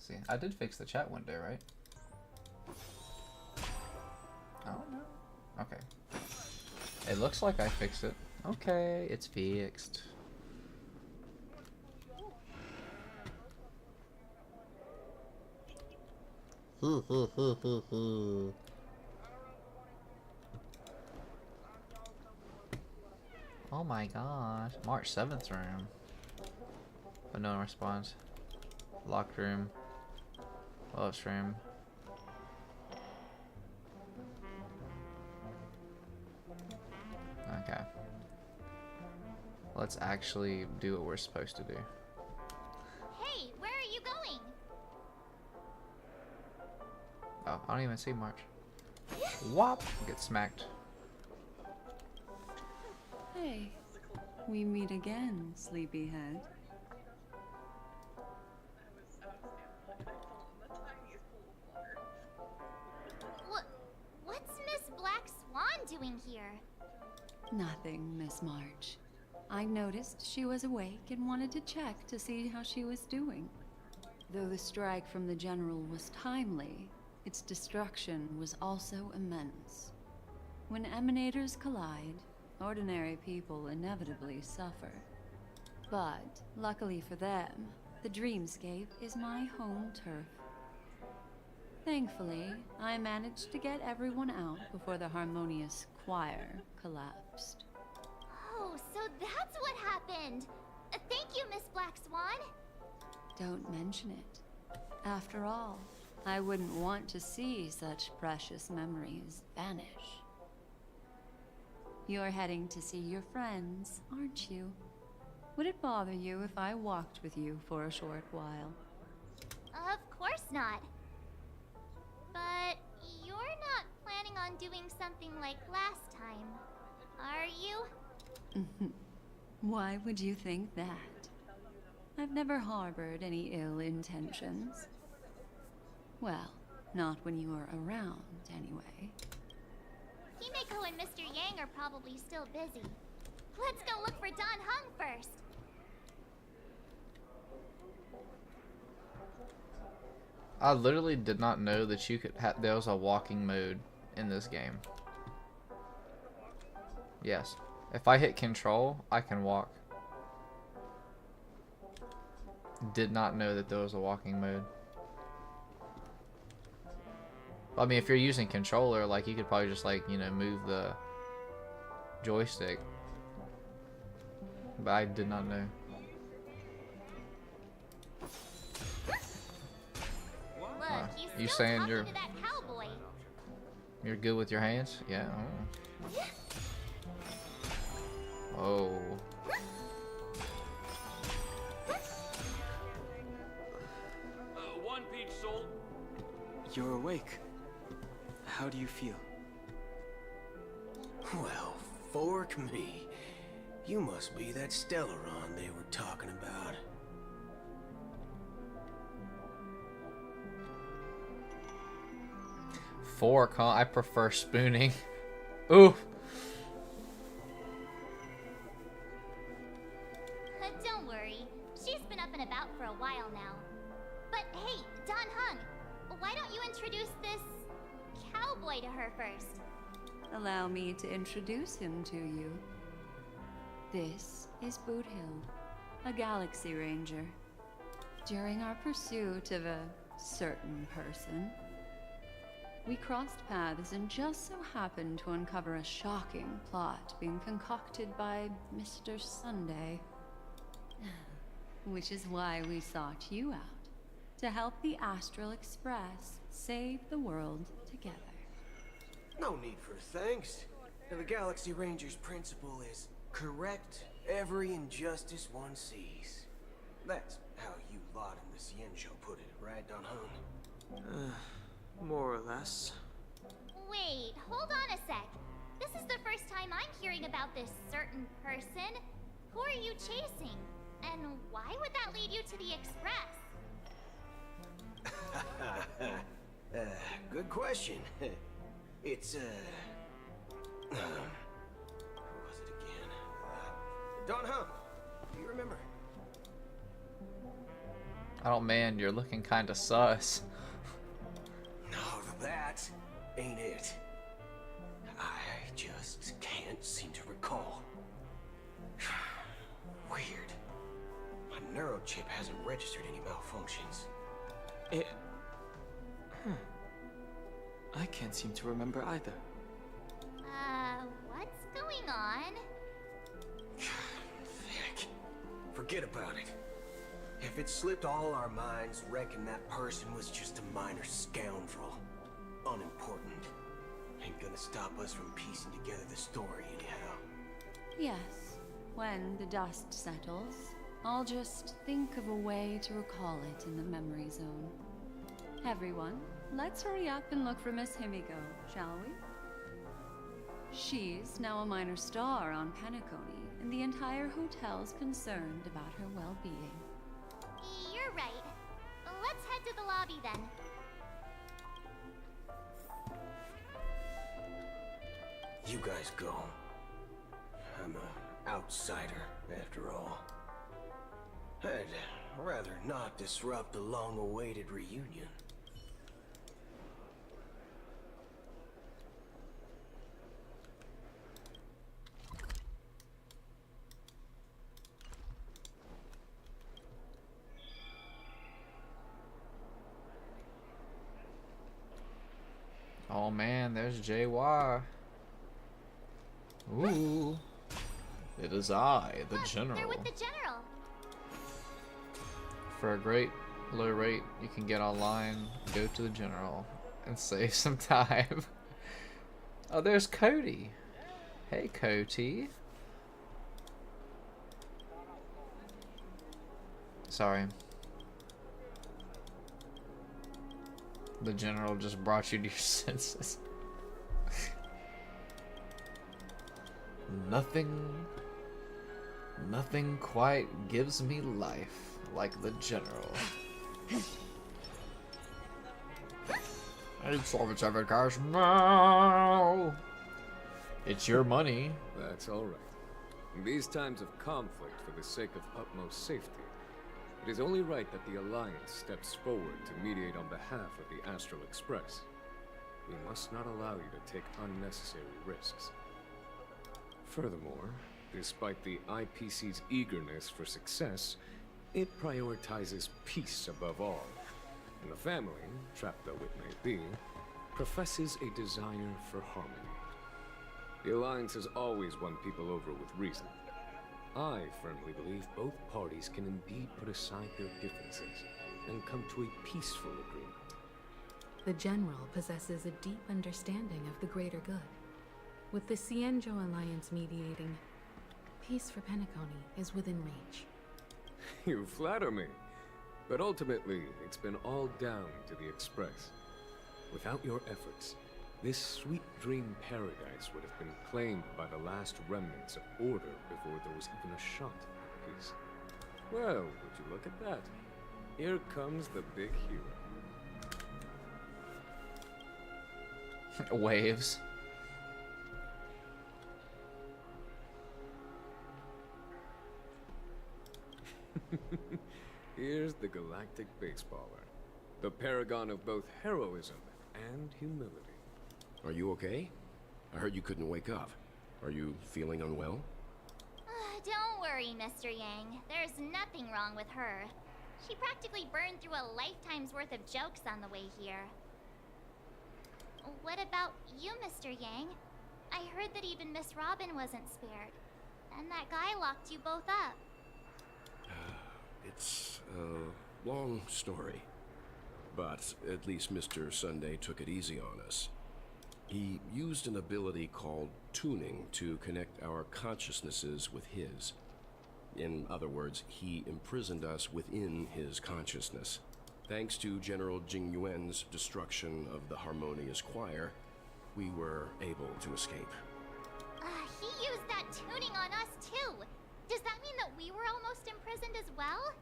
See, I did fix the chat window, right? Oh no. Okay. It looks like I fixed it. Okay, it's fixed. Oh my gosh. March 7th room. But no one responds. Locked room. Lowest room. Okay. Let's actually do what we're supposed to do. Hey, where are you going? Oh, I don't even see March. Whop! Get smacked. Hey, we meet again, sleepyhead. What's Miss Black Swan doing here? Nothing, Miss March. I noticed she was awake and wanted to check to see how she was doing. Though the strike from the General was timely, its destruction was also immense. When emanators collide, ordinary people inevitably suffer. But, luckily for them, the dreamscape is my home turf. Thankfully, I managed to get everyone out before the harmonious choir collapsed. Oh, so that's what happened! Thank you, Miss Black Swan! Don't mention it. After all, I wouldn't want to see such precious memories vanish. You're heading to see your friends, aren't you? Would it bother you if I walked with you for a short while? Of course not. But you're not planning on doing something like last time, are you? Why would you think that? I've never harbored any ill intentions. Well, not when you are around, anyway. Himeko and Mr. Yang are probably still busy. Let's go look for Don Hung first. I literally did not know that you could there was a walking mode in this game. Yes. If I hit control, I can walk. Did not know that there was a walking mode. I mean, if you're using controller, like, you could probably just, like, you know, move the joystick. But I did not know. Look, You still saying talking you're to that cowboy. good with your hands? Yeah. Oh. One peach sold. You're awake. How do you feel? Well, fork me. You must be that Stellaron they were talking about. Fork, huh? I prefer spooning. Ooh. Don't worry. She's been up and about for a while now. But hey, Don Hung, why don't you introduce this cowboy to her first? Allow me to introduce him to you. This is Boot Hill, a Galaxy Ranger. During our pursuit of a certain person, we crossed paths and just so happened to uncover a shocking plot being concocted by Mr. Sunday. Which is why we sought you out, to help the Astral Express save the world together. No need for thanks. The Galaxy Ranger's principle is correct every injustice one sees. That's how you lot in the Cienjo put it, right, Don Hung? More or less. Wait, hold on a sec. This is the first time I'm hearing about this certain person. Who are you chasing? And why would that lead you to the Express? Good question. It's, who was it again? Don Hung. Do you remember? Oh man, you're looking kinda sus. No, that ain't it. I just can't seem to recall. Weird. My neurochip hasn't registered any malfunctions. I can't seem to remember either. What's going on? Heck. Forget about it. If it slipped all our minds, reckon that person was just a minor scoundrel. Unimportant. Ain't gonna stop us from piecing together the story anyhow. Yes, when the dust settles, I'll just think of a way to recall it in the memory zone. Everyone, let's hurry up and look for Miss Himiko, shall we? She's now a minor star on Penacony, and the entire hotel's concerned about her well-being. You're right. Let's head to the lobby then. You guys go. I'm an outsider, after all. I'd rather not disrupt the long-awaited reunion. Oh man, there's JY. Ooh. It is I, the Look, General. they're with the General. For a great low rate, you can get online, go to the General, and save some time. Oh, there's Cody. Hey, Cody. Sorry. The General just brought you to your senses. Nothing quite gives me life like the General. It's over cash. No! It's your money. That's all right. In these times of conflict for the sake of utmost safety, it is only right that the Alliance steps forward to mediate on behalf of the Astral Express. We must not allow you to take unnecessary risks. Furthermore, despite the IPC's eagerness for success, it prioritizes peace above all. And the family, trapped though it may be, professes a desire for harmony. The Alliance has always won people over with reason. I firmly believe both parties can indeed put aside their differences and come to a peaceful agreement. The General possesses a deep understanding of the greater good. With the Cienjo Alliance mediating, peace for Penacony is within reach. You flatter me. But ultimately, it's been all down to the Express. Without your efforts, this sweet dream paradise would have been claimed by the last remnants of order before there was even a shot at peace. Well, would you look at that? Here comes the big hero. Waves. Here's the galactic baseballer. The paragon of both heroism and humility. Are you okay? I heard you couldn't wake up. Are you feeling unwell? Don't worry, Mr. Yang. There's nothing wrong with her. She practically burned through a lifetime's worth of jokes on the way here. What about you, Mr. Yang? I heard that even Miss Robin wasn't spared. And that guy locked you both up. It's a long story. But at least Mr. Sunday took it easy on us. He used an ability called tuning to connect our consciousnesses with his. In other words, he imprisoned us within his consciousness. Thanks to General Jing Yuan's destruction of the Harmonious Choir, we were able to escape. He used that tuning on us too. Does that mean that we were almost imprisoned as well?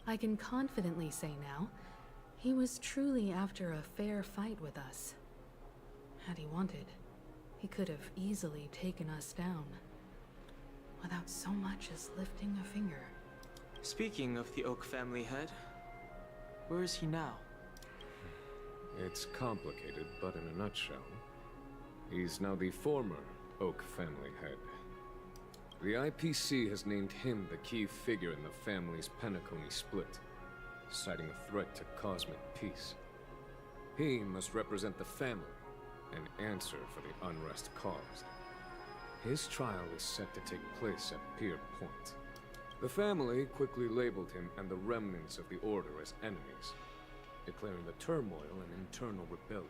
I can confidently say now, he was truly after a fair fight with us. Had he wanted, he could have easily taken us down, without so much as lifting a finger. Speaking of the Oak family head, Where is he now? It's complicated, but in a nutshell, he's now the former Oak family head. The IPC has named him the key figure in the family's Penacony split, citing a threat to cosmic peace. He must represent the family and answer for the unrest caused. His trial is set to take place at Pier Point. The family quickly labeled him and the remnants of the Order as enemies, declaring the turmoil an internal rebellion.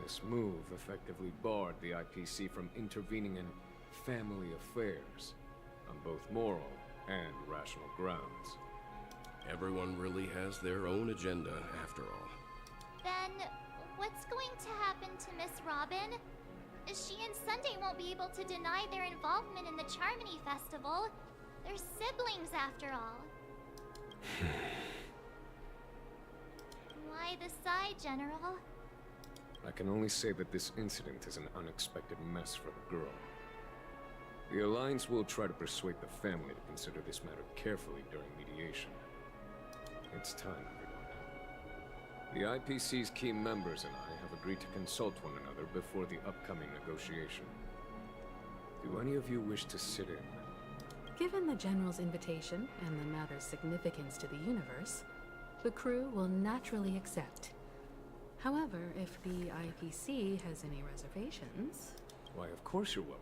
This move effectively barred the IPC from intervening in family affairs on both moral and rational grounds. Everyone really has their own agenda, after all. Then, what's going to happen to Miss Robin? She and Sunday won't be able to deny their involvement in the Charmony Festival. They're siblings, after all. Why the sigh, General? I can only say that this incident is an unexpected mess for the girl. The Alliance will try to persuade the family to consider this matter carefully during mediation. It's time, everyone. The IPC's key members and I have agreed to consult one another before the upcoming negotiation. Do any of you wish to sit in? Given the General's invitation and the matter's significance to the universe, the crew will naturally accept. However, if the IPC has any reservations... Why, of course you're welcome.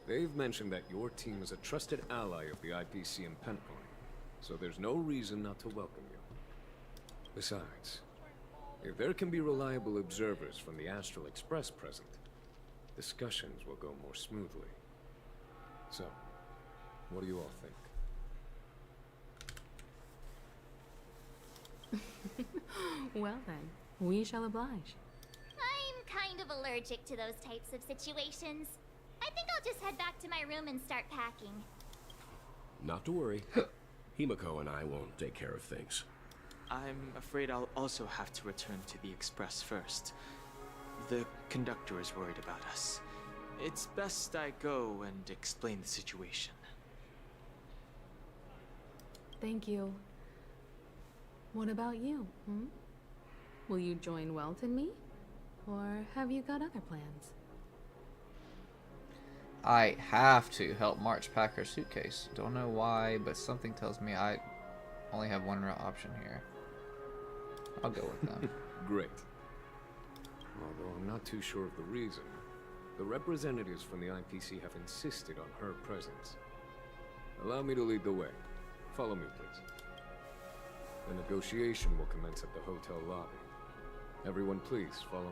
They've mentioned that your team is a trusted ally of the IPC in Penacony, so there's no reason not to welcome you. Besides, if there can be reliable observers from the Astral Express present, discussions will go more smoothly. So, what do you all think? Well then, we shall oblige. I'm kind of allergic to those types of situations. I think I'll just head back to my room and start packing. Not to worry. Himiko and I won't take care of things. I'm afraid I'll also have to return to the Express first. The conductor is worried about us. It's best I go and explain the situation. Thank you. What about you, hmm? Will you join Welt and me? Or have you got other plans? I have to help March pack her suitcase. Don't know why, but something tells me I only have one real option here. I'll go with them. Great. Although I'm not too sure of the reason, the representatives from the IPC have insisted on her presence. Allow me to lead the way. Follow me, please. The negotiation will commence at the hotel lobby. Everyone, please follow me.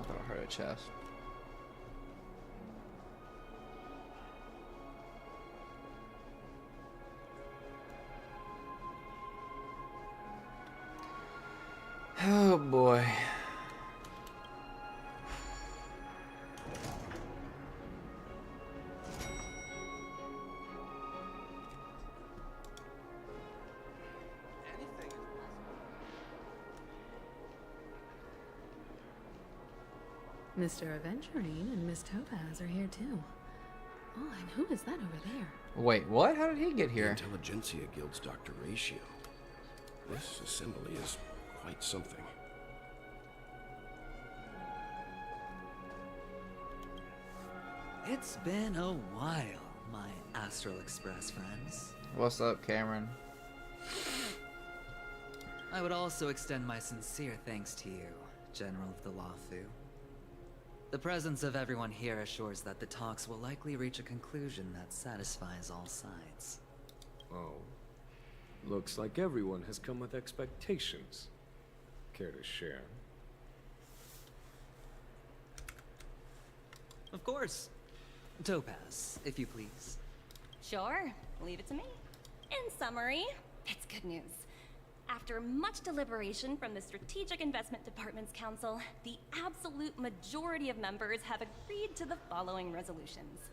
I thought I heard a chest. Oh boy. Mr. Aventurine and Miss Topaz are here too. Oh, and who is that over there? Wait, what? How did he get The here? Intelligentsia Guild's Dr. Ratio. This assembly is quite something. It's been a while, my Astral Express friends. What's up, Cameron? I would also extend my sincere thanks to you, General of the Lafu. The presence of everyone here assures that the talks will likely reach a conclusion that satisfies all sides. Oh. Looks like everyone has come with expectations. Care to share? Of course. Topaz, if you please. Sure, leave it to me. In summary, it's good news. After much deliberation from the Strategic Investment Department's Council, the absolute majority of members have agreed to the following resolutions.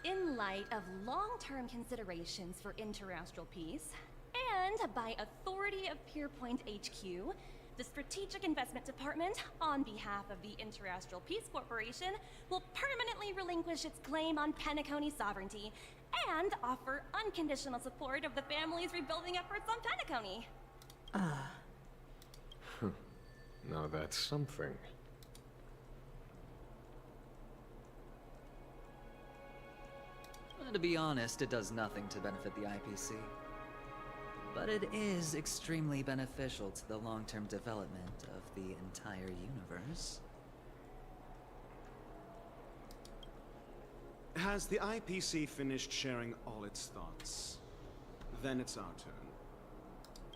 In light of long-term considerations for interastral peace, and by authority of Pierpoint HQ, the Strategic Investment Department, on behalf of the Interastral Peace Corporation, will permanently relinquish its claim on Penacony sovereignty and offer unconditional support of the family's rebuilding efforts on Penacony. Now that's something. To be honest, it does nothing to benefit the IPC. But it is extremely beneficial to the long-term development of the entire universe. Has the IPC finished sharing all its thoughts? Then it's our turn.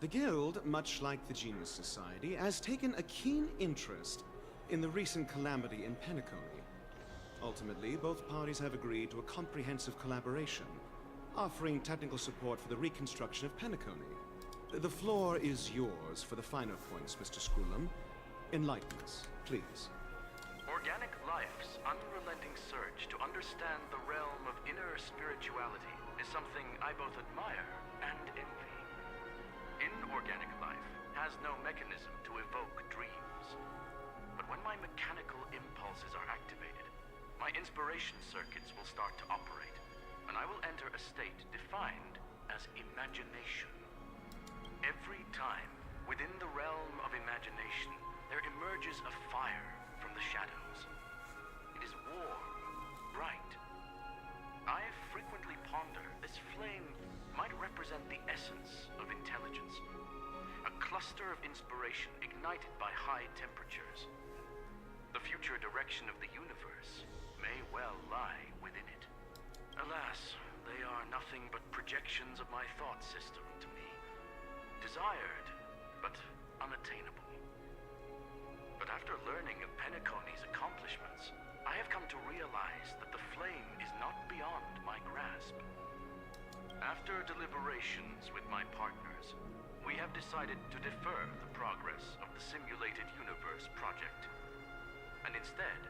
The Guild, much like the Genius Society, has taken a keen interest in the recent calamity in Penacony. Ultimately, both parties have agreed to a comprehensive collaboration, offering technical support for the reconstruction of Penacony. The floor is yours for the finer points, Mr. Scroolum. Enlighten us, please. Organic life's unrelenting search to understand the realm of inner spirituality is something I both admire and envy. Inorganic life has no mechanism to evoke dreams. But when my mechanical impulses are activated, my inspiration circuits will start to operate, and I will enter a state defined as imagination. Every time, within the realm of imagination, there emerges a fire from the shadows. It is warm, bright. I frequently ponder this flame might represent the essence of intelligence, a cluster of inspiration ignited by high temperatures. The future direction of the universe may well lie within it. Alas, they are nothing but projections of my thought system to me. Desired, but unattainable. But after learning of Penacony's accomplishments, I have come to realize that the flame is not beyond my grasp. After deliberations with my partners, we have decided to defer the progress of the Simulated Universe project, and instead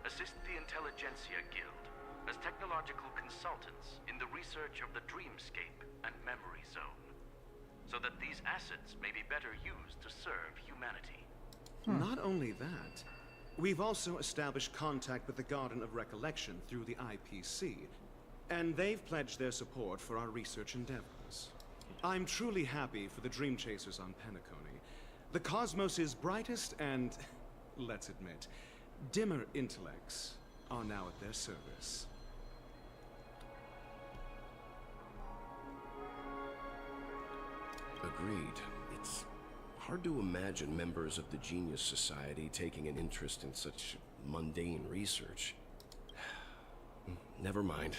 assist the Intelligentsia Guild as technological consultants in the research of the Dreamscape and Memory Zone, so that these assets may be better used to serve humanity. Not only that, we've also established contact with the Garden of Recollection through the IPC, and they've pledged their support for our research endeavors. I'm truly happy for the Dream Chasers on Penacony. The cosmos's brightest and, let's admit, dimmer intellects are now at their service. Agreed. It's hard to imagine members of the Genius Society taking an interest in such mundane research. Never mind.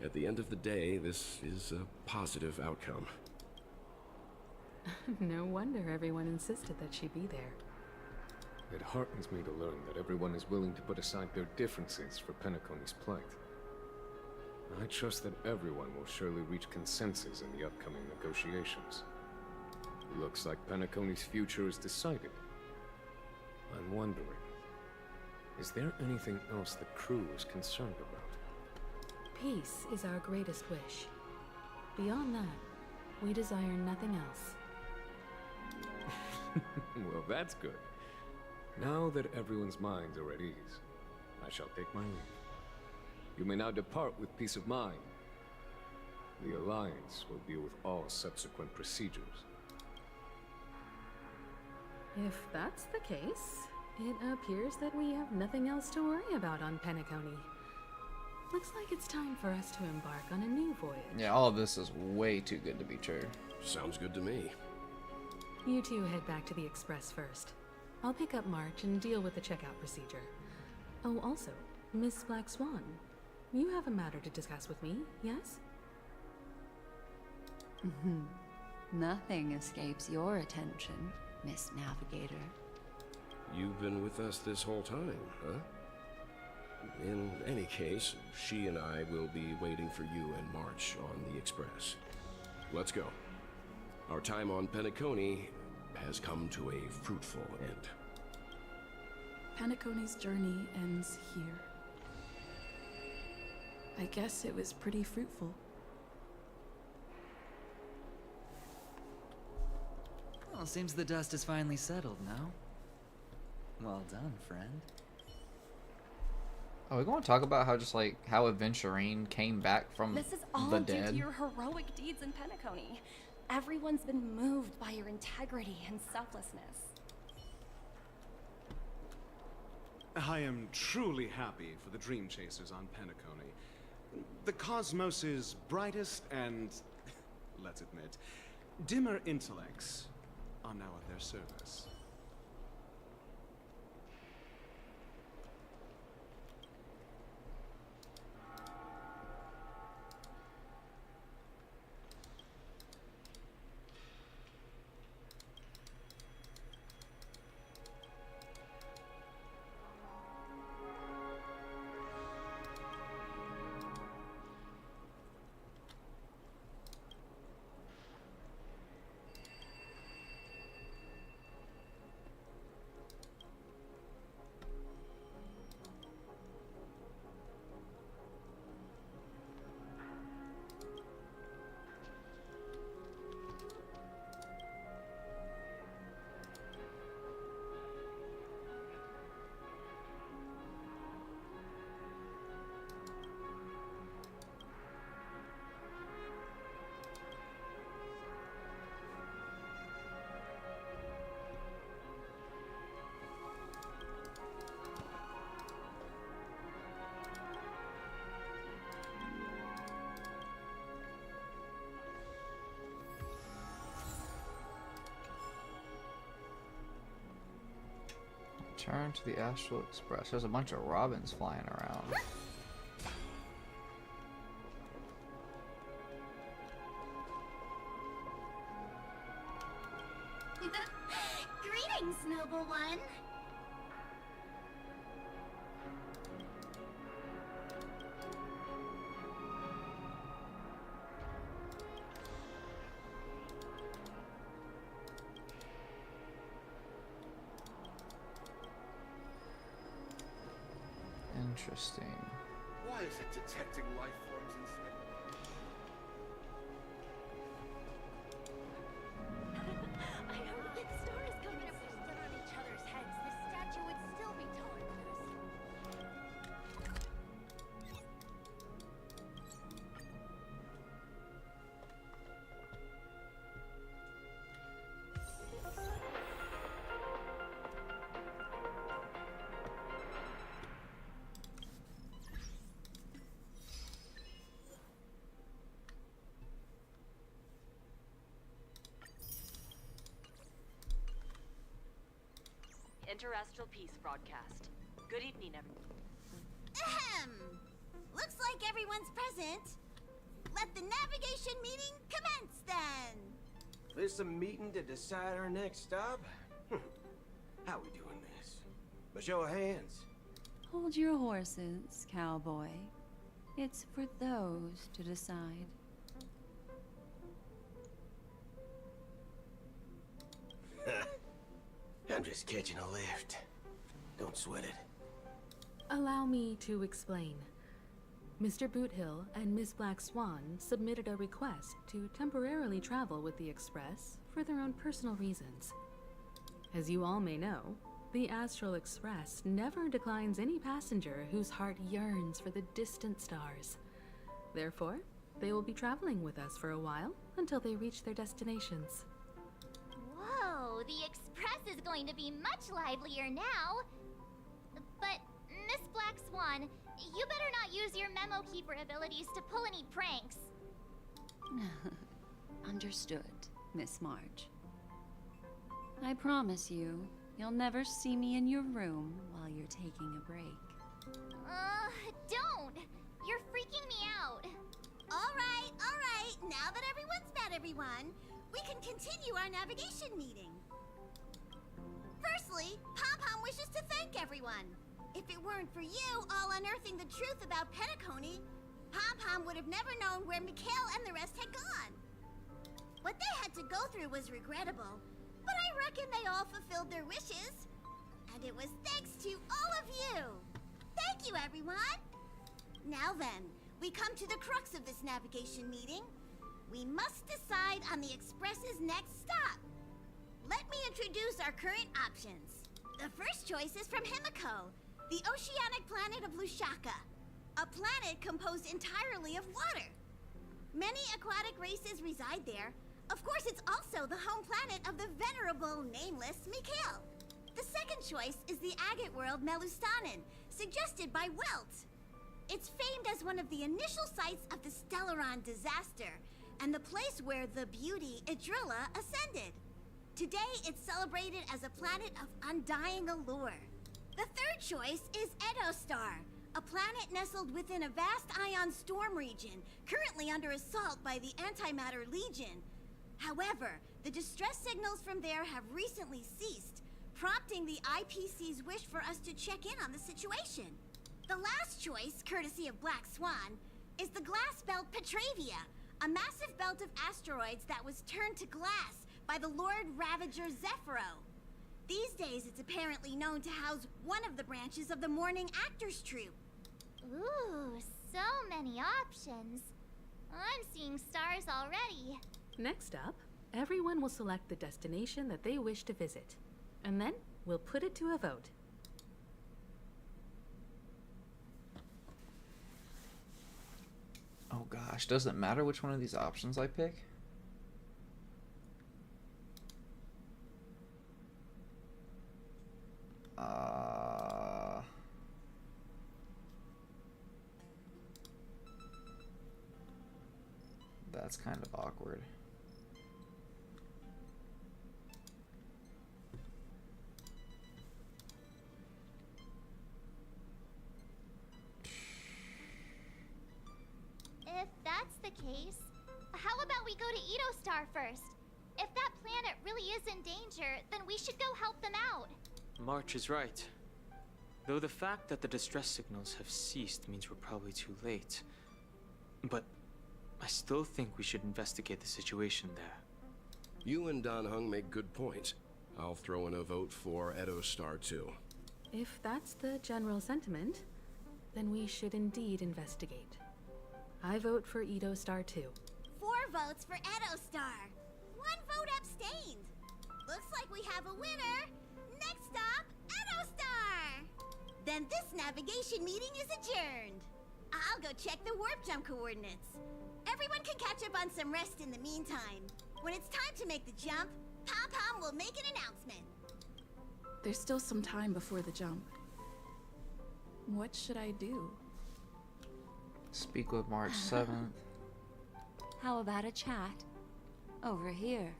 At the end of the day, this is a positive outcome. No wonder everyone insisted that she be there. It heartens me to learn that everyone is willing to put aside their differences for Penacony's plight. I trust that everyone will surely reach consensus in the upcoming negotiations. Looks like Penacony's future is decided. I'm wondering, is there anything else the crew is concerned about? Peace is our greatest wish. Beyond that, we desire nothing else. Well, that's good. Now that everyone's minds are at ease, I shall take my leave. You may now depart with peace of mind. The Alliance will deal with all subsequent procedures. If that's the case, it appears that we have nothing else to worry about on Penacony. Looks like it's time for us to embark on a new voyage. Yeah, all of this is way too good to be true. Sounds good to me. You two head back to the Express first. I'll pick up March and deal with the checkout procedure. Oh, also, Miss Black Swan, you have a matter to discuss with me, yes? Nothing escapes your attention, Miss Navigator. You've been with us this whole time, huh? In any case, she and I will be waiting for you and March on the Express. Let's go. Our time on Penacony has come to a fruitful end. Penacony's journey ends here. I guess it was pretty fruitful. Well, seems the dust is finally settled, no? Well done, friend. Are we going to talk about how just like how Aventurine came back from This is all the due dead? to your heroic deeds in Penacony. Everyone's been moved by your integrity and selflessness. I am truly happy for the Dream Chasers on Penacony. The cosmos's brightest and, let's admit, dimmer intellects are now at their service. Return to the Astral Express. There's a bunch of robins flying around. Greetings, noble one. Interesting. Why is it detecting life forms in space? I heard that the star is coming. If we stood on each other's heads, this statue would still be taller than us. Interastral Peace broadcast. Good evening, everyone. Ahem! Looks like everyone's present. Let the navigation meeting commence then. This a meeting to decide our next stop? How we doing this? A show of hands. Hold your horses, cowboy. It's for those to decide. I'm just catching a lift. Don't sweat it. Allow me to explain. Mr. Boothill and Miss Black Swan submitted a request to temporarily travel with the Express for their own personal reasons. As you all may know, the Astral Express never declines any passenger whose heart yearns for the distant stars. Therefore, they will be traveling with us for a while until they reach their destinations. Whoa, the Express is going to be much livelier now. But, Miss Black Swan, you better not use your memo keeper abilities to pull any pranks. Understood, Miss March. I promise you, you'll never see me in your room while you're taking a break. Don't! You're freaking me out. All right. Now that everyone's met everyone, we can continue our navigation meeting. Firstly, Pom-Pom wishes to thank everyone. If it weren't for you all unearthing the truth about Penacony, Pom-Pom would have never known where Mikhail and the rest had gone. What they had to go through was regrettable, but I reckon they all fulfilled their wishes. And it was thanks to all of you. Thank you, everyone. Now then, we come to the crux of this navigation meeting. We must decide on the Express's next stop. Let me introduce our current options. The first choice is from Himiko, the oceanic planet of Lushaka, a planet composed entirely of water. Many aquatic races reside there. Of course, it's also the home planet of the venerable, nameless Mikhail. The second choice is the agate world Melustanen, suggested by Welt. It's famed as one of the initial sites of the Stellaron disaster, and the place where the beauty Idrilla ascended. Today, it's celebrated as a planet of undying allure. The third choice is Edostar, a planet nestled within a vast ion storm region, currently under assault by the Antimatter Legion. However, the distress signals from there have recently ceased, prompting the IPC's wish for us to check in on the situation. The last choice, courtesy of Black Swan, is the glass belt Petravia, a massive belt of asteroids that was turned to glass by the Lord Ravager Zephyro. These days, it's apparently known to house one of the branches of the Morning Actors Troupe. Ooh, so many options. I'm seeing stars already. Next up, everyone will select the destination that they wish to visit, and then we'll put it to a vote. Oh gosh, does it matter which one of these options I pick? That's kind of awkward. If that's the case, how about we go to Edostar first? If that planet really is in danger, then we should go help them out. March is right. Though the fact that the distress signals have ceased means we're probably too late. But I still think we should investigate the situation there. You and Dan Heng make good points. I'll throw in a vote for Edostar too. If that's the general sentiment, then we should indeed investigate. I vote for Edostar too. 4 votes for Edostar. 1 vote abstained. Looks like we have a winner. Next stop, Edostar. Then this navigation meeting is adjourned. I'll go check the warp jump coordinates. Everyone can catch up on some rest in the meantime. When it's time to make the jump, Pom-Pom will make an announcement. There's still some time before the jump. What should I do? Speak with March 7th. How about a chat? Over here.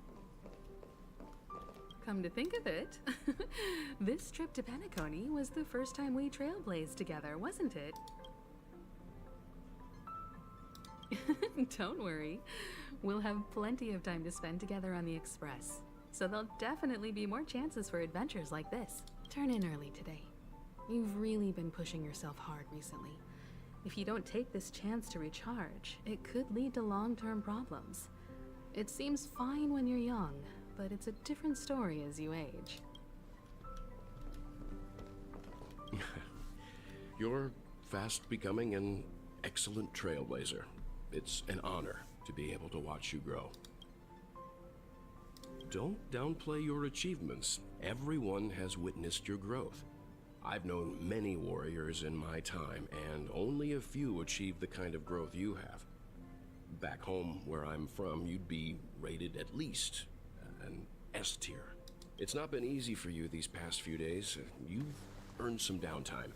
Come to think of it, this trip to Penacony was the first time we trailblazed together, wasn't it? Don't worry. We'll have plenty of time to spend together on the Express, so there'll definitely be more chances for adventures like this. Turn in early today. You've really been pushing yourself hard recently. If you don't take this chance to recharge, it could lead to long-term problems. It seems fine when you're young, but it's a different story as you age. You're fast becoming an excellent trailblazer. It's an honor to be able to watch you grow. Don't downplay your achievements. Everyone has witnessed your growth. I've known many warriors in my time, and only a few achieve the kind of growth you have. Back home, where I'm from, you'd be rated at least an S tier. It's not been easy for you these past few days. You've earned some downtime.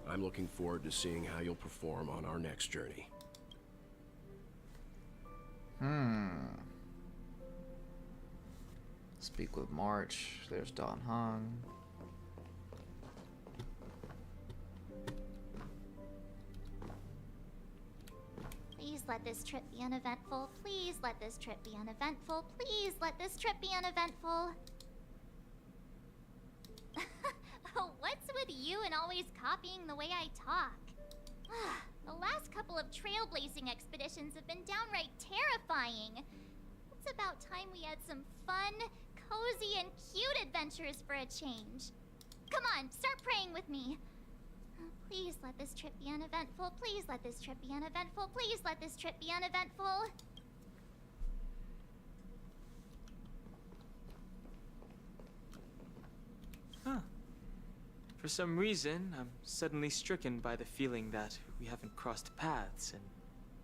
I'm looking forward to seeing how you'll perform on our next journey. Speak with March. There's Don Hung. Please let this trip be uneventful. Please let this trip be uneventful. Please let this trip be uneventful. What's with you and always copying the way I talk? The last couple of trailblazing expeditions have been downright terrifying. It's about time we had some fun, cozy, and cute adventures for a change. Come on, start praying with me. Please let this trip be uneventful. Please let this trip be uneventful. Please let this trip be uneventful. For some reason, I'm suddenly stricken by the feeling that we haven't crossed paths in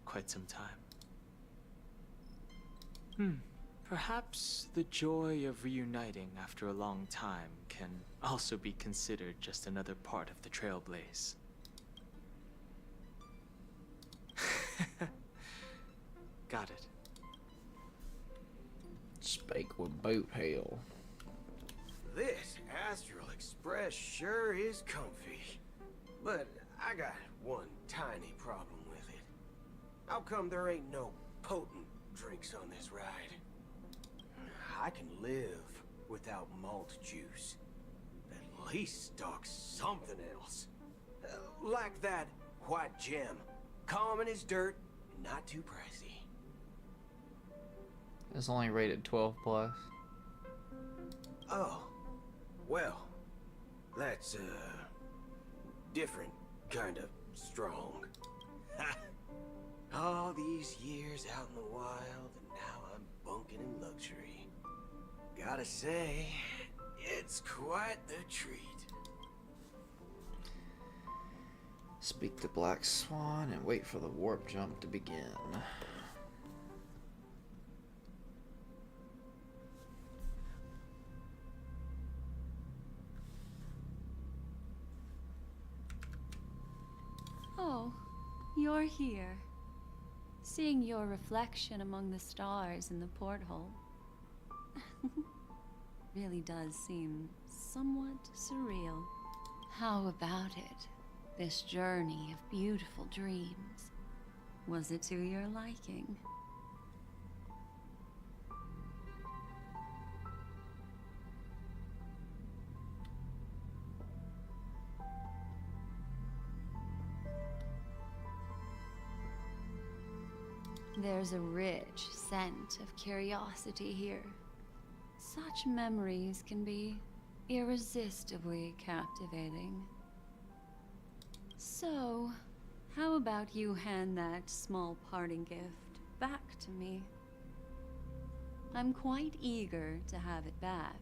quite some time. Perhaps the joy of reuniting after a long time can also be considered just another part of the Trailblaze. Got it. Spake with boat hail. This Astral Express sure is comfy. But I got one tiny problem with it. How come there ain't no potent drinks on this ride? I can live without malt juice. At least stock something else. Like that white gem. Common as dirt and not too pricey. It's only rated 12 plus. Oh. Well, that's, different kind of strong. All these years out in the wild, and now I'm bunking in luxury. Gotta say, it's quite the treat. Speak to Black Swan and wait for the warp jump to begin. Oh, you're here. Seeing your reflection among the stars in the porthole really does seem somewhat surreal. How about it? This journey of beautiful dreams. Was it to your liking? There's a rich scent of curiosity here. Such memories can be irresistibly captivating. So, how about you hand that small parting gift back to me? I'm quite eager to have it back.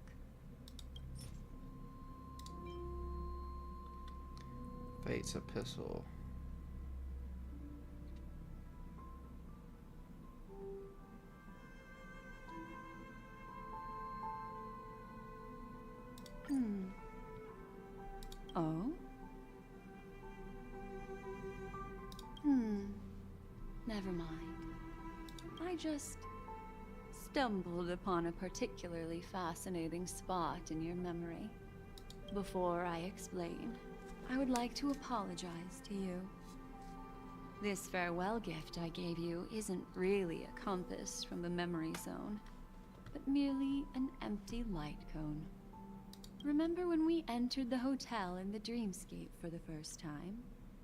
Fate's epistle. Oh? Never mind. I just stumbled upon a particularly fascinating spot in your memory. Before I explain, I would like to apologize to you. This farewell gift I gave you isn't really a compass from the memory zone, but merely an empty light cone. Remember when we entered the hotel in the dreamscape for the first time,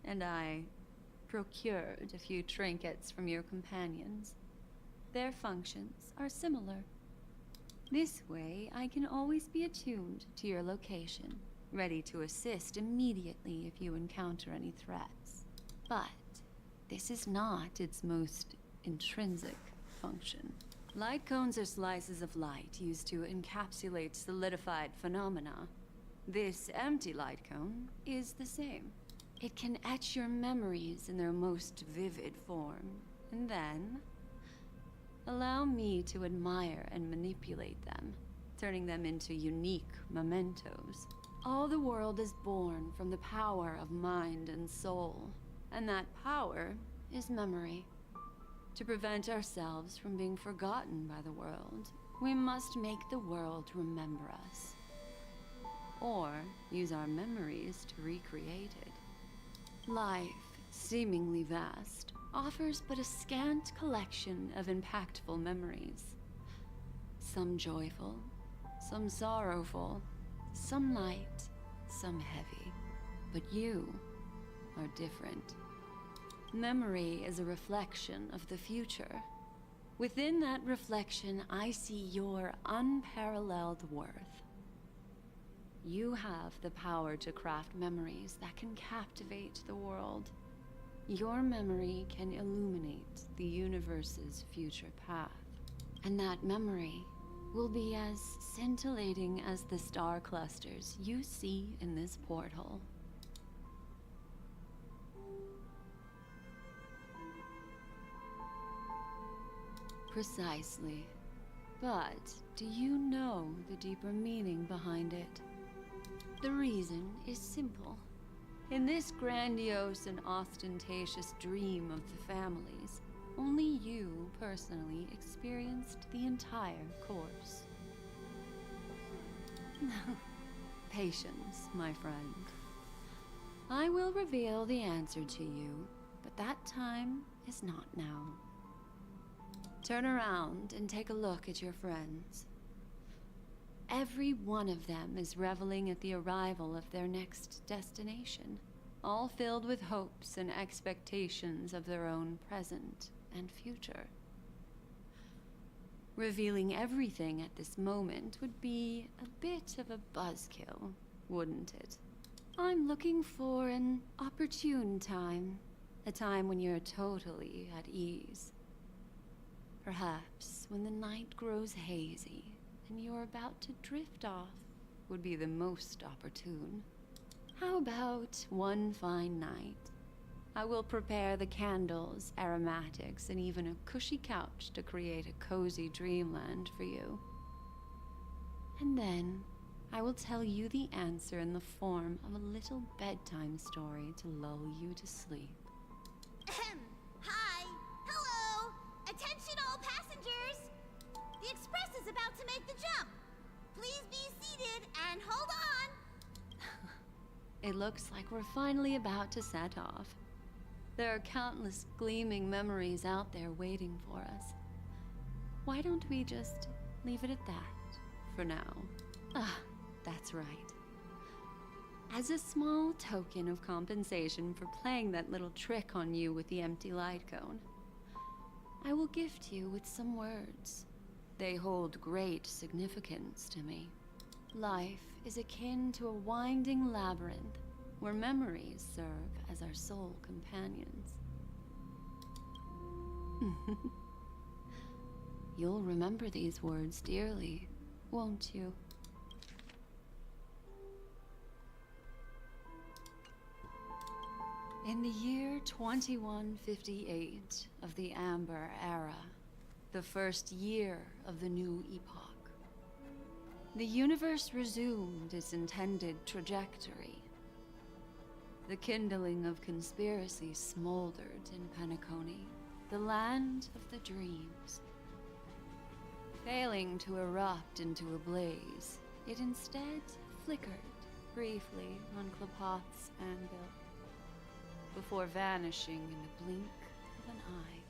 and I procured a few trinkets from your companions? Their functions are similar. This way, I can always be attuned to your location, ready to assist immediately if you encounter any threats. But this is not its most intrinsic function. Light cones are slices of light used to encapsulate solidified phenomena. This empty light cone is the same. It can etch your memories in their most vivid form, and then allow me to admire and manipulate them, turning them into unique mementos. All the world is born from the power of mind and soul, and that power is memory. To prevent ourselves from being forgotten by the world, we must make the world remember us, or use our memories to recreate it. Life, seemingly vast, offers but a scant collection of impactful memories. Some joyful, some sorrowful, some light, some heavy. But you are different. Memory is a reflection of the future. Within that reflection, I see your unparalleled worth. You have the power to craft memories that can captivate the world. Your memory can illuminate the universe's future path. And that memory will be as scintillating as the star clusters you see in this porthole. Precisely. But do you know the deeper meaning behind it? The reason is simple. In this grandiose and ostentatious dream of the families, only you personally experienced the entire course. Patience, my friend. I will reveal the answer to you, but that time is not now. Turn around and take a look at your friends. Every one of them is reveling at the arrival of their next destination, all filled with hopes and expectations of their own present and future. Revealing everything at this moment would be a bit of a buzzkill, wouldn't it? I'm looking for an opportune time, a time when you're totally at ease. Perhaps when the night grows hazy and you're about to drift off would be the most opportune. How about one fine night? I will prepare the candles, aromatics, and even a cushy couch to create a cozy dreamland for you. And then I will tell you the answer in the form of a little bedtime story to lull you to sleep. Hi! Hello! Attention all passengers! The express is about to make the jump. Please be seated and hold on! It looks like we're finally about to set off. There are countless gleaming memories out there waiting for us. Why don't we just leave it at that for now? Ah, that's right. As a small token of compensation for playing that little trick on you with the empty light cone, I will gift you with some words. They hold great significance to me. Life is akin to a winding labyrinth where memories serve as our sole companions. You'll remember these words dearly, won't you? In the year 2158 of the Amber Era, the first year of the new epoch, the universe resumed its intended trajectory. The kindling of conspiracy smoldered in Penacony, the land of the dreams. Failing to erupt into a blaze, it instead flickered briefly on Klapoth's anvil, before vanishing in the blink of an eye.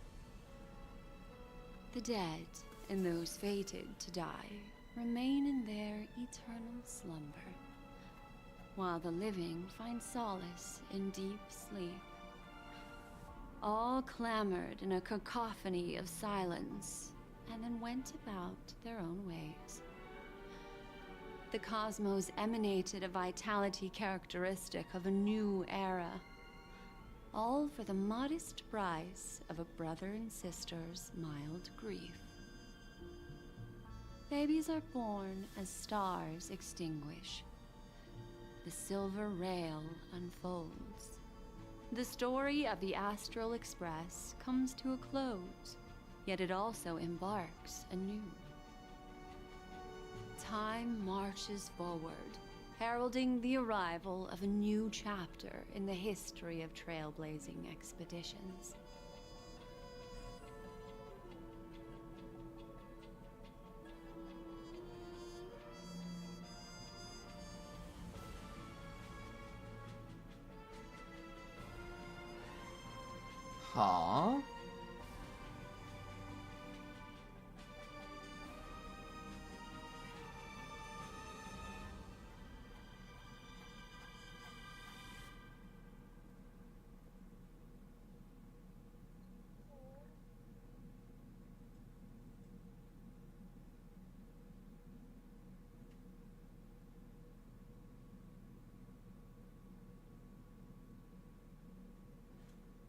The dead and those fated to die remain in their eternal slumber, while the living find solace in deep sleep. All clamored in a cacophony of silence, and then went about their own ways. The cosmos emanated a vitality characteristic of a new era, all for the modest price of a brother and sister's mild grief. Babies are born as stars extinguish. The silver rail unfolds. The story of the Astral Express comes to a close, yet it also embarks anew. Time marches forward, heralding the arrival of a new chapter in the history of trailblazing expeditions. Huh?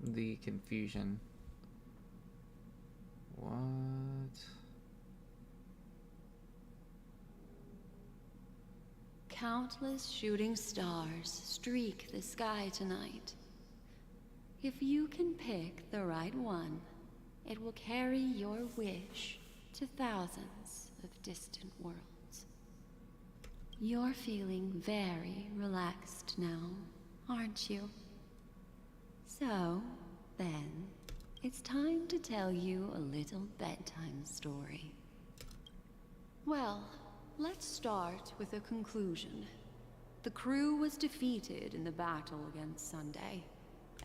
The confusion. What? Countless shooting stars streak the sky tonight. If you can pick the right one, it will carry your wish to thousands of distant worlds. You're feeling very relaxed now, aren't you? So, then, it's time to tell you a little bedtime story. Well, let's start with a conclusion. The crew was defeated in the battle against Sunday.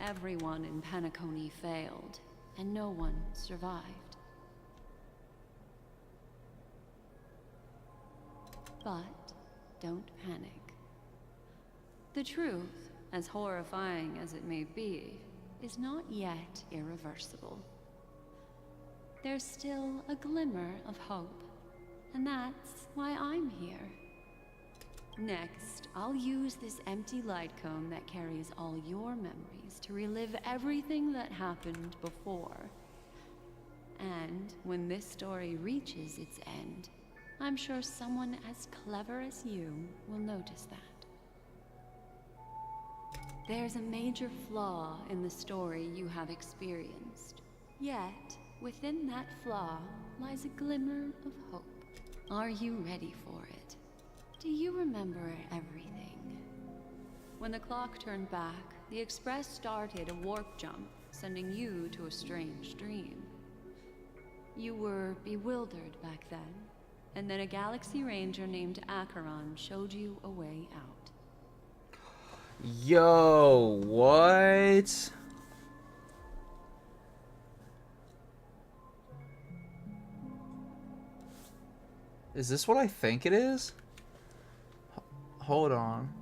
Everyone in Penacony failed, and no one survived. But don't panic. The truth, as horrifying as it may be, is not yet irreversible. There's still a glimmer of hope, and that's why I'm here. Next, I'll use this empty light cone that carries all your memories to relive everything that happened before. And when this story reaches its end, I'm sure someone as clever as you will notice that. There's a major flaw in the story you have experienced. Yet, within that flaw lies a glimmer of hope. Are you ready for it? Do you remember everything? When the clock turned back, the Express started a warp jump, sending you to a strange dream. You were bewildered back then, and then a Galaxy Ranger named Acheron showed you a way out. Yo, what? Is this what I think it is? Hold on.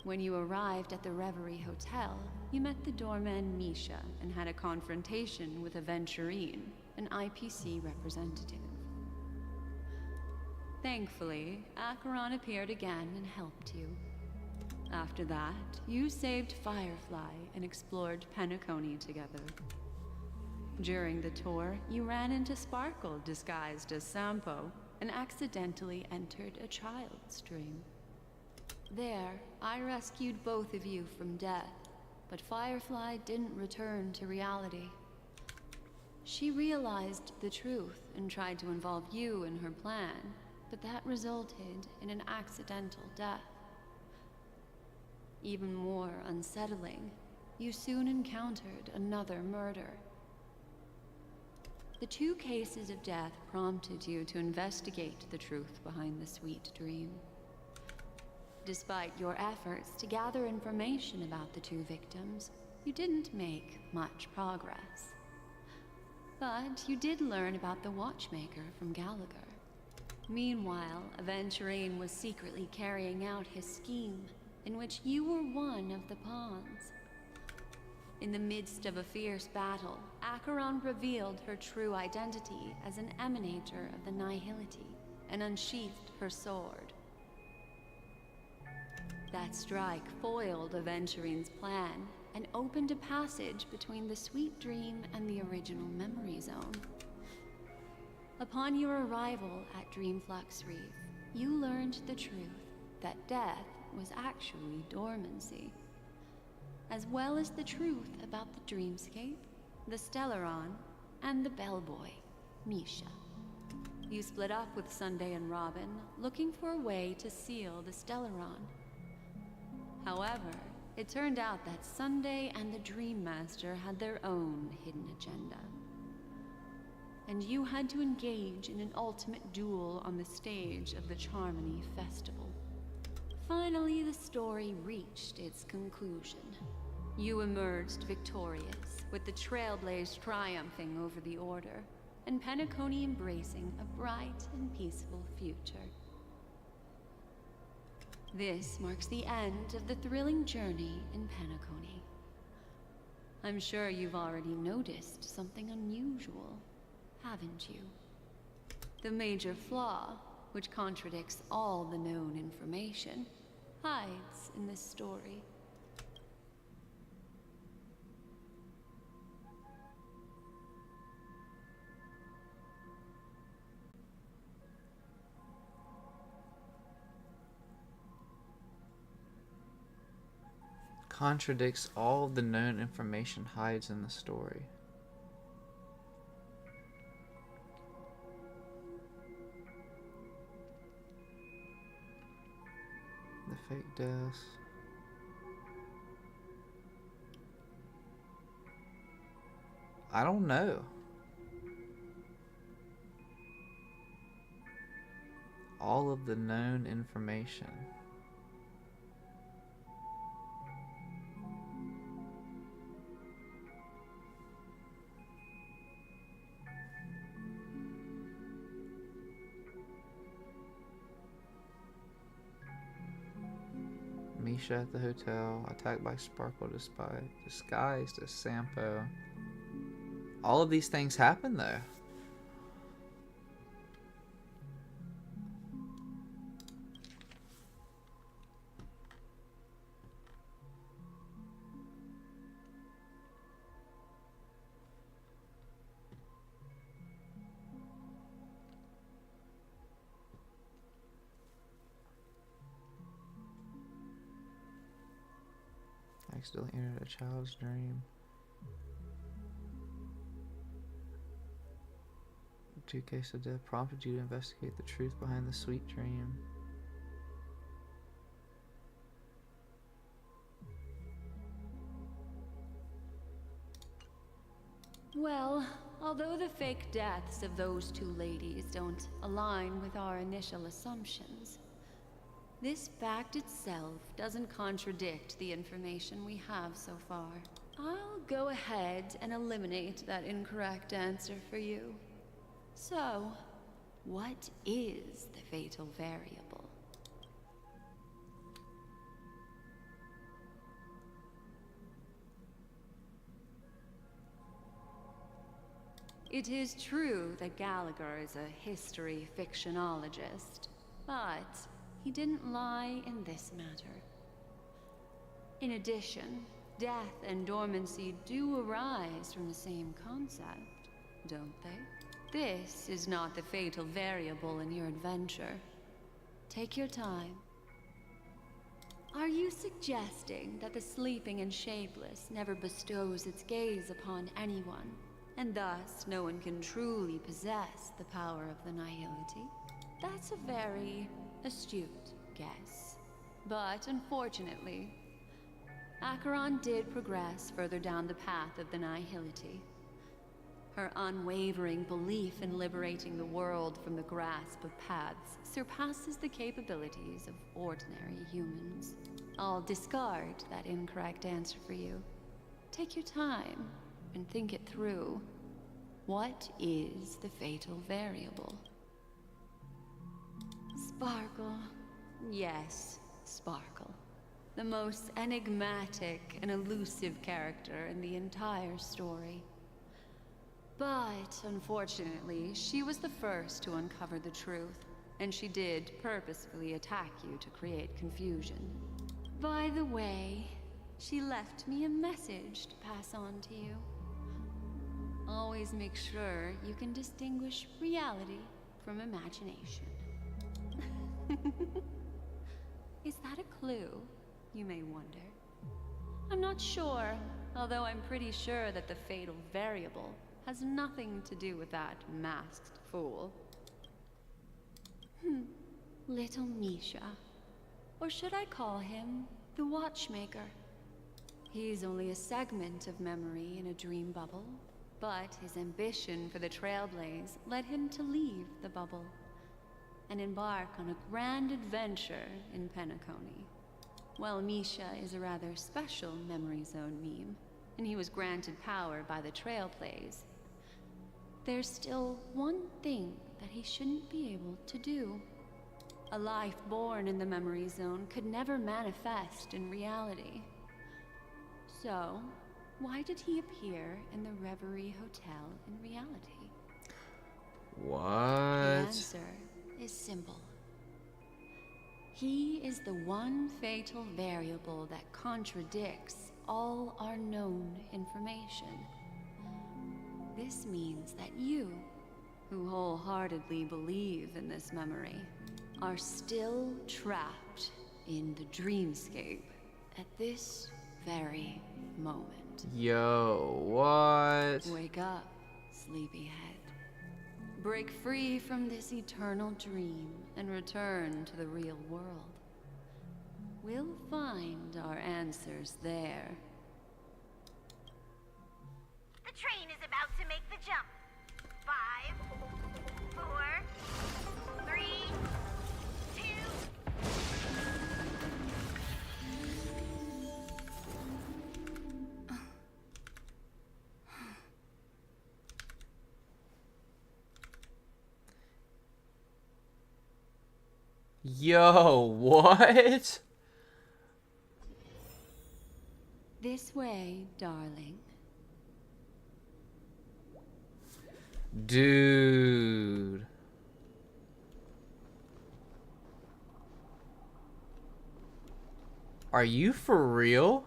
When you arrived at the Reverie Hotel, you met the doorman Misha and had a confrontation with Aventurine, an IPC representative. Thankfully, Acheron appeared again and helped you. After that, you saved Firefly and explored Penacony together. During the tour, you ran into Sparkle disguised as Sampo and accidentally entered a child's dream. There, I rescued both of you from death, but Firefly didn't return to reality. She realized the truth and tried to involve you in her plan, but that resulted in an accidental death. Even more unsettling, you soon encountered another murder. The two cases of death prompted you to investigate the truth behind the sweet dream. Despite your efforts to gather information about the two victims, you didn't make much progress. But you did learn about the Watchmaker from Gallagher. Meanwhile, Aventurine was secretly carrying out his scheme, in which you were one of the pawns. In the midst of a fierce battle, Acheron revealed her true identity as an emanator of the Nihility and unsheathed her sword. That strike foiled Aventurine's plan and opened a passage between the sweet dream and the original memory zone. Upon your arrival at Dreamflux Reef, you learned the truth that death was actually dormancy, as well as the truth about the dreamscape, the Stellaron, and the bellboy, Misha. You split up with Sunday and Robin, looking for a way to seal the Stellaron. However, it turned out that Sunday and the Dream Master had their own hidden agenda. And you had to engage in an ultimate duel on the stage of the Charmony Festival. Finally, the story reached its conclusion. You emerged victorious, with the Trailblaze triumphing over the Order, and Penacony embracing a bright and peaceful future. This marks the end of the thrilling journey in Penacony. I'm sure you've already noticed something unusual, haven't you? The major flaw, which contradicts all the known information, hides in this story. contradicts all of the known information hides in the story. The fake deaths. I don't know. All of the known information. Misha at the hotel, attacked by Sparkle disguised as Sampo. All of these things happen though. Accidentally entered a child's dream. The 2 case of death prompted you to investigate the truth behind the sweet dream. Well, although the fake deaths of those 2 ladies don't align with our initial assumptions, this fact itself doesn't contradict the information we have so far. I'll go ahead and eliminate that incorrect answer for you. So, what is the fatal variable? It is true that Gallagher is a history fictionologist, but he didn't lie in this matter. In addition, death and dormancy do arise from the same concept, don't they? This is not the fatal variable in your adventure. Take your time. Are you suggesting that the sleeping and shapeless never bestows its gaze upon anyone, and thus no one can truly possess the power of the nihility? That's a very astute guess. But unfortunately, Acheron did progress further down the path of the nihility. Her unwavering belief in liberating the world from the grasp of paths surpasses the capabilities of ordinary humans. I'll discard that incorrect answer for you. Take your time and think it through. What is the fatal variable? Sparkle. Yes, Sparkle. The most enigmatic and elusive character in the entire story. But, unfortunately, she was the first to uncover the truth, and she did purposefully attack you to create confusion. By the way, she left me a message to pass on to you. Always make sure you can distinguish reality from imagination. Is that a clue, you may wonder? I'm not sure, although I'm pretty sure that the fatal variable has nothing to do with that masked fool. Little Misha. Or should I call him the Watchmaker? He's only a segment of memory in a dream bubble, but his ambition for the Trailblaze led him to leave the bubble and embark on a grand adventure in Penacony. Well, Misha is a rather special Memory Zone meme, and he was granted power by the Trailblaze. There's still one thing that he shouldn't be able to do. A life born in the Memory Zone could never manifest in reality. So, why did he appear in the Reverie Hotel in reality? What? The answer is simple. He is the one fatal variable that contradicts all our known information. This means that you, who wholeheartedly believe in this memory, are still trapped in the dreamscape at this very moment. Yo, what? Wake up, sleepyhead. Break free from this eternal dream and return to the real world. We'll find our answers there. The train is about to make the jump. 5, 4, 3, 2. Yo, what? This way, darling. Dude. Are you for real?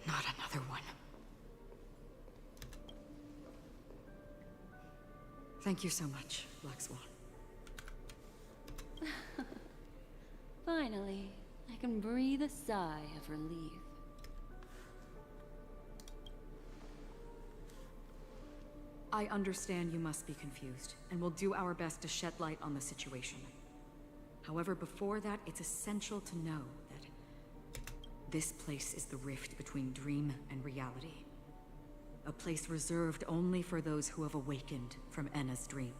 Not another one. Thank you so much, Black Swan. Finally, I can breathe a sigh of relief. I understand you must be confused, and we'll do our best to shed light on the situation. However, before that, it's essential to know that this place is the rift between dream and reality. A place reserved only for those who have awakened from Enna's dream.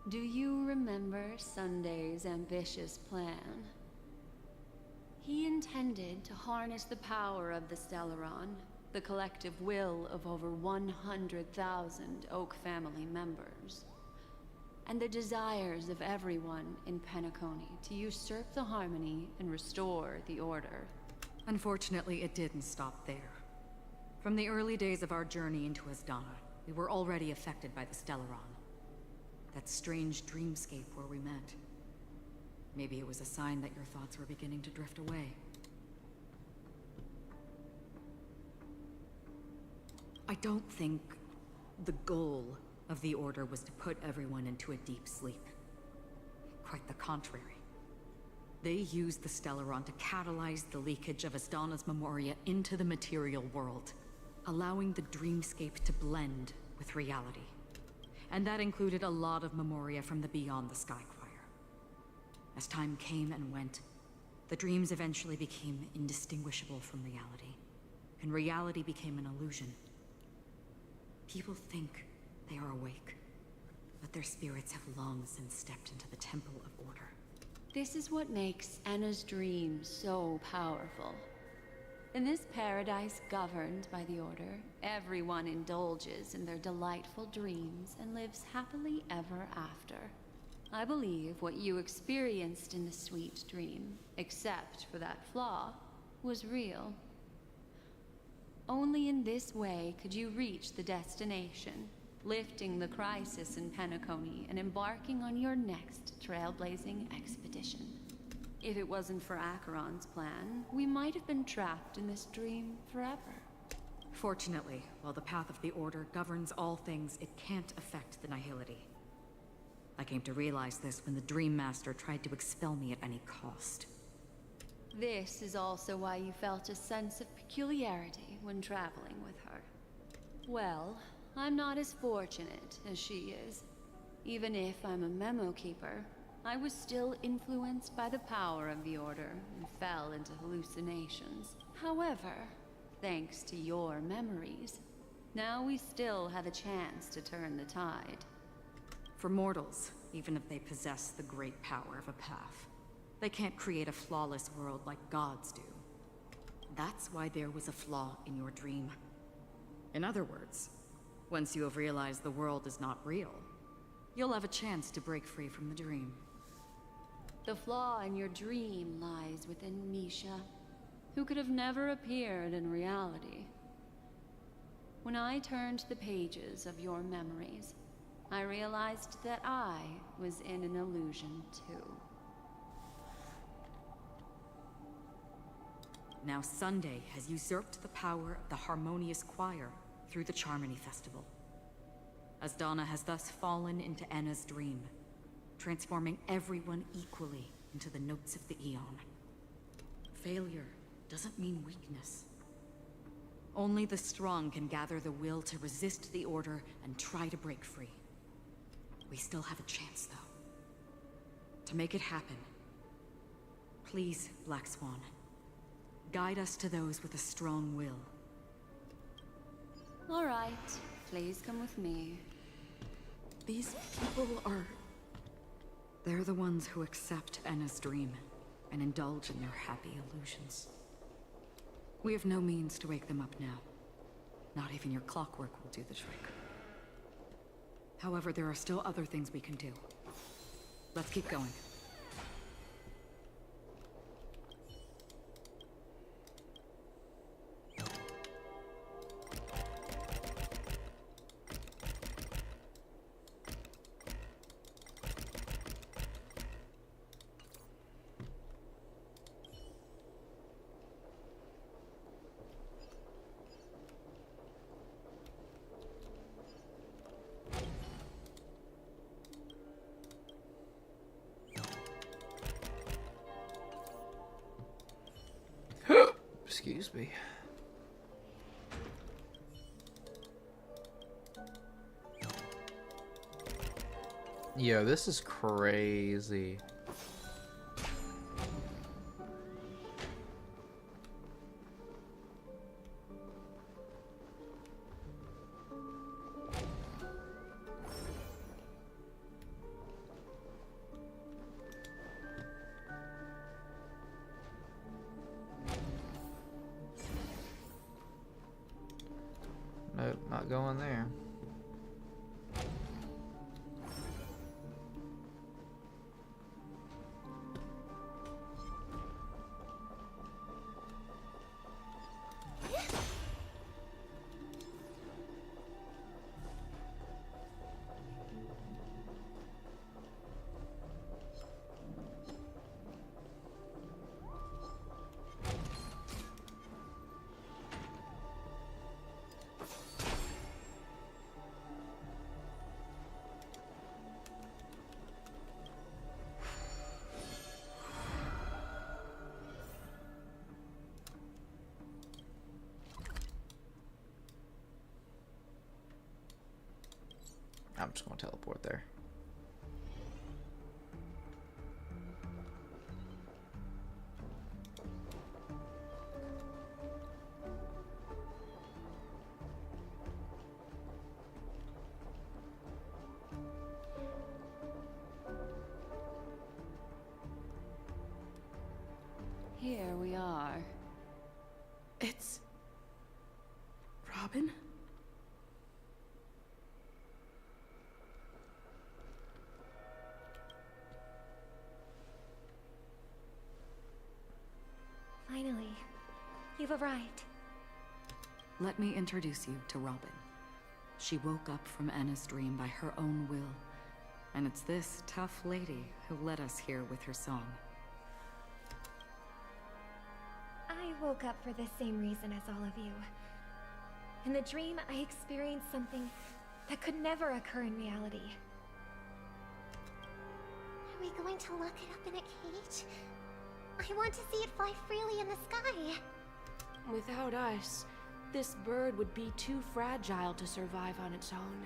Do you remember Sunday's ambitious plan? He intended to harness the power of the Stellaron, the collective will of over 100,000 Oak family members, and the desires of everyone in Penacony to usurp the harmony and restore the order. Unfortunately, it didn't stop there. From the early days of our journey into Asdana, we were already affected by the Stellaron. That strange dreamscape where we met. Maybe it was a sign that your thoughts were beginning to drift away. I don't think the goal of the Order was to put everyone into a deep sleep. Quite the contrary. They used the Stellaron to catalyze the leakage of Asdana's memoria into the material world, allowing the dreamscape to blend with reality. And that included a lot of memoria from the Beyond the Sky Choir. As time came and went, the dreams eventually became indistinguishable from reality, and reality became an illusion. People think they are awake, but their spirits have long since stepped into the Temple of Order. This is what makes Enna's dream so powerful. In this paradise governed by the Order, everyone indulges in their delightful dreams and lives happily ever after. I believe what you experienced in the sweet dream, except for that flaw, was real. Only in this way could you reach the destination, lifting the crisis in Penacony and embarking on your next trailblazing expedition. If it wasn't for Acheron's plan, we might have been trapped in this dream forever. Fortunately, while the path of the Order governs all things, it can't affect the Nihility. I came to realize this when the Dream Master tried to expel me at any cost. This is also why you felt a sense of peculiarity when traveling with her. Well, I'm not as fortunate as she is. Even if I'm a memo keeper, I was still influenced by the power of the Order and fell into hallucinations. However, thanks to your memories, now we still have a chance to turn the tide. For mortals, even if they possess the great power of a path, they can't create a flawless world like gods do. That's why there was a flaw in your dream. In other words, once you have realized the world is not real, you'll have a chance to break free from the dream. The flaw in your dream lies within Misha, who could have never appeared in reality. When I turned the pages of your memories, I realized that I was in an illusion too. Now Sunday has usurped the power of the Harmonious Choir through the Charmony Festival. as Donna has thus fallen into Enna's dream, transforming everyone equally into the notes of the Eon. Failure doesn't mean weakness. Only the strong can gather the will to resist the Order and try to break free. We still have a chance, though. To make it happen, please, Black Swan, guide us to those with a strong will. All right, please come with me. These people are... They're the ones who accept Enna's dream and indulge in their happy illusions. We have no means to wake them up now. Not even your clockwork will do the trick. However, there are still other things we can do. Let's keep going. Excuse me. Yo, this is crazy. Nope, not going there. I'm just gonna teleport there. Here we are. It's... Robin? Finally, you've arrived. Let me introduce you to Robin. She woke up from Enna's dream by her own will, and it's this tough lady who led us here with her song. I woke up for the same reason as all of you. In the dream, I experienced something that could never occur in reality. Are we going to lock it up in a cage? I want to see it fly freely in the sky. Without us, this bird would be too fragile to survive on its own.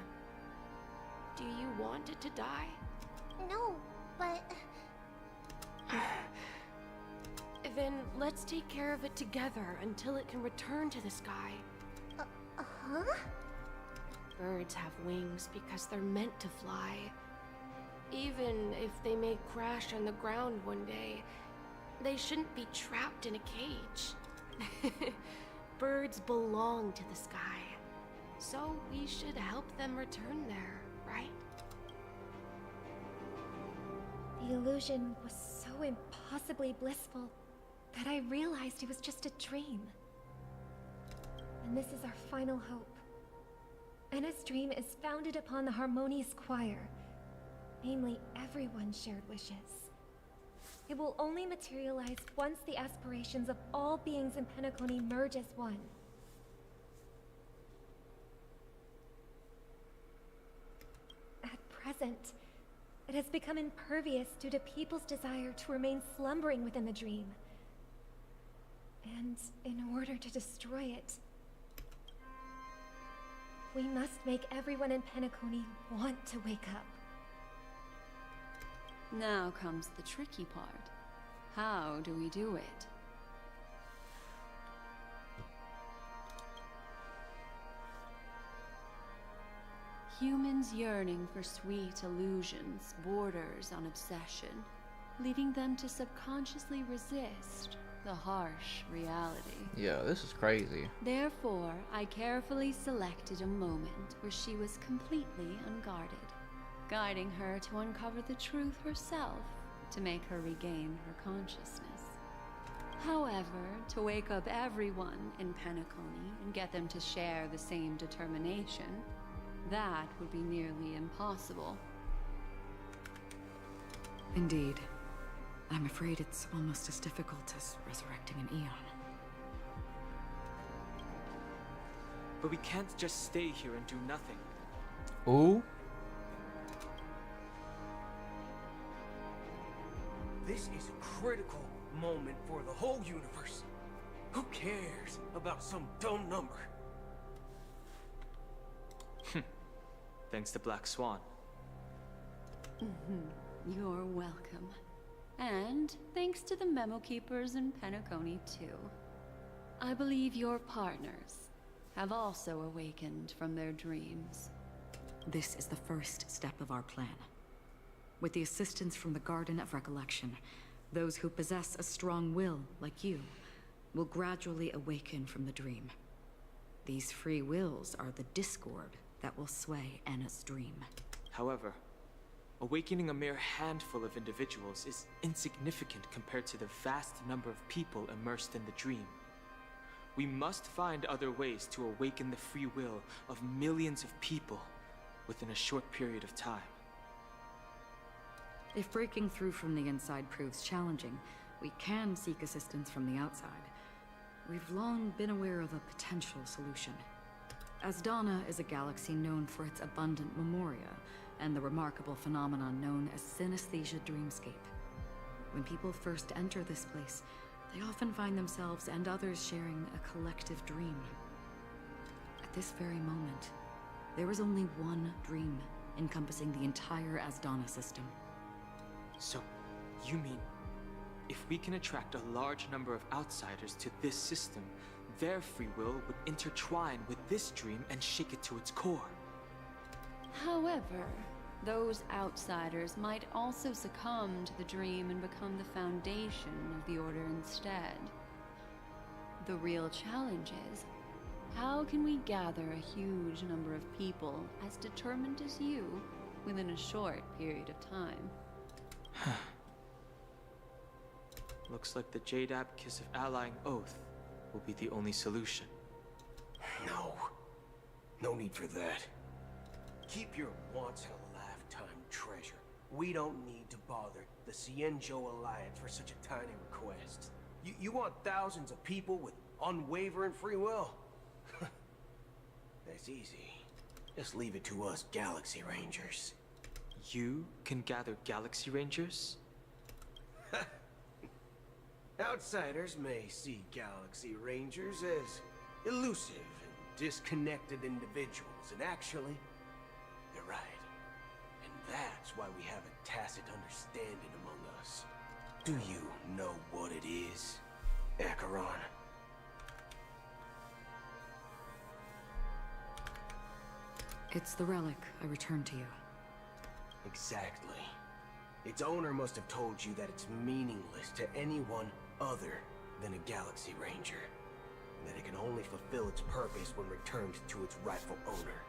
Do you want it to die? No, but... Then let's take care of it together until it can return to the sky. Huh? Birds have wings because they're meant to fly. Even if they may crash on the ground one day, they shouldn't be trapped in a cage. Birds belong to the sky, so we should help them return there, right? The illusion was so impossibly blissful that I realized it was just a dream. And this is our final hope. Enna's dream is founded upon the harmonious choir, namely everyone's shared wishes. It will only materialize once the aspirations of all beings in Penacony merge as one. hasn't. It has become impervious due to people's desire to remain slumbering within the dream. And in order to destroy it, we must make everyone in Penacony want to wake up. Now comes the tricky part. How do we do it? Humans yearning for sweet illusions borders on obsession, leading them to subconsciously resist the harsh reality. Yeah, this is crazy. Therefore, I carefully selected a moment where she was completely unguarded, guiding her to uncover the truth herself to make her regain her consciousness. However, to wake up everyone in Penacony and get them to share the same determination, that would be nearly impossible. Indeed. I'm afraid it's almost as difficult as resurrecting an Eon. But we can't just stay here and do nothing. Ooh. This is a critical moment for the whole universe. Who cares about some dumb number? Thanks to Black Swan. You're welcome. And thanks to the memo keepers in Penacony, too. I believe your partners have also awakened from their dreams. This is the first step of our plan. With the assistance from the Garden of Recollection, those who possess a strong will, like you, will gradually awaken from the dream. These free wills are the discord that will sway Anna's dream. However, awakening a mere handful of individuals is insignificant compared to the vast number of people immersed in the dream. We must find other ways to awaken the free will of millions of people within a short period of time. If breaking through from the inside proves challenging, we can seek assistance from the outside. We've long been aware of a potential solution. Asdana is a galaxy known for its abundant memoria, and the remarkable phenomenon known as synesthesia dreamscape. When people first enter this place, they often find themselves and others sharing a collective dream. At this very moment, there is only one dream encompassing the entire Asdana system. So, you mean, if we can attract a large number of outsiders to this system, their free will would intertwine with this dream and shake it to its core? However, those outsiders might also succumb to the dream and become the foundation of the Order instead. The real challenge is, how can we gather a huge number of people as determined as you within a short period of time? Looks like the Jadab Kiss of Allying Oath will be the only solution. No need for that. Keep your once-in-a-lifetime treasure. We don't need to bother the Cienjo Alliance for such a tiny request. You want thousands of people with unwavering free will? That's easy. Just leave it to us Galaxy Rangers. You can gather Galaxy Rangers? Outsiders may see Galaxy Rangers as elusive and disconnected individuals, and actually, they're right. And that's why we have a tacit understanding among us. Do you know what it is, Acheron? It's the relic I returned to you. Exactly. Its owner must have told you that it's meaningless to anyone other than a Galaxy Ranger, and that it can only fulfill its purpose when returned to its rightful owner.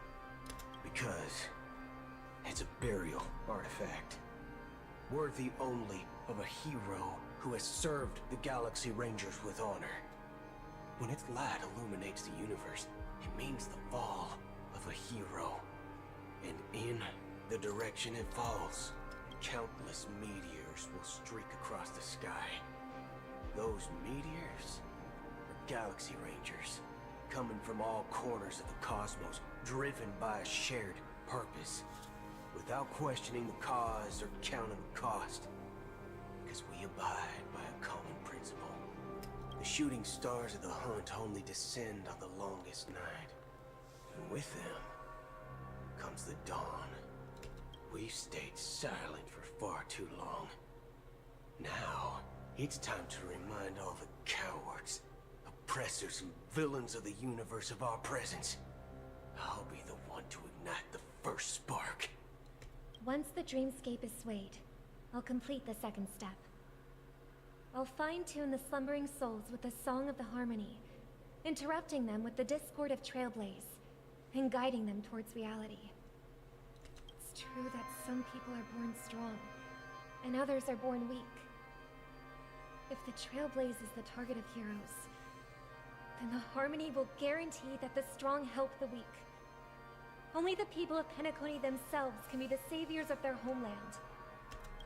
Because it's a burial artifact, worthy only of a hero who has served the Galaxy Rangers with honor. When its light illuminates the universe, it means the fall of a hero. And in the direction it falls, countless meteors will streak across the sky. Those meteors are Galaxy Rangers, coming from all corners of the cosmos, driven by a shared purpose. without questioning the cause or counting the cost. Because we abide by a common principle. The shooting stars of the hunt only descend on the longest night. And with them comes the dawn. We've stayed silent for far too long. Now, it's time to remind all the cowards, oppressors and villains of the universe of our presence. I'll be the one to ignite the first spark. Once the dreamscape is swayed, I'll complete the second step. I'll fine-tune the slumbering souls with the Song of the Harmony, interrupting them with the discord of Trailblaze, and guiding them towards reality. It's true that some people are born strong, and others are born weak. If the Trailblaze is the target of heroes, then the Harmony will guarantee that the strong help the weak. Only the people of Penacony themselves can be the saviors of their homeland.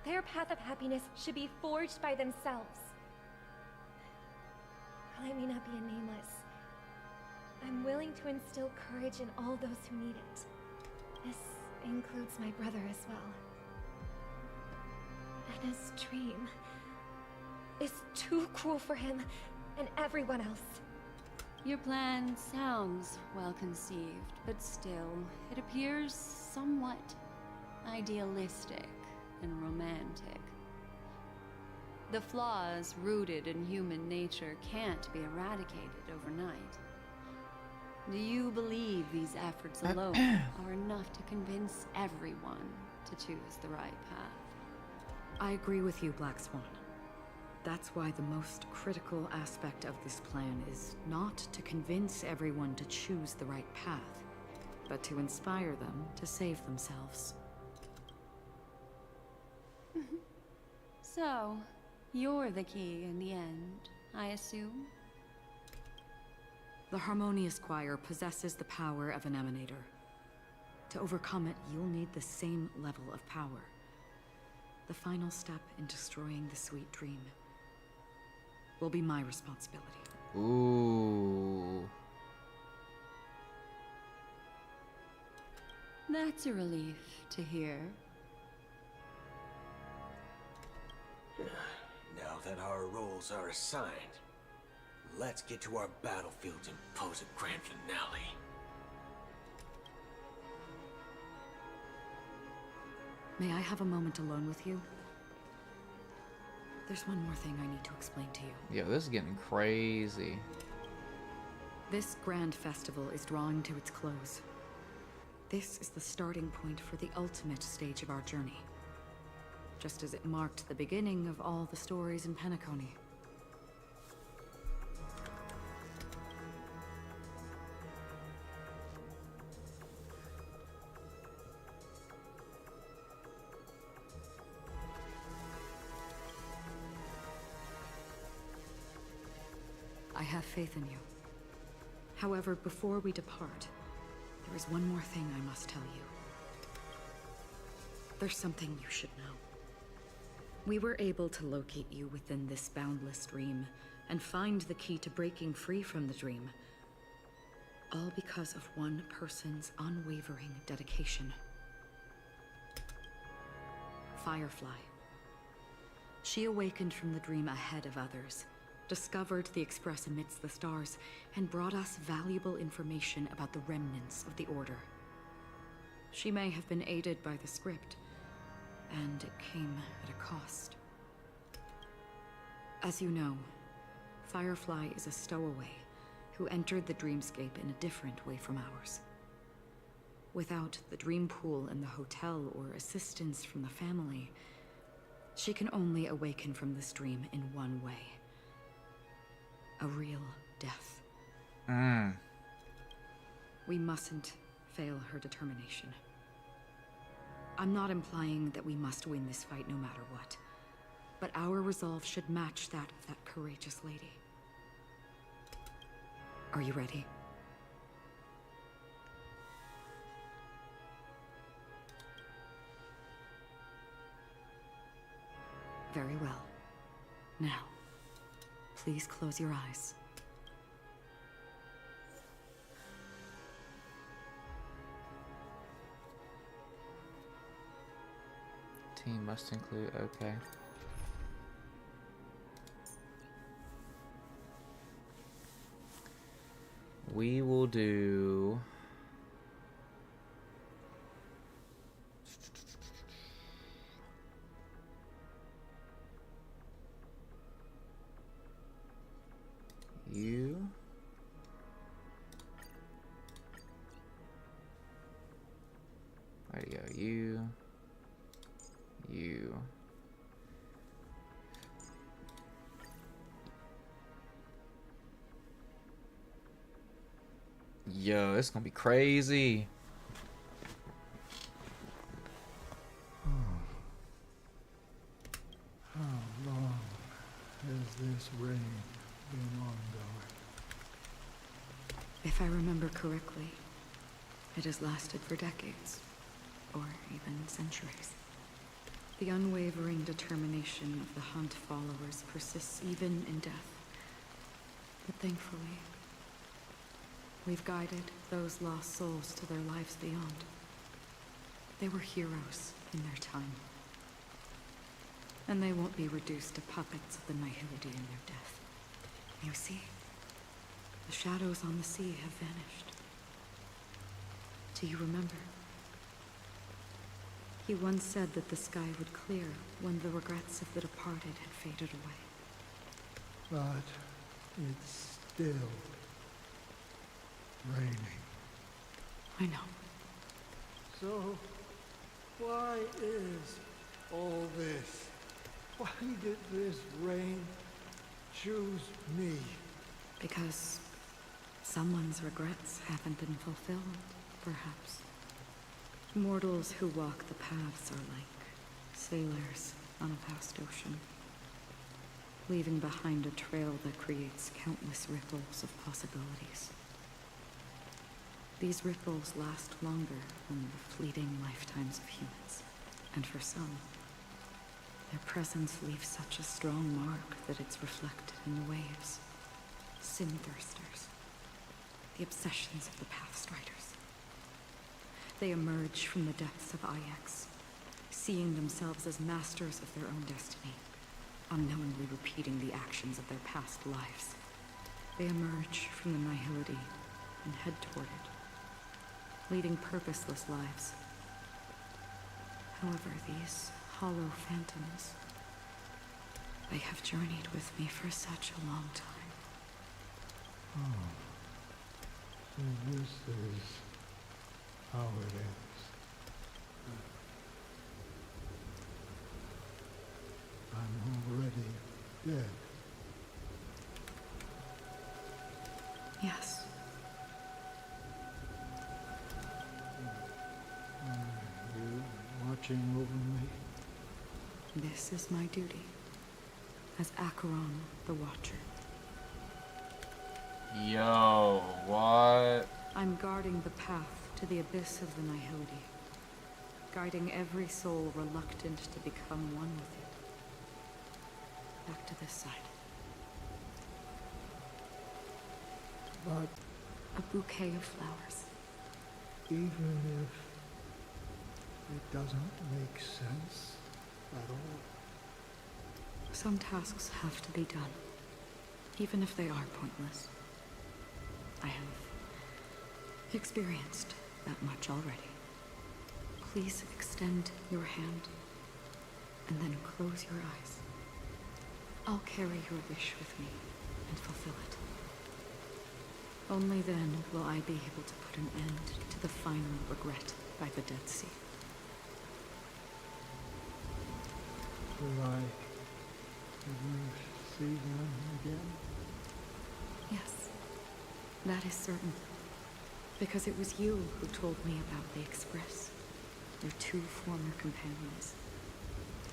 Their path of happiness should be forged by themselves. While I may not be a nameless, I'm willing to instill courage in all those who need it. This includes my brother as well. Anna's dream is too cruel for him and everyone else. Your plan sounds well conceived, but still, it appears somewhat idealistic and romantic. The flaws rooted in human nature can't be eradicated overnight. Do you believe these efforts alone are enough to convince everyone to choose the right path? I agree with you, Black Swan. That's why the most critical aspect of this plan is not to convince everyone to choose the right path, but to inspire them to save themselves. So, you're the key in the end, I assume? The Harmonious Choir possesses the power of an emanator. To overcome it, you'll need the same level of power. The final step in destroying the sweet dream will be my responsibility. Ooh. That's a relief to hear. Now that our roles are assigned, let's get to our battlefields and pose a grand finale. May I have a moment alone with you? There's one more thing I need to explain to you. Yo, this is getting crazy. This grand festival is drawing to its close. This is the starting point for the ultimate stage of our journey. Just as it marked the beginning of all the stories in Penacony. I have faith in you. However, before we depart, there is one more thing I must tell you. There's something you should know. We were able to locate you within this boundless dream and find the key to breaking free from the dream. All because of one person's unwavering dedication. Firefly. She awakened from the dream ahead of others, discovered the Express amidst the stars, and brought us valuable information about the remnants of the Order. She may have been aided by the script, and it came at a cost. As you know, Firefly is a stowaway who entered the dreamscape in a different way from ours. Without the dream pool in the hotel or assistance from the family, she can only awaken from this dream in one way. A real death. We mustn't fail her determination. I'm not implying that we must win this fight no matter what, but our resolve should match that of that courageous lady. Are you ready? Very well. Now, please close your eyes. Theme must include, okay. We will do... You... Where'd you go? You... Yo, it's gonna be crazy. How long has this reign been ongoing? If I remember correctly, it has lasted for decades, or even centuries. The unwavering determination of the Hunt followers persists even in death. But thankfully, we've guided those lost souls to their lives beyond. They were heroes in their time. And they won't be reduced to puppets of the Nihility in their death. You see, the shadows on the sea have vanished. Do you remember? He once said that the sky would clear when the regrets of the departed had faded away. But it's still raining. I know. So, why is all this? Why did this rain choose me? Because someone's regrets haven't been fulfilled, perhaps. Mortals who walk the paths are like sailors on a vast ocean, leaving behind a trail that creates countless ripples of possibilities. These ripples last longer than the fleeting lifetimes of humans, and for some, their presence leaves such a strong mark that it's reflected in the waves. Sin-thirsters, the obsessions of the Pathstriders. They emerge from the depths of Ix, seeing themselves as masters of their own destiny, unknowingly repeating the actions of their past lives. They emerge from the Nihility and head toward it, leading purposeless lives. However, these hollow phantoms, they have journeyed with me for such a long time. Oh. So this is how it ends. I'm already dead. Yes. Are you watching over me? This is my duty, as Acheron the Watcher. Yo, what? I'm guarding the path to the abyss of the Nihility, guiding every soul reluctant to become one with it. Back to this side. But a bouquet of flowers. Even if it doesn't make sense at all. Some tasks have to be done, even if they are pointless. I have experienced that much already. Please extend your hand, and then close your eyes. I'll carry your wish with me and fulfill it. Only then will I be able to put an end to the final regret by the Dead Sea. Will I ever see them again? Yes, that is certain. Because it was you who told me about the Express, your two former companions.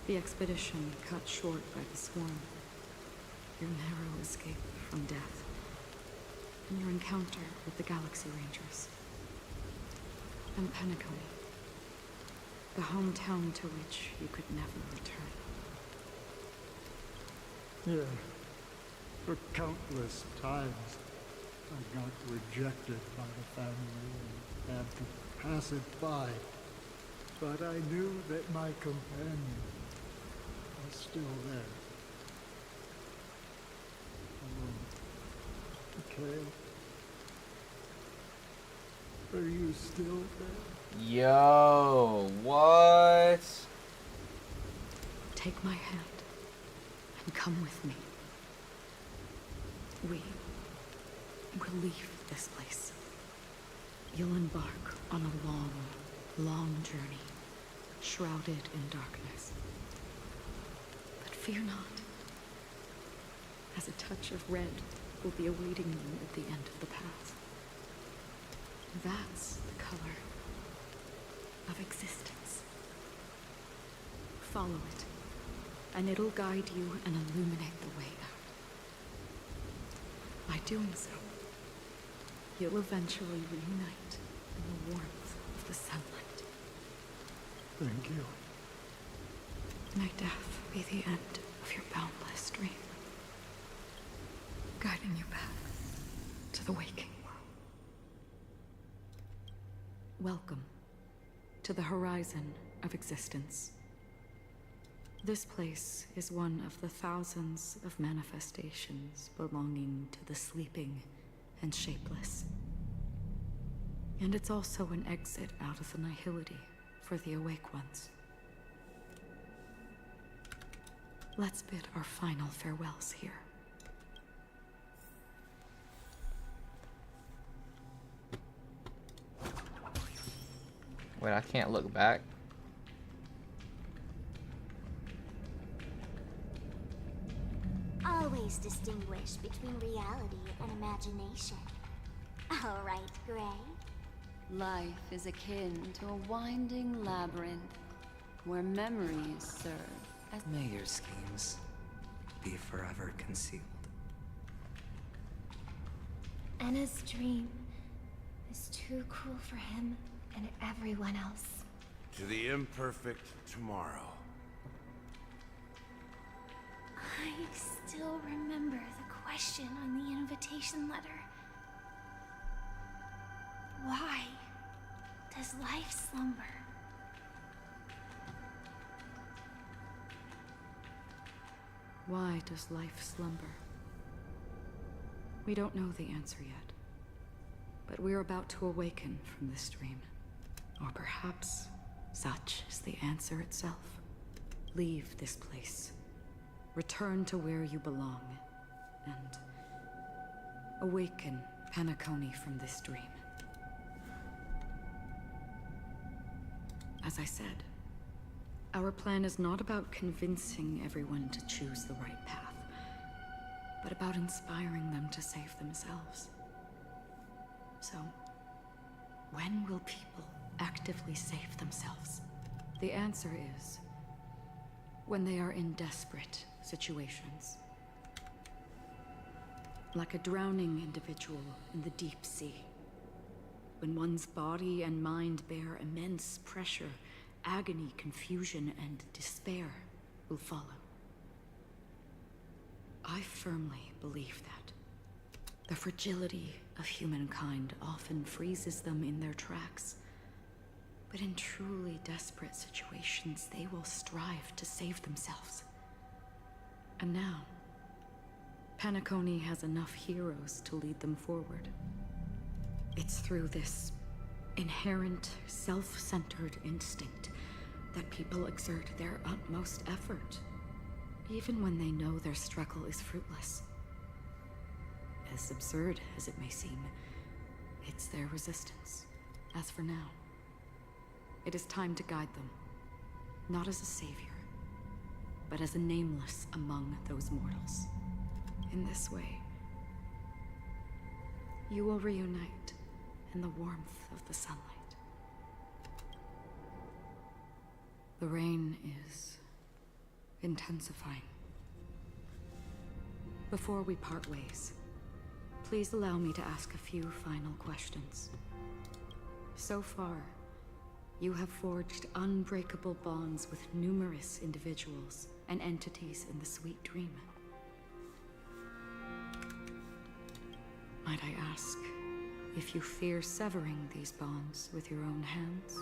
The expedition cut short by the swarm, your narrow escape from death, and your encounter with the Galaxy Rangers. And Penacony, the hometown to which you could never return. Yeah. For countless times, I got rejected by the family and had to pass it by. But I knew that my companion was still there. Mikhail, are you still there? Yo, what? Take my hand and come with me. We will leave this place. You'll embark on a long, long journey, shrouded in darkness. But fear not, as a touch of red will be awaiting you at the end of the path. That's the color of existence. Follow it, and it'll guide you and illuminate the way out. By doing so, you'll eventually reunite in the warmth of the sunlight. Thank you. May death be the end of your boundless dream, guiding you back to the waking world. Welcome to the horizon of existence. This place is one of the thousands of manifestations belonging to the sleeping and shapeless. And it's also an exit out of the nihility for the awake ones. Let's bid our final farewells here. Wait, I can't look back. Always distinguish between reality and imagination. All right, Gray. Life is akin to a winding labyrinth where memories serve as... May your schemes be forever concealed. Anna's dream is too cruel for him and everyone else. To the imperfect tomorrow. I still remember the question on the invitation letter. Why does life slumber? Why does life slumber? We don't know the answer yet, but we're about to awaken from this dream. Or perhaps such is the answer itself. Leave this place. Return to where you belong, and awaken Penacony from this dream. As I said, our plan is not about convincing everyone to choose the right path, but about inspiring them to save themselves. So, when will people actively save themselves? The answer is when they are in desperate situations. Like a drowning individual in the deep sea. When one's body and mind bear immense pressure, agony, confusion, and despair will follow. I firmly believe that. The fragility of humankind often freezes them in their tracks. But in truly desperate situations, they will strive to save themselves. And now, Penacony has enough heroes to lead them forward. It's through this inherent, self-centered instinct that people exert their utmost effort, even when they know their struggle is fruitless. As absurd as it may seem, it's their resistance. As for now, it is time to guide them, not as a savior, but as a nameless among those mortals. In this way, you will reunite in the warmth of the sunlight. The rain is intensifying. Before we part ways, please allow me to ask a few final questions. So far, you have forged unbreakable bonds with numerous individuals and entities in the Sweet Dream. Might I ask if you fear severing these bonds with your own hands?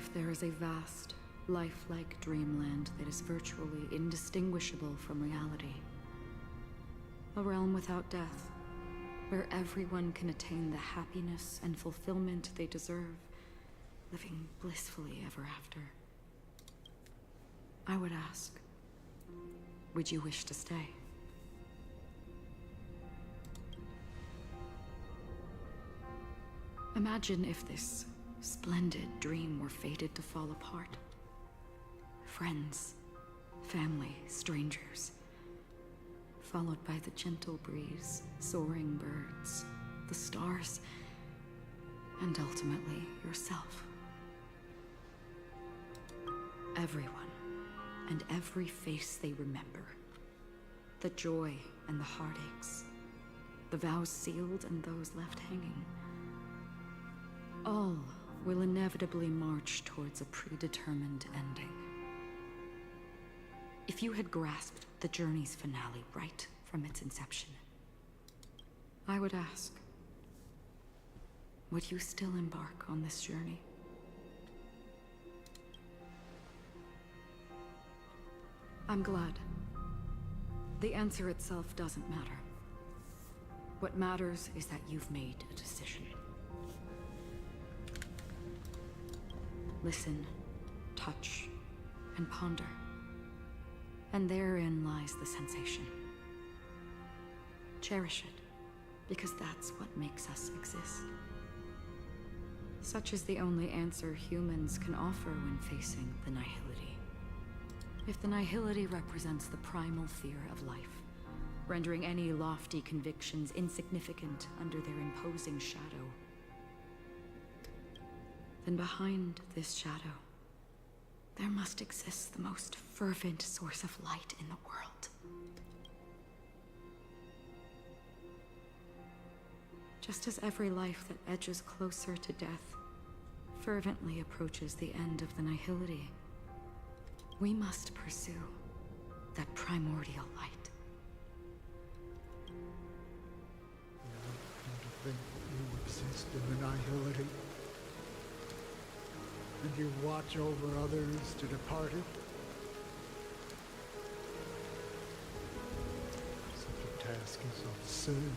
if there is a vast, lifelike dreamland that is virtually indistinguishable from reality? A realm without death, where everyone can attain the happiness and fulfillment they deserve, living blissfully ever after. I would ask, would you wish to stay? Imagine if this splendid dream were fated to fall apart. Friends, family, strangers, followed by the gentle breeze, soaring birds, the stars, and ultimately yourself. Everyone, and every face they remember. The joy and the heartaches, the vows sealed and those left hanging. All will inevitably march towards a predetermined ending. If you had grasped the journey's finale right from its inception, I would ask, would you still embark on this journey? I'm glad. The answer itself doesn't matter. What matters is that you've made a decision. Listen, touch, and ponder. And therein lies the sensation. Cherish it, because that's what makes us exist. Such is the only answer humans can offer when facing the nihility. If the nihility represents the primal fear of life, rendering any lofty convictions insignificant under their imposing shadow, then behind this shadow, there must exist the most fervent source of light in the world. Just as every life that edges closer to death fervently approaches the end of the nihility, we must pursue that primordial light. And to think that you exist in the nihility, and you watch over others to depart it. Such a task is absurd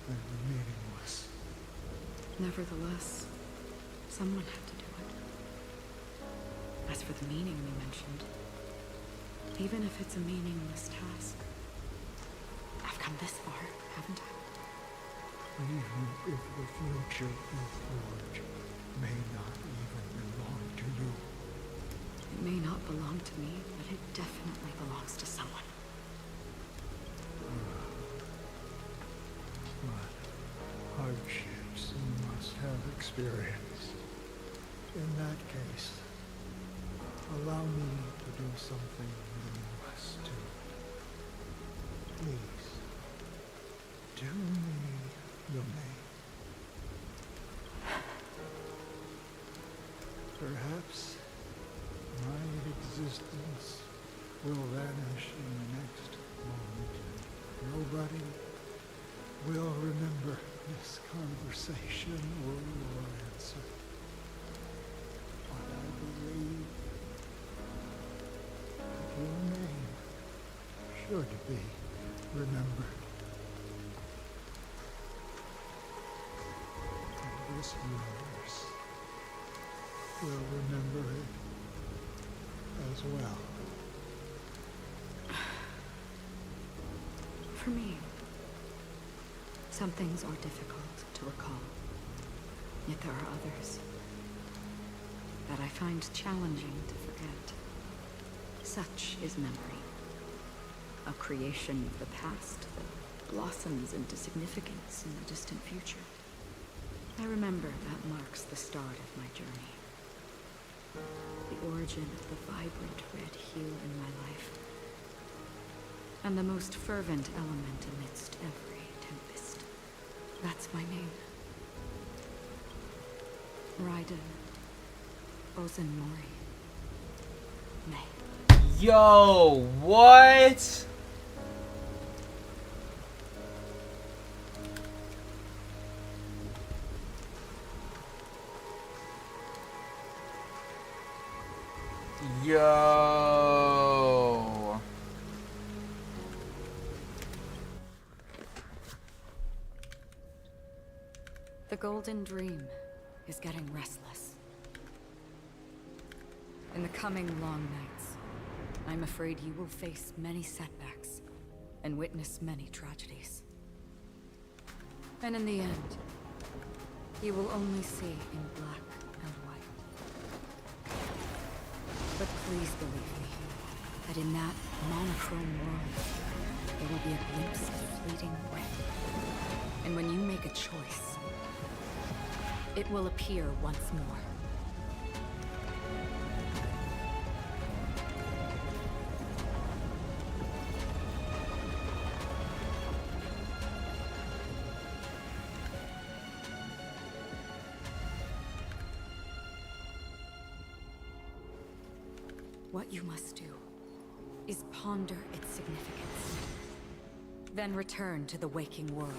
and meaningless. Nevertheless, someone had to do it. As for the meaning you mentioned, even if it's a meaningless task, I've come this far, haven't I? Even if the future you forge may not even belong to you. It may not belong to me, but it definitely belongs to someone. But hardships you must have experienced. In that case, allow me to do something you must do. Please, do me the maid. Perhaps my existence will vanish in the next moment, and nobody will remember this conversation or your answer. But I believe that your name should be remembered. And this universe will remember it as well. For me, some things are difficult to recall. Yet there are others that I find challenging to forget. Such is memory, a creation of the past that blossoms into significance in the distant future. I remember that marks the start of my journey. The origin of the vibrant red hue in my life. And the most fervent element amidst every tempest. That's my name. Raiden Ozenmori. May. Yo, what? Yo. The Golden Dream is getting restless. In the coming long nights, I'm afraid you will face many setbacks and witness many tragedies. And in the end, you will only see in black and white. But please believe me, that in that monochrome world, there will be a glimpse of fleeting red. And when you make a choice, it will appear once more. What you must do is ponder its significance, then return to the waking world.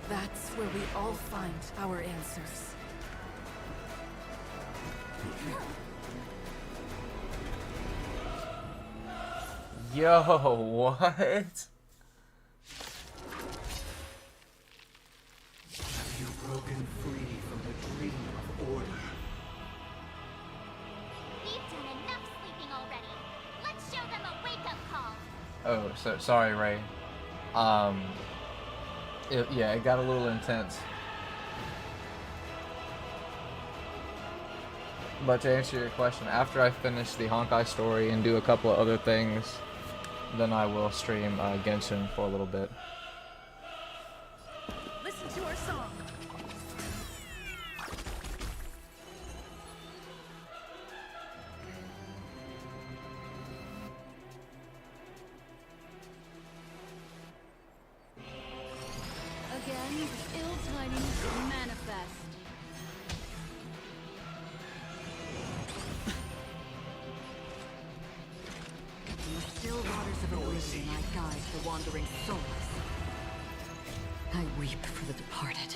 That's where we all find our answers. Yo, what? Have you broken free from the dream of order? We've done enough sleeping already. Let's show them a wake-up call. Oh, so sorry, Ray. Yeah, it got a little intense. But to answer your question, after I finish the Honkai story and do a couple of other things, then I will stream Genshin for a little bit. Listen to our song. Again, the ill tidings manifest. In the still waters of oblivion, I guide the wandering souls. I weep for the departed.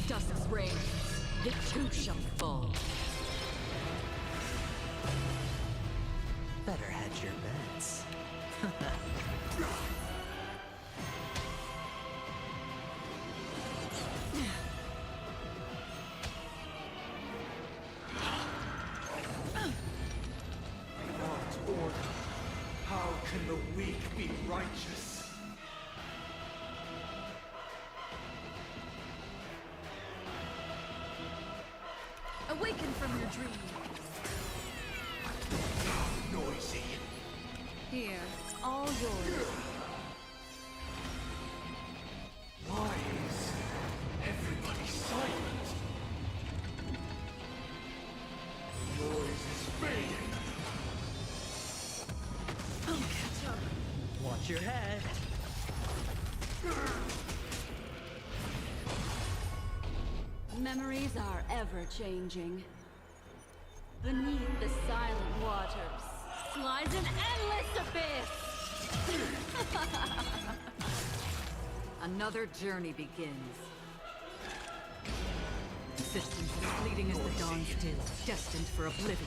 Dusk's reign, it too shall fall. Better hedge your bets. Want order? How can the weak be righteous? Awaken from your dream. Noisy. Here, all yours. Why is everybody silent? Noise is fading. I'll catch up. Watch your head. Memories are ever changing. Beneath the silent waters lies an endless abyss! Another journey begins. Existence as fleeting as the dawn still, destined for oblivion.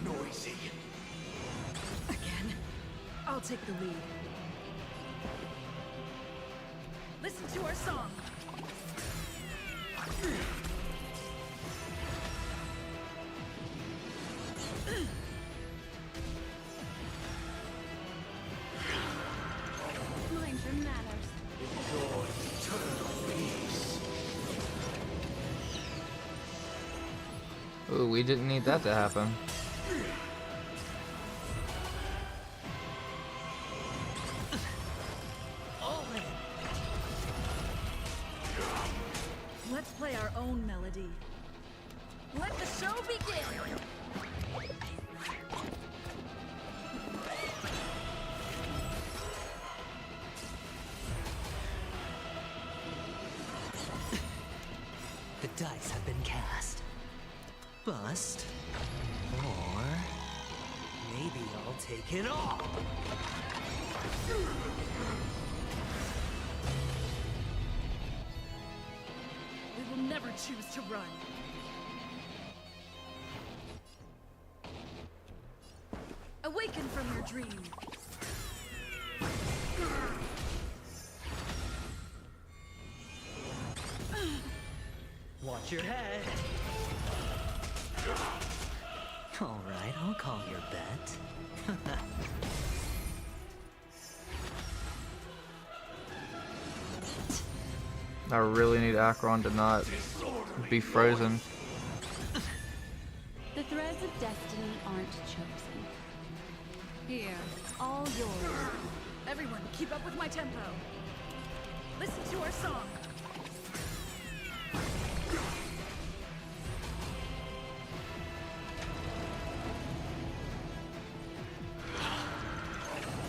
Noisy. Again? I'll take the lead. Listen to our song. Mind your manners. Enjoy eternal peace. Ooh, we didn't need that to happen. Let's play our own melody. Let the show begin! The dice have been cast. Bust take it all! We will never choose to run. Awaken from your dream. Watch your head! Alright, I'll call your bet. I really need Acheron to not be frozen. The threads of destiny aren't chosen. Here, all yours. Everyone, keep up with my tempo. Listen to our song.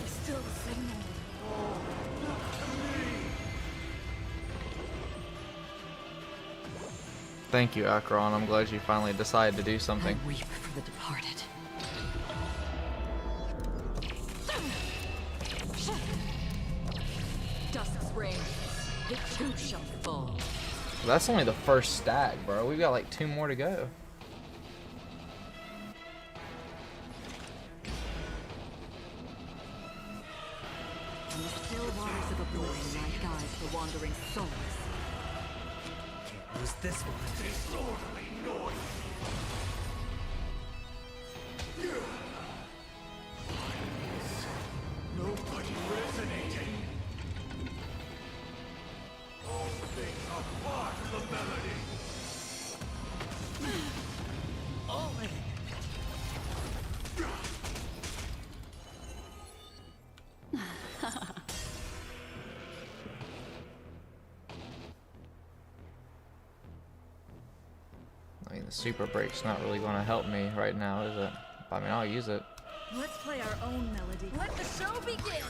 Still the signal. Thank you, Acheron. I'm glad you finally decided to do something. I weep for the departed. Dusk's reign. It too shall fall. That's only the first stag, bro. We've got like 2 more to go. In the still waters of oblivion, I guide the wandering souls. Can't lose this one. Disorderly noise! Nobody resonating! All things are part of the melody! All in! I mean, the super break's not really going to help me right now, is it? I mean, I'll use it. Let's play our own melody. Let the show begin!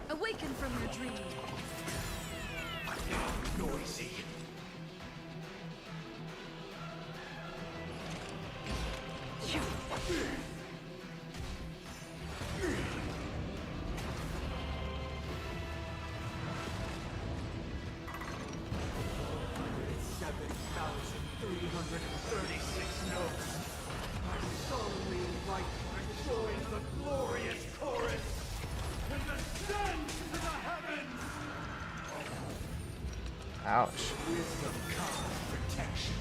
Awaken from your dream. Noisy! Notes. I solemnly invite you to join the glorious chorus and ascend to the heavens! Ouch. Wisdom comes protection.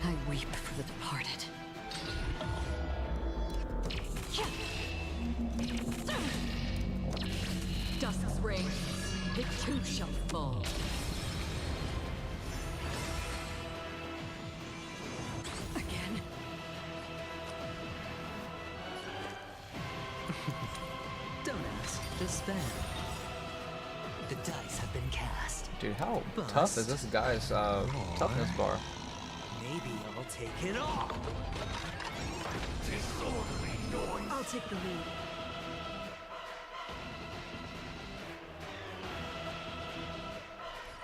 I weep for the departed. Dusk's reign. It too shall fall. Again. Don't ask, just spend. The dice have been cast. Dude, how Bust. tough is this guy's toughness bar? Maybe I'll take it all. Disorderly noise. I'll take the lead.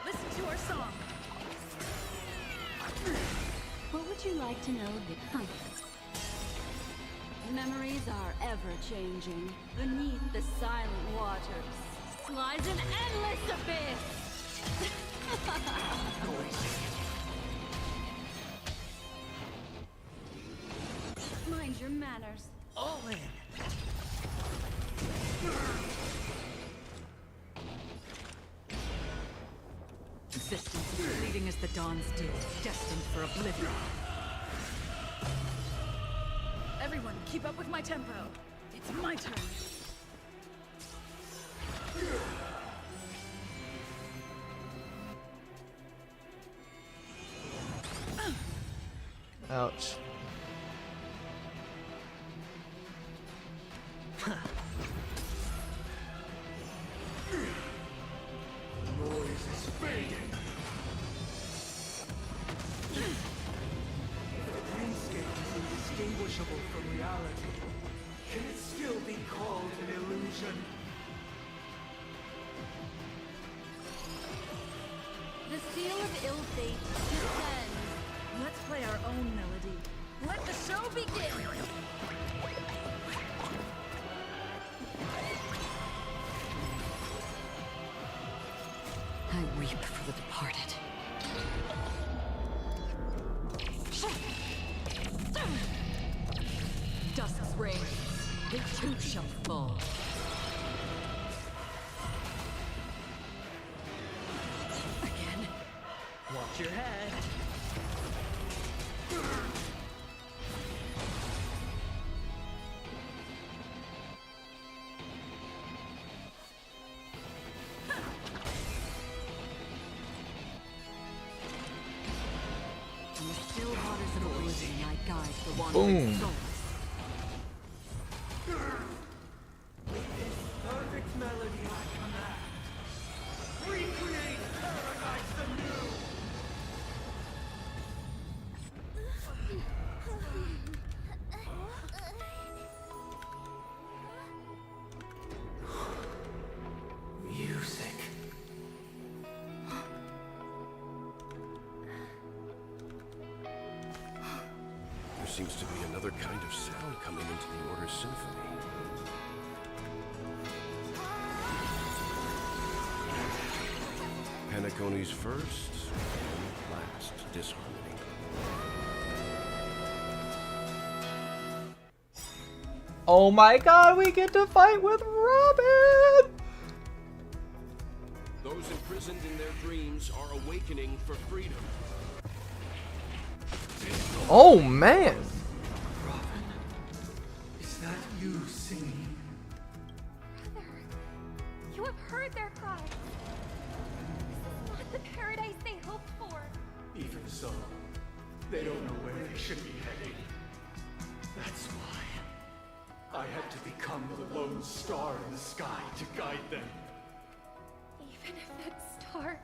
Listen to our song. What would you like to know, Vic? Memories are ever-changing. Beneath the silent waters lies an endless abyss! Mind your manners. All in. Existence is fleeting as the dawn's dew, destined for oblivion. Everyone, keep up with my tempo. It's my turn. Ouch. Noise is fading. The dreamscape is indistinguishable from reality. Can it still be called an illusion? The seal of ill fate descends. Let's play our own melody. Let the show begin! I weep for the departed. Dusk's reign, they too shall fall. Again. Watch your head. In the still waters of oblivion, I guide the wandering Boom. souls. Perfect melody I command. Recreate paradise anew. Music. There seems to be another kind of sound coming into the Order's symphony. Penacony's first and last disharmony. Oh my god, we get to fight with Robin! Those imprisoned in their dreams are awakening for freedom. Oh man! Robin, is that you singing? Brother, you have heard their cries. This is not the paradise they hoped for. Even so, they don't know where they should be heading. That's why I had to become the lone star in the sky to guide them. Even if that star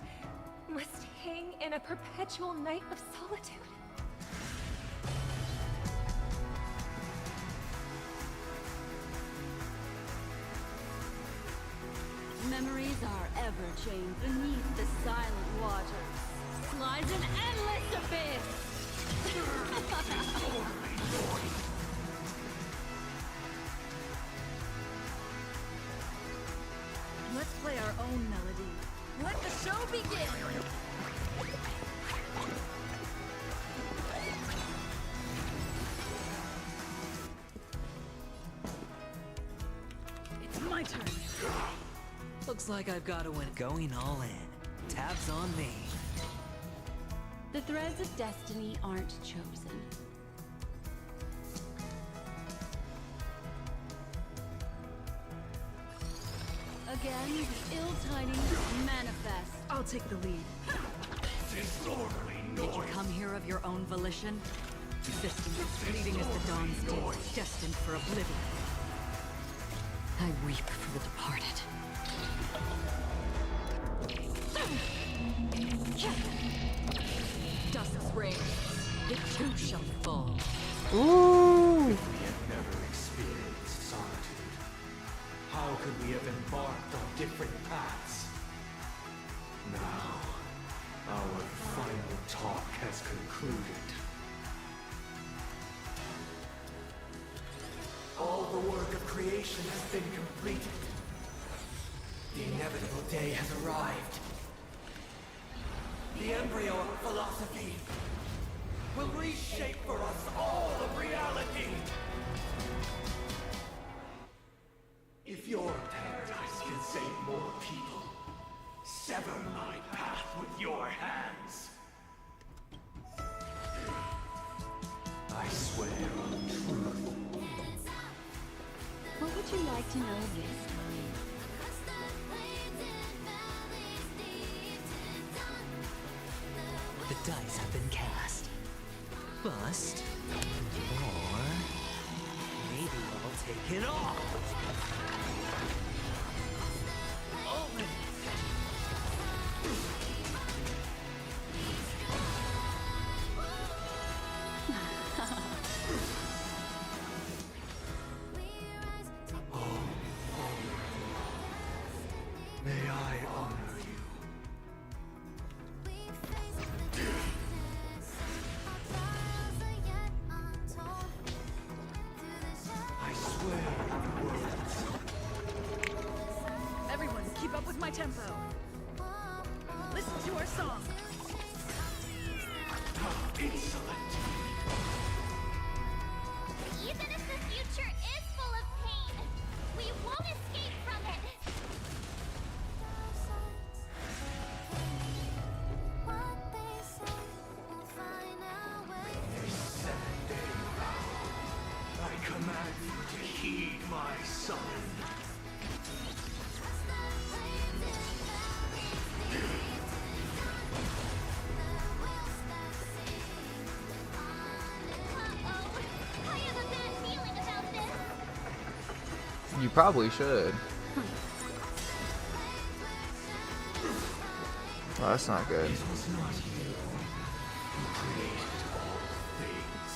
must hang in a perpetual night of solitude. Memories are ever chained beneath the silent waters. Lies an endless abyss! Let's play our own melody. Let the show begin! It's my turn. Looks like I've got to win. Going all in. Tabs on me. The threads of destiny aren't chosen. Again, the ill tidings manifest. I'll take the lead. Did you come here of your own volition? Existing as fleeting as the dawn's day, destined for oblivion. I weep for the departed. Dusk's reign, it too shall fall. Ooh! If we had never experienced solitude, how could we have embarked on different paths? Now, our final talk has concluded. All the work of creation has been completed. The inevitable day has arrived. The embryo of philosophy will reshape for us all of reality. If your paradise can save more people, sever my path with your hands. I swear on truth. What would you like to know this time? The dice have been cast. Bust. Or maybe I'll take it all. Open. tempo. Listen to our song. Insolent. Even if the future is full of pain, we won't escape from it. This 7-day vow, I command you to heed my summon. I have a bad feeling about this. You probably should. Well, that's not good. It was not you who created all things.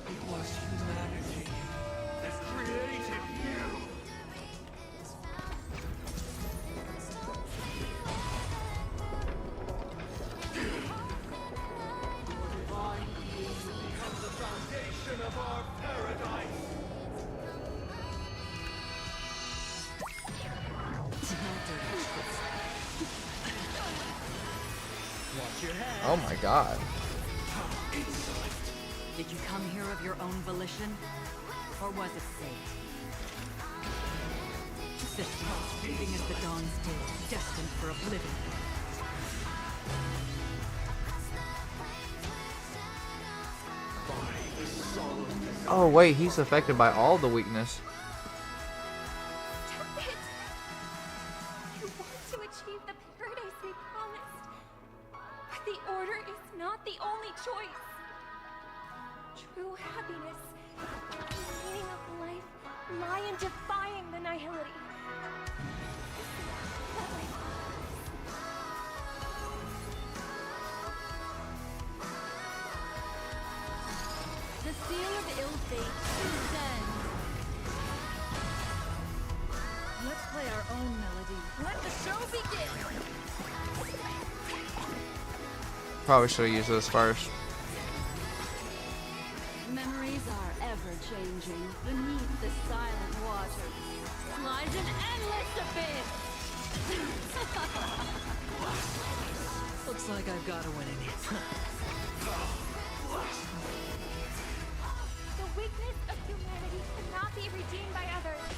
It was humanity that created you. Divine beings become the foundation of our paradise. Watch your head. Oh my god. Did you come here of your own volition? Or was it fate? Systems fleeting as the dawn's day, destined for oblivion. Oh wait, he's affected by all the weakness. Stop it! You want to achieve the paradise we promised. But the order is not the only choice. True happiness and the meaning of life lie in defying the nihility. The seal of ill fate descends. Let's play our own melody. Let the show begin. Probably should have used this first. Memories are ever changing beneath the silent waters. Lies an endless abyss. Looks like I've got a winning. The weakness of humanity cannot be redeemed by others.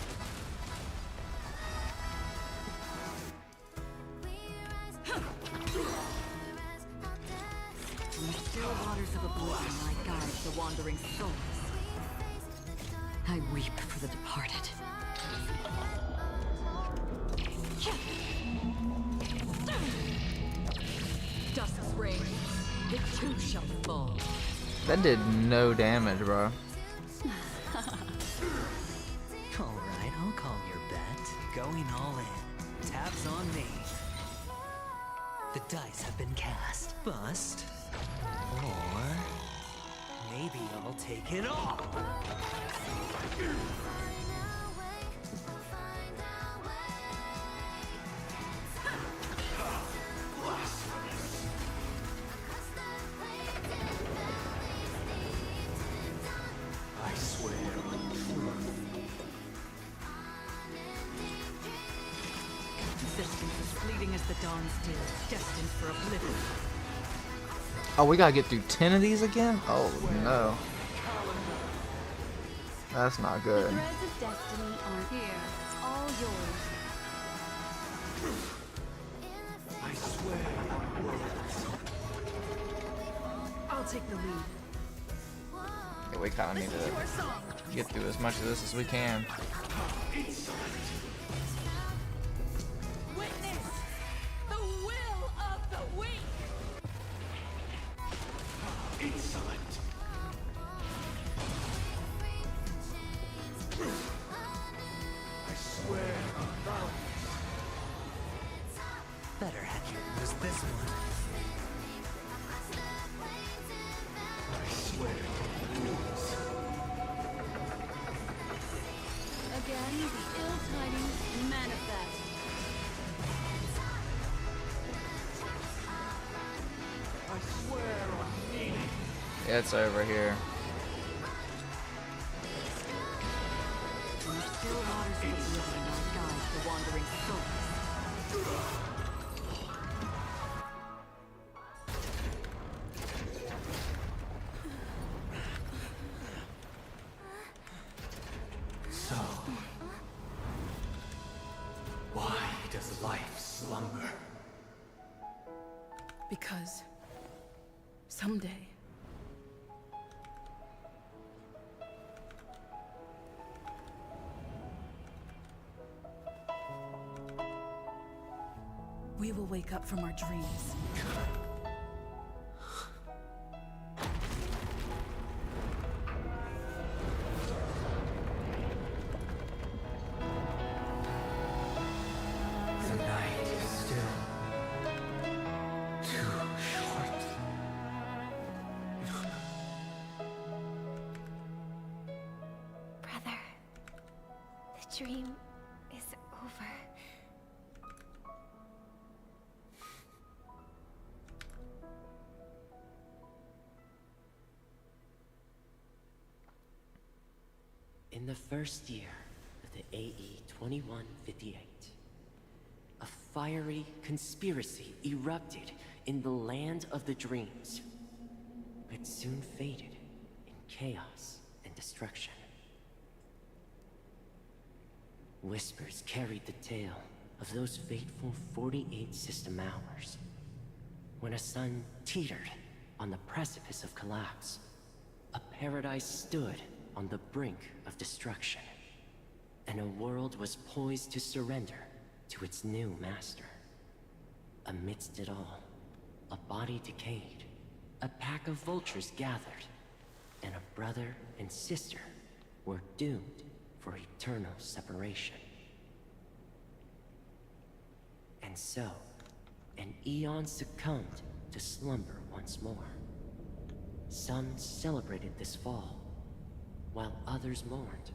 From the still waters of oblivion I guide the wandering souls. I weep for the departed. Dusk's reign, the too shall fall. That did no damage, bro. Alright, I'll call your bet. Going all in. Tabs on me. The dice have been cast. Bust. Or maybe I'll take it all. I swear on truth. Existence as fleeting as the dawn's dew, destined for oblivion. Oh, we gotta get through 10 of these again? Oh no. That's not good. The threads of destiny are here. It's all yours. I swear on words. I'll take the lead. Yeah, we kinda need Listen to our to song. get through as much of this as we can. Witness the will of the weak. Insolent. I swear on bounties. Better have you lose this one. I swear on lose. Again, the ill tidings manifest. I swear on needing. It's over here. In the still waters of oblivion will guide the wandering souls. So, why does life slumber? Because someday we will wake up from our dreams. The night is still too short. Brother, the dream is over. In the first year of the AE 2158, a fiery conspiracy erupted in the land of the dreams, but soon faded in chaos and destruction. Whispers carried the tale of those fateful 48 system hours, when a sun teetered on the precipice of collapse. A paradise stood on the brink of destruction, and a world was poised to surrender to its new master. Amidst it all, a body decayed, a pack of vultures gathered, and a brother and sister were doomed for eternal separation. And so, an eon succumbed to slumber once more. Some celebrated this fall, while others mourned.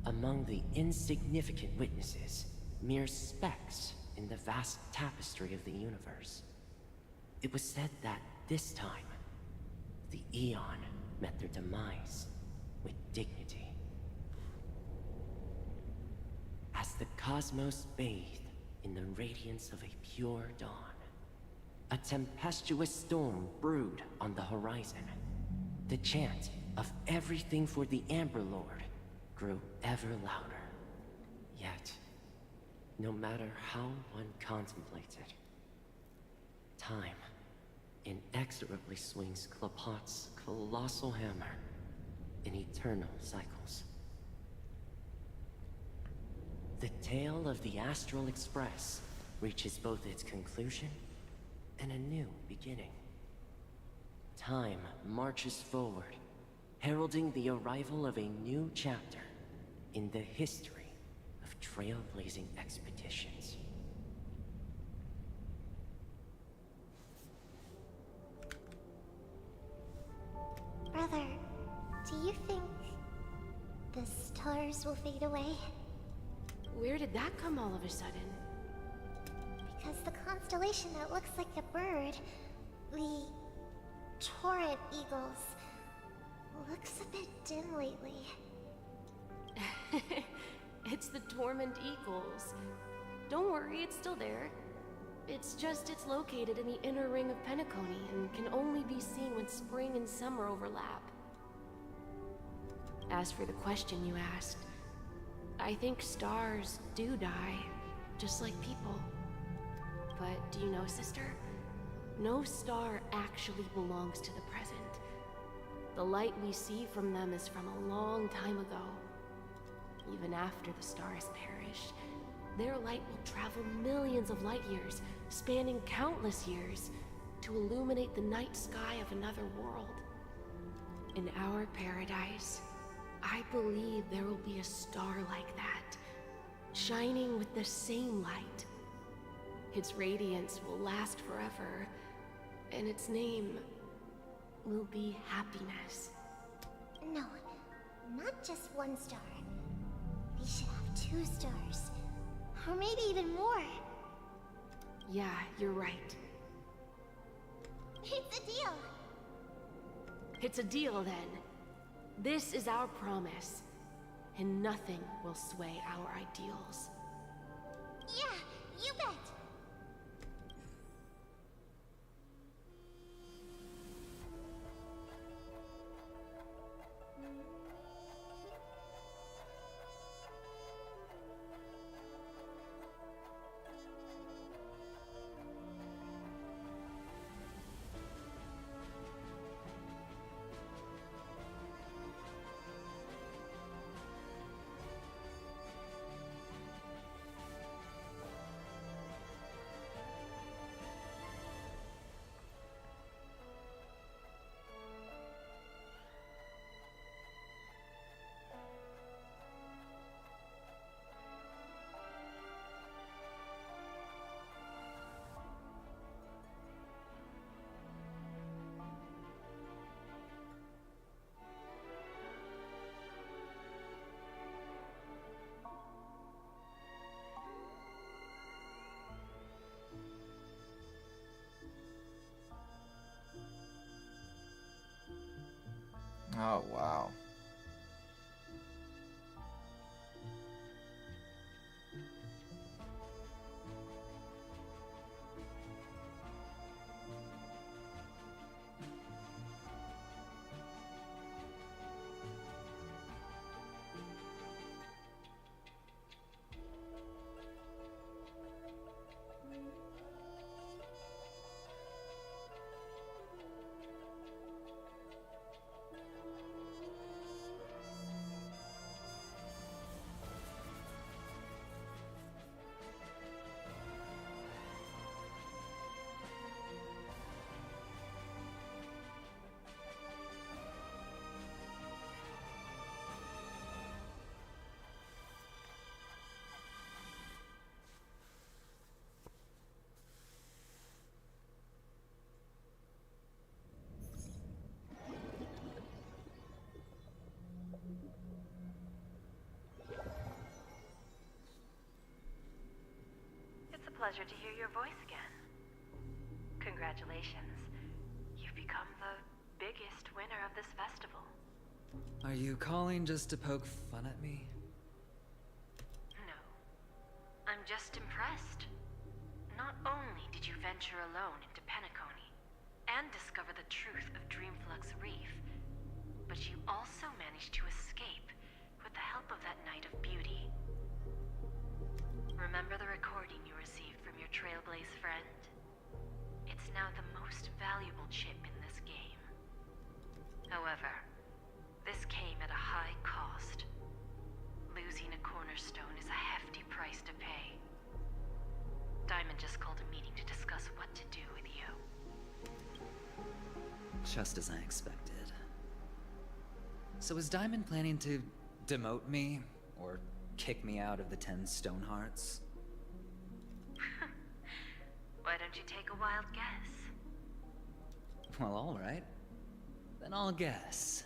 Among the insignificant witnesses, mere specks in the vast tapestry of the universe. It was said that this time, the Eon met their demise with dignity. As the cosmos bathed in the radiance of a pure dawn, a tempestuous storm brewed on the horizon. The chant of everything for the Amber Lord grew ever louder. Yet, no matter how one contemplated, time inexorably swings Klapot's colossal hammer in eternal cycles. The tale of the Astral Express reaches both its conclusion and a new beginning. Time marches forward, heralding the arrival of a new chapter in the history of trailblazing expeditions. Brother, do you think the stars will fade away? Where did that come all of a sudden? Because the constellation that looks like a bird, the Torrent Eagles, looks a bit dim lately. It's the Torment Eagles. Don't worry, it's still there. It's just it's located in the inner ring of Penacony and can only be seen when spring and summer overlap. As for the question you asked, I think stars do die, just like people. But do you know, sister? No star actually belongs to the present. The light we see from them is from a long time ago. Even after the star has perished, their light will travel millions of light years, spanning countless years, to illuminate the night sky of another world. In our paradise, I believe there will be a star like that, shining with the same light. Its radiance will last forever, and its name will be happiness. No, not just one star. We should have 2 stars. Or maybe even more. Yeah, you're right. It's a deal. It's a deal then. This is our promise, and nothing will sway our ideals. Yeah, you bet. Oh, wow. It's a pleasure to hear your voice again. Congratulations. You've become the biggest winner of this festival. Are you calling just to poke fun at me? No. I'm just impressed. Not only did you venture alone into Penacony and discover the truth of Dreamflux Reef, but you also managed to escape with the help of that Knight of Beauty. Remember the recording you received from your Trailblaze friend? It's now the most valuable chip in this game. However, this came at a high cost. Losing a cornerstone is a hefty price to pay. Diamond just called a meeting to discuss what to do with you. Just as I expected. So is Diamond planning to demote me? Or kick me out of the 10 Stonehearts? Why don't you take a wild guess? Well, alright. Then I'll guess.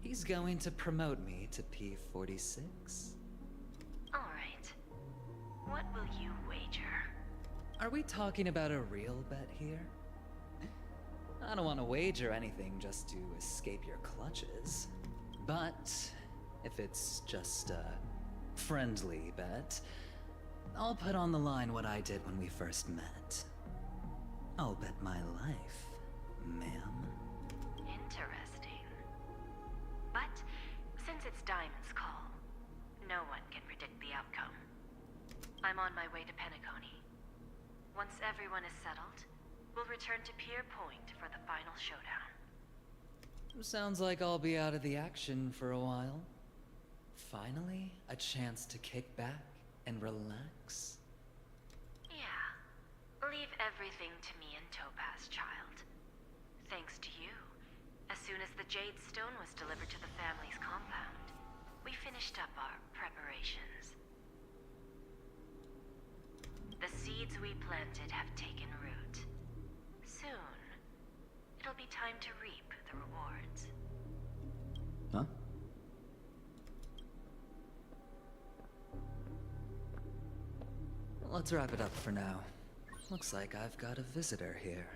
He's going to promote me to P46? Alright. What will you wager? Are we talking about a real bet here? I don't want to wager anything just to escape your clutches. But if it's just a friendly bet, I'll put on the line what I did when we first met. I'll bet my life, ma'am. Interesting. But since it's Diamond's call, no one can predict the outcome. I'm on my way to Penacony. Once everyone is settled, we'll return to Pier Point for the final showdown. Sounds like I'll be out of the action for a while. Finally, a chance to kick back and relax. Yeah. Leave everything to me and Topaz, child. Thanks to you, as soon as the Jade Stone was delivered to the family's compound, we finished up our preparations. The seeds we planted have taken root. Soon, it'll be time to reap the rewards. Huh? Let's wrap it up for now. Looks like I've got a visitor here.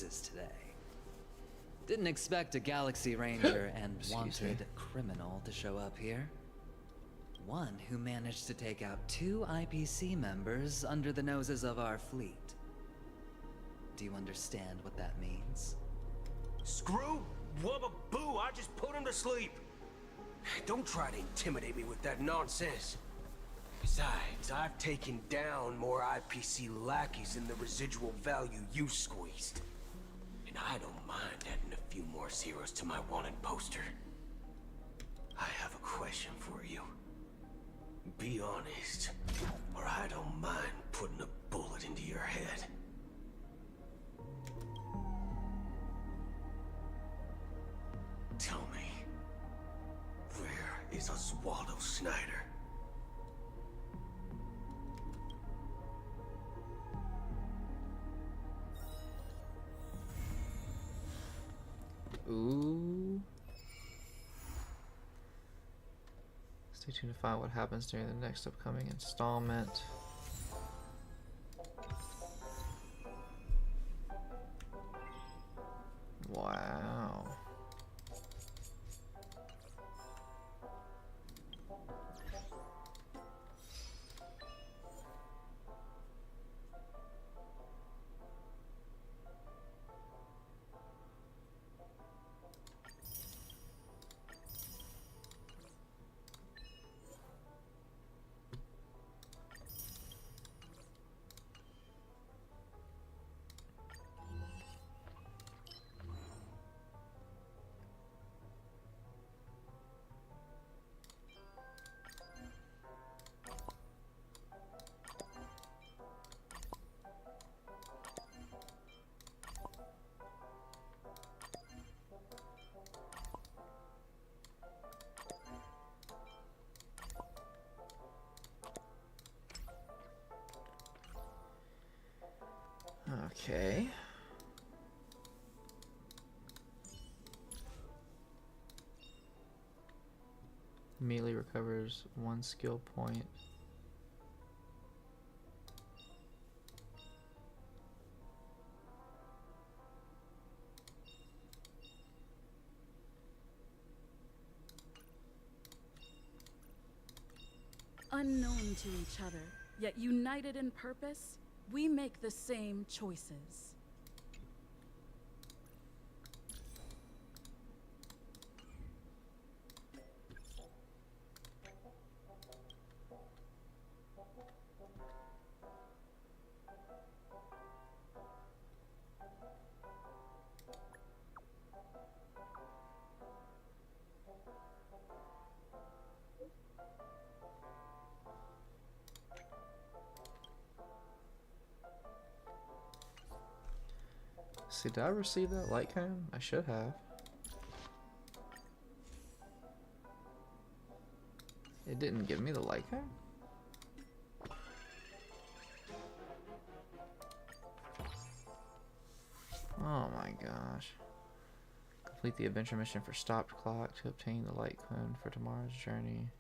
surprises today. Didn't expect a Galaxy Ranger and wanted criminal to show up here. One who managed to take out 2 IPC members under the noses of our fleet. Do you understand what that means? Screw wubba boo, I just put him to sleep. Don't try to intimidate me with that nonsense. Besides, I've taken down more IPC lackeys than the residual value you squeezed. And I don't mind adding a few more zeros to my wanted poster. I have a question for you. Be honest, or I don't mind putting a bullet into your head. Tell me, where is Oswaldo Snyder? Ooh. Stay tuned to find what happens during the next upcoming installment. Wow. Okay. Melee recovers 1 skill point. Unknown to each other, yet united in purpose, we make the same choices. See, did I receive that light cone? I should have. It didn't give me the light cone? Oh my gosh. Complete the adventure mission for Stopped Clock to obtain the light cone for tomorrow's journey.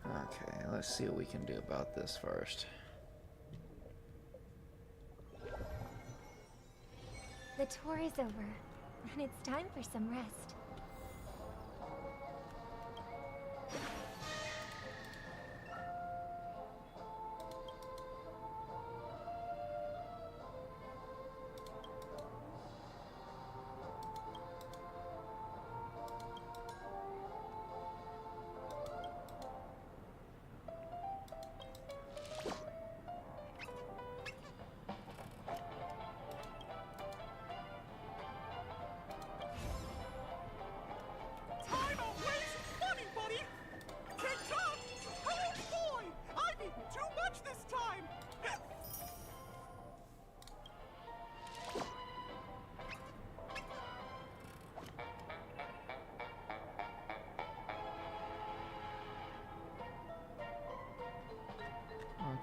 Okay, let's see what we can do about this first. The tour is over, and it's time for some rest.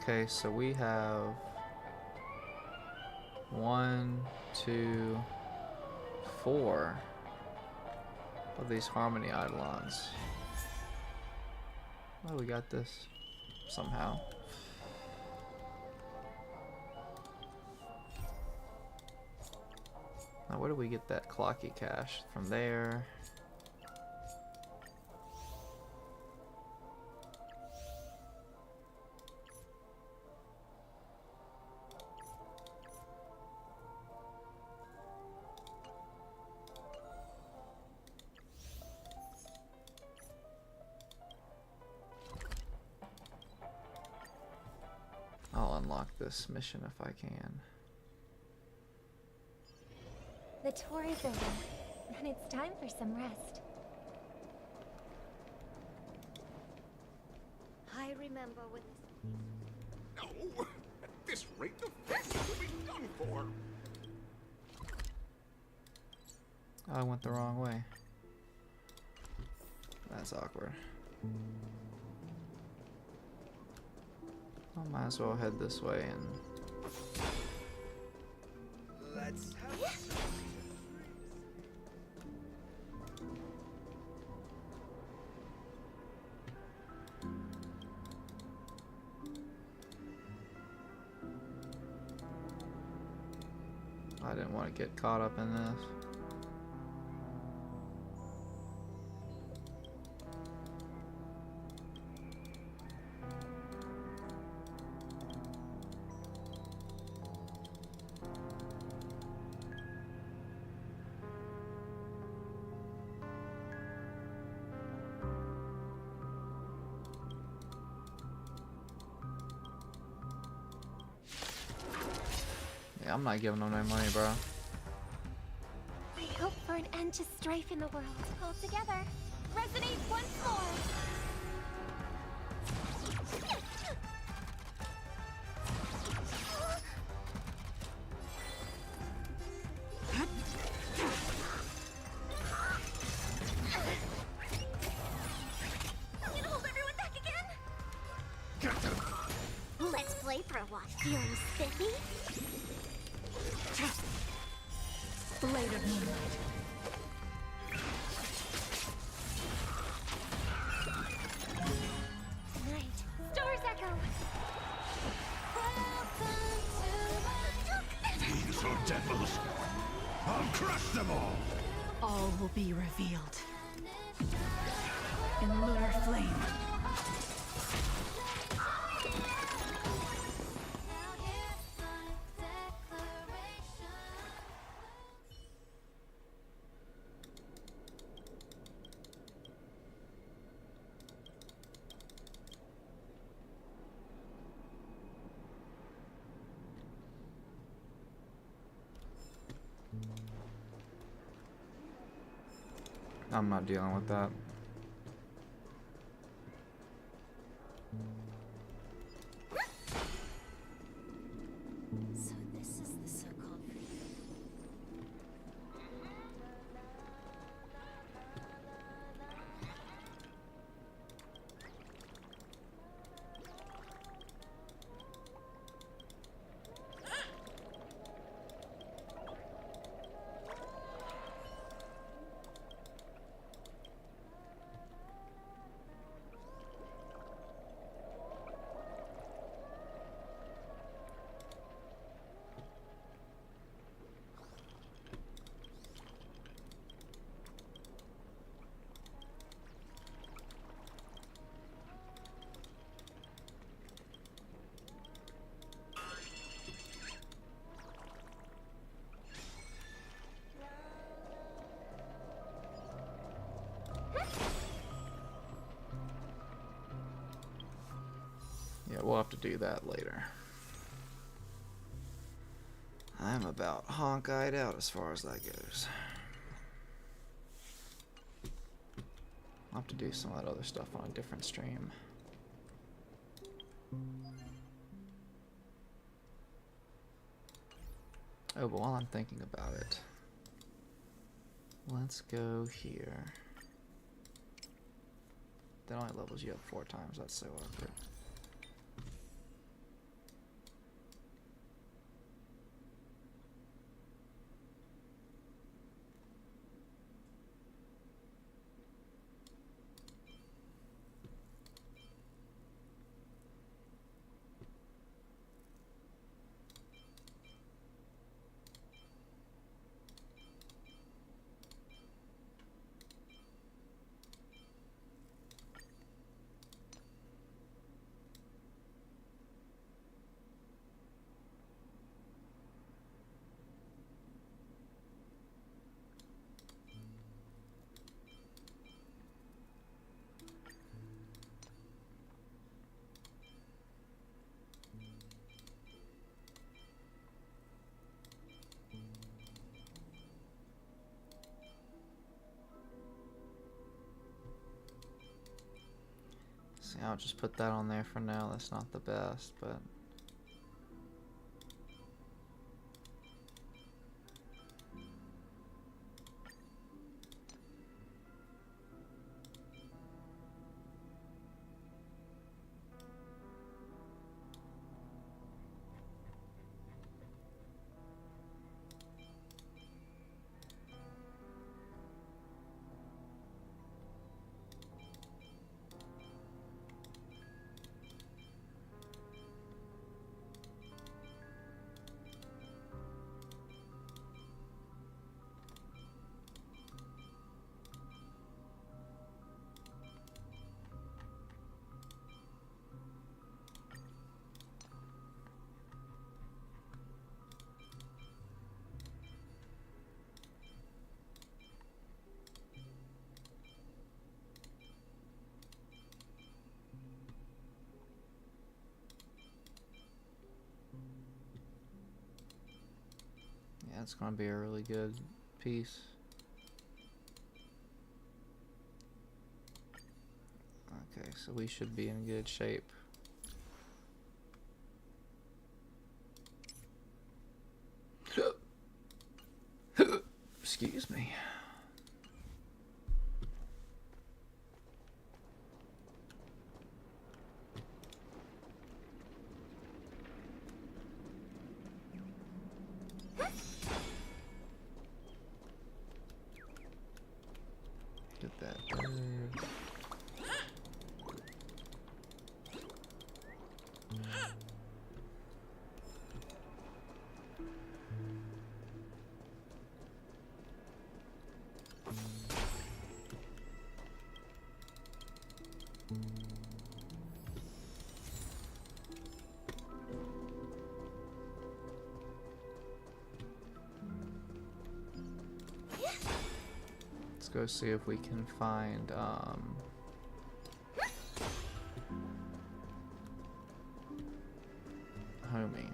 Okay, so we have 1, 2, 4 of these Harmony Eidolons. Oh, we got this somehow. Now, where do we get that clocky cash? From there. I'll unlock this mission if I can. The tour is over, and it's time for some rest. I remember when... No! At this rate, the fence will be done for! I went the wrong way. That's awkward. I might as well head this way and... Let's have I didn't want to get caught up in this. Yeah, I'm not giving them no money, bro. I hope for an end to strife in the world. Hold together. Resonate once more. I'm gonna hold everyone back again. Let's play for a while. Feeling spiffy? Blade of Moonlight. Tonight, stars echo. These are devils. I'll crush them all. All will be revealed. In lunar flame. I'm not dealing with that. So this is the so-called Yeah, we'll have to do that later. I'm about Honkai'd out as far as that goes. I'll have to do some of that other stuff on a different stream. Oh, but while I'm thinking about it, let's go here. That only levels you up 4 times, that's so awkward. See, I'll just put that on there for now. That's not the best, but... Yeah, it's gonna be a really good piece. Okay, so we should be in good shape. Excuse me. Get that bird. Let's go see if we can find homing.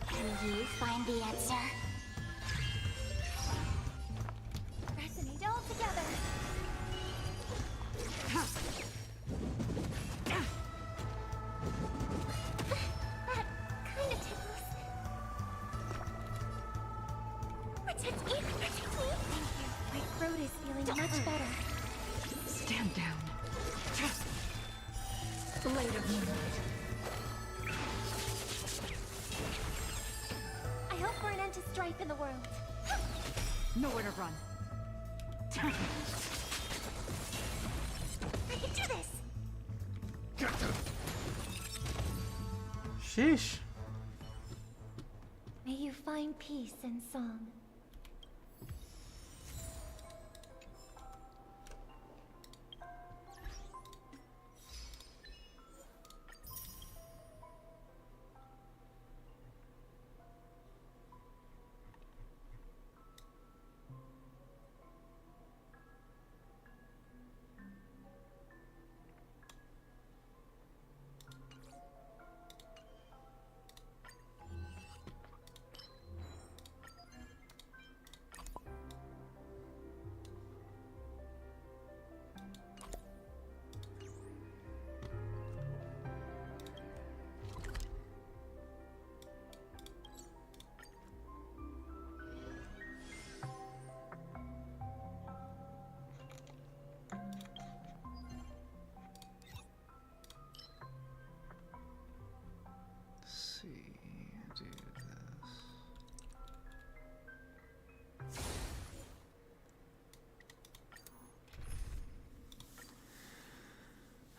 Can you find the answer? Resonate all together. That kind of tickles. Protect me, protect me. Thank you. My throat is feeling much better. Stand down. Blade of Moonlight. I hope for an end to strife in the world. Nowhere to run. I can do this! Sheesh. May you find peace in song.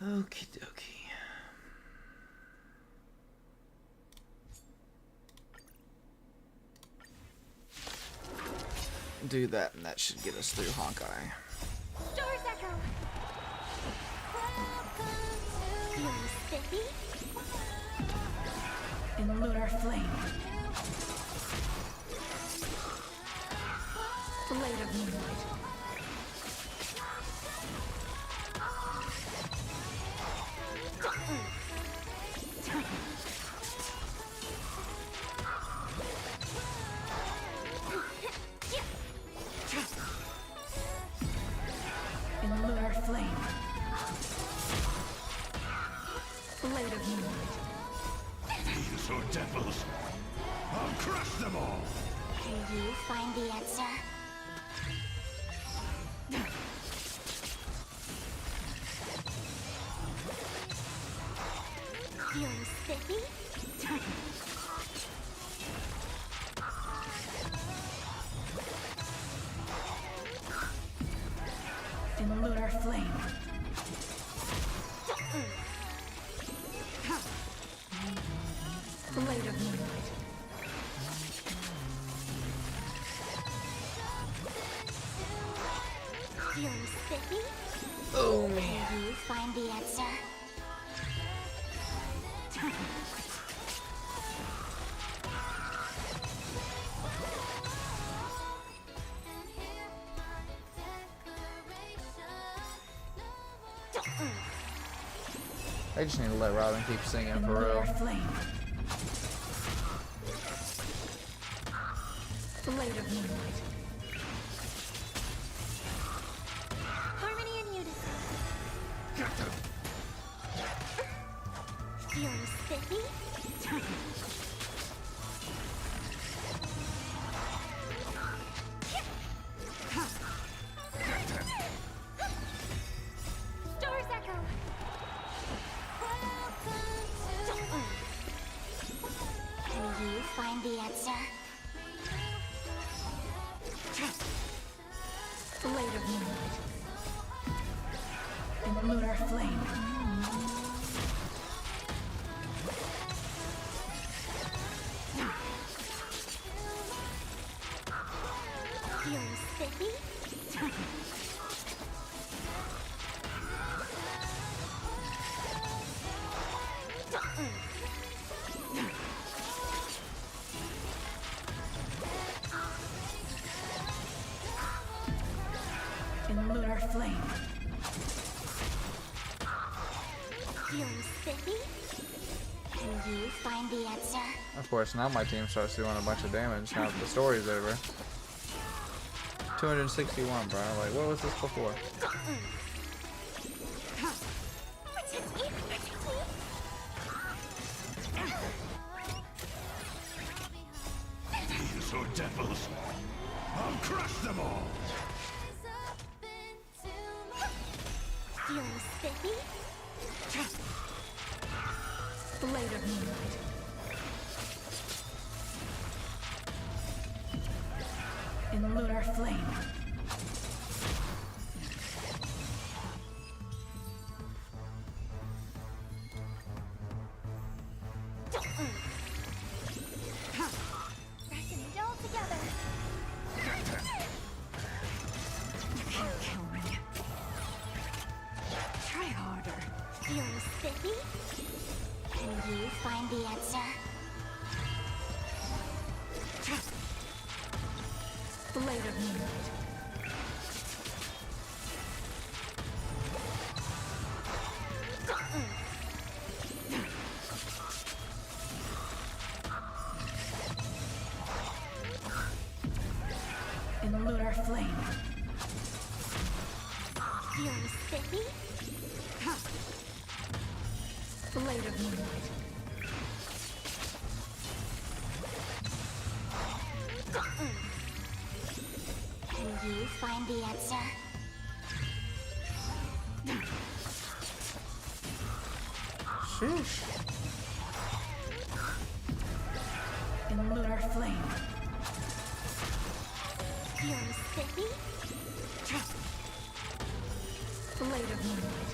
Okie dokie. Do that, and that should get us through Honkai. Doors echo. Feeling spiffy? In lunar flame. Blade of moonlight. In lunar flame. Blade of moonlight. These are devils. I'll crush them all. Can you find the answer? Feeling spiffy? In lunar flame. Blade of moonlight. Feeling spiffy? Oh man. Can you find the answer? I just need to let Robin keep singing for real. Flame. Blade of moonlight. Harmony and unison. Get them. Feeling spiffy? Stars echo. Can you find the answer? Blade of moonlight. In lunar flame. Feeling spiffy? In lunar flame. Feeling spiffy? Can you find the answer? Of course, now my team starts doing a bunch of damage now that the story's over. 261, bro. Like, what was this before? These are devils. I'll crush them all. Feeling spiffy? Blade of moonlight. In lunar flame. Pressing it all together. You can't kill me. Try harder. Feeling spiffy? Can you find the answer? Blade of moonlight. In lunar flame. Feeling spiffy? Blade of moonlight. Can you find the answer? Sheesh. In lunar flame. Feeling spiffy? Blade of moonlight.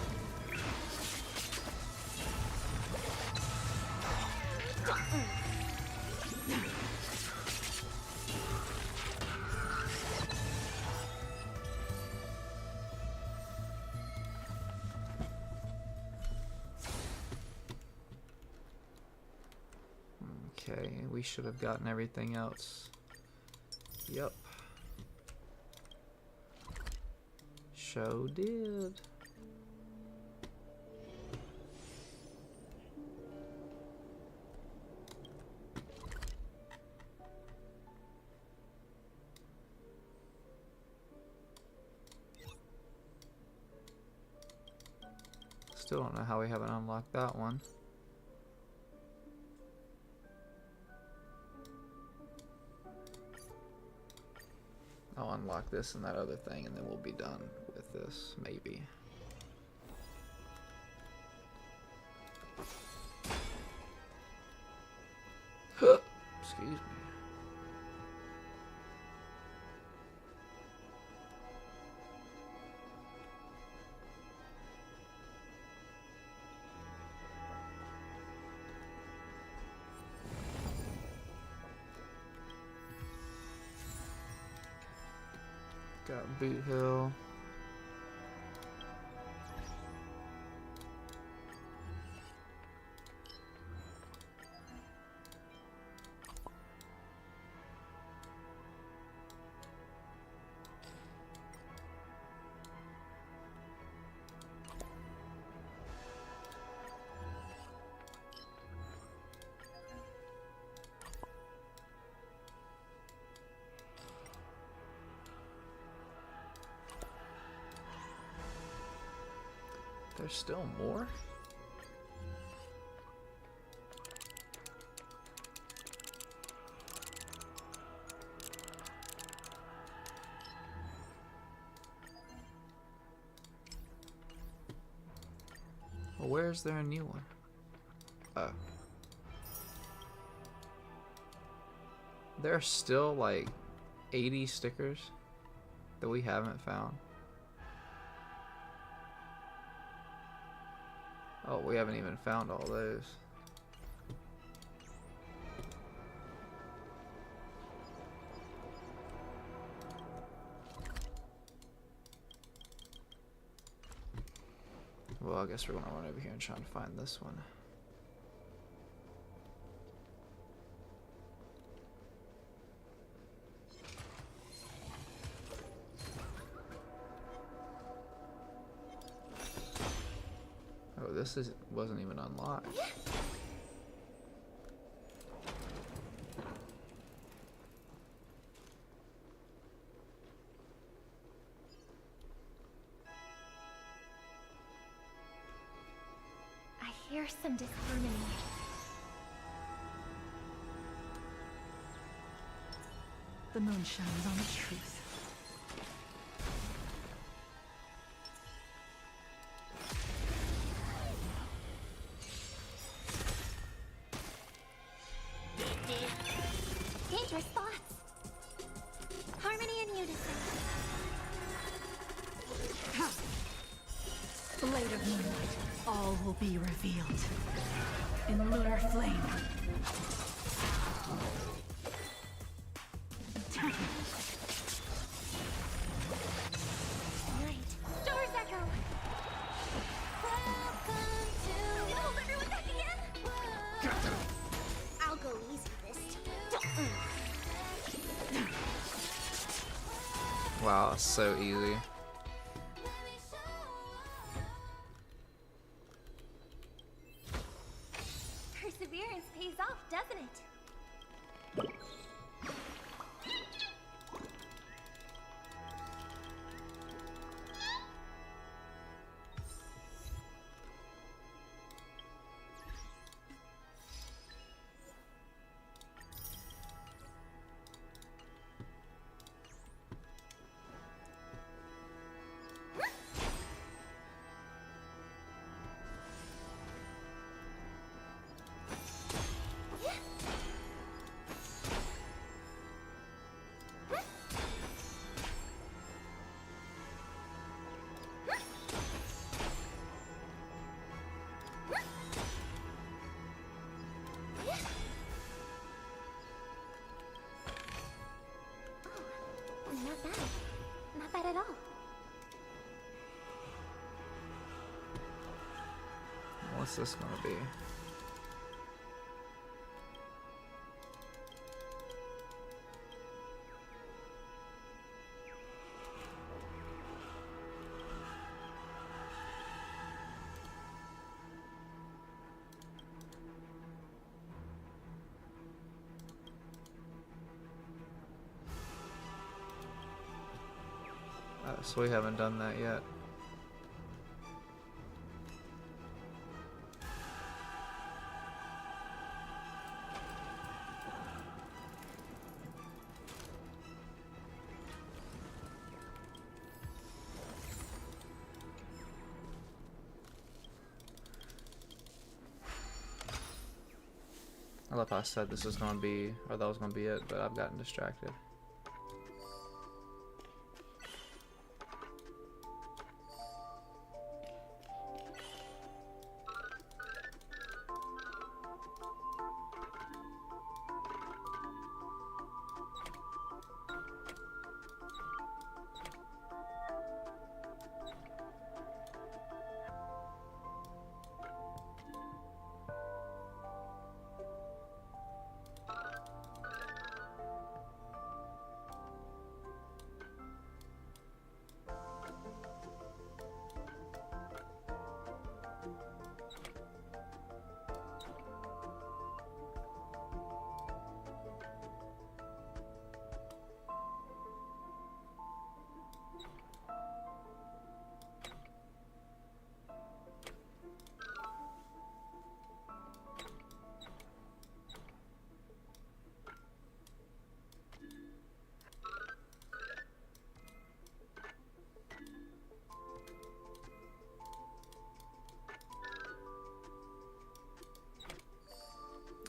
Okay, we should have gotten everything else. Yep. Show did. Still don't know how we haven't unlocked that one. I'll unlock this and that other thing, and then we'll be done with this, maybe. Excuse me. Got Boot Hill. There's still more? Well, where is there a new one? Oh. There are still like 80 stickers that we haven't found. Oh, we haven't even found all those. Well, I guess we're gonna run over here and try and find this one. Oh, wasn't even unlocked. I hear some disharmony. The moon shines on the truth. Dangerous thoughts. Harmony and unison. Blade of moonlight, all will be revealed. In lunar flame. Night. Stars echo. Welcome to. No, everyone back again. I'll go easy this time. Wow, it's so easy. Perseverance pays off, doesn't it? Not bad. Not bad at all. What's this gonna be? So we haven't done that yet. I love how I said this is gonna be, or that was gonna be it, but I've gotten distracted.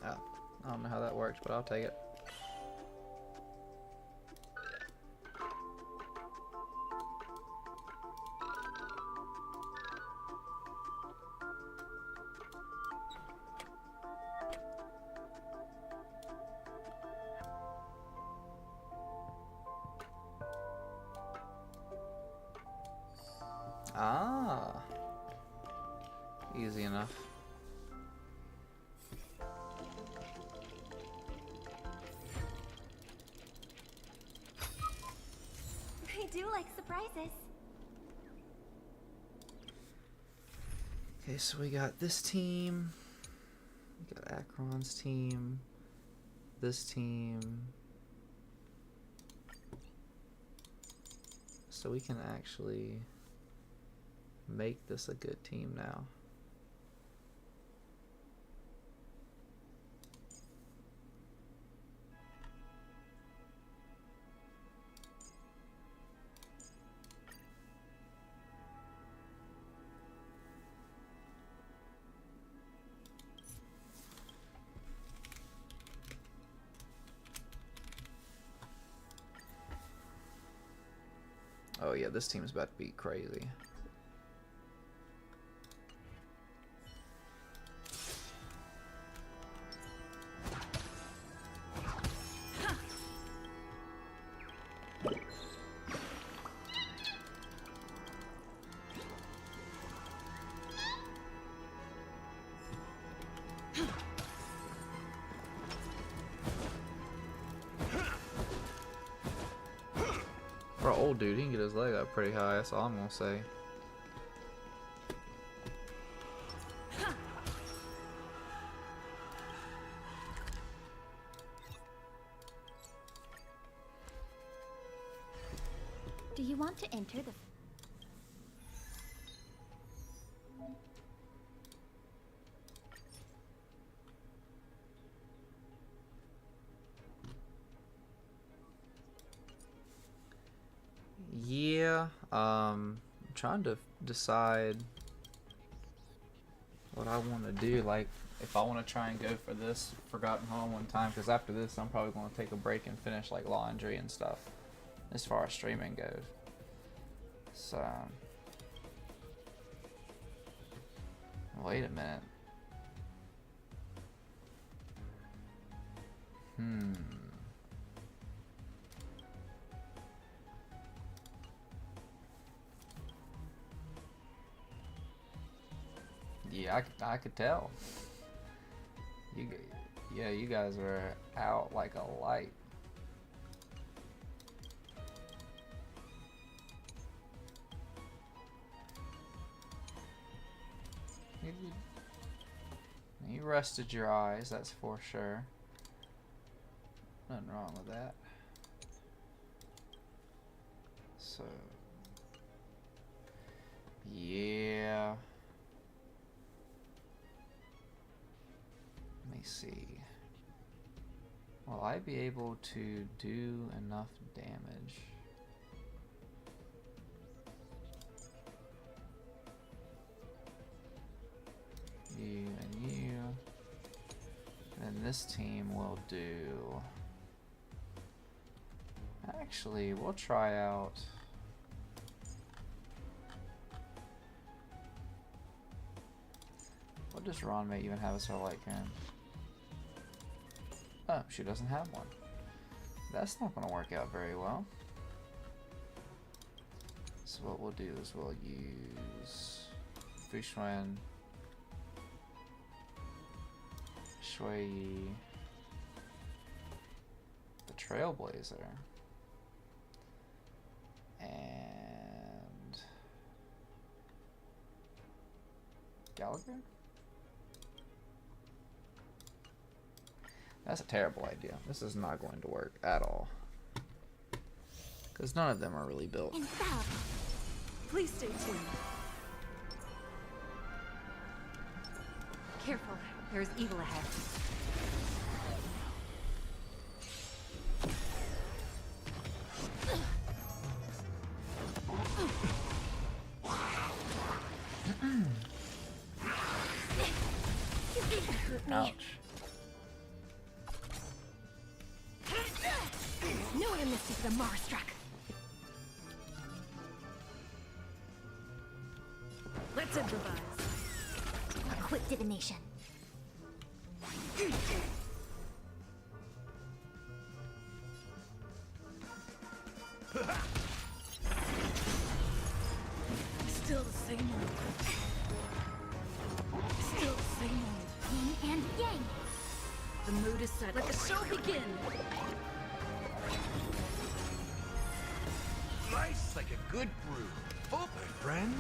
Oh, I don't know how that works, but I'll take it. Ah, easy enough. I do like surprises. Okay, so we got this team, we got Akron's team, this team. So we can actually make this a good team now. Oh yeah, this team's about to be crazy. For an old dude, he can get his leg up pretty high, that's all I'm gonna say. Do you want to enter the... Yeah, I'm trying to decide what I want to do, like if I want to try and go for this Forgotten Home one time, because after this I'm probably going to take a break and finish like laundry and stuff as far as streaming goes. So wait a minute. Yeah, I could tell. You guys are out like a light. You rested your eyes, that's for sure. Nothing wrong with that. So Yeah. Let me see. Will I be able to do enough damage? You and you. And then this team will do... Actually, we'll try out... What does Ranmei even have as her light cannon? Oh, she doesn't have one. That's not going to work out very well. So what we'll do is we'll use Fuxuan, Shui, the Trailblazer, and Gallagher? That's a terrible idea. This is not going to work at all. Because none of them are really built. Please stay tuned. Careful, there's evil ahead. Ouch. No one missed the Marstruck. Let's improvise. A quick divination. Still the same old. Still the same old. Yin and yang. The mood is set. Let the show begin. Nice like a good brew. Oh, my friends.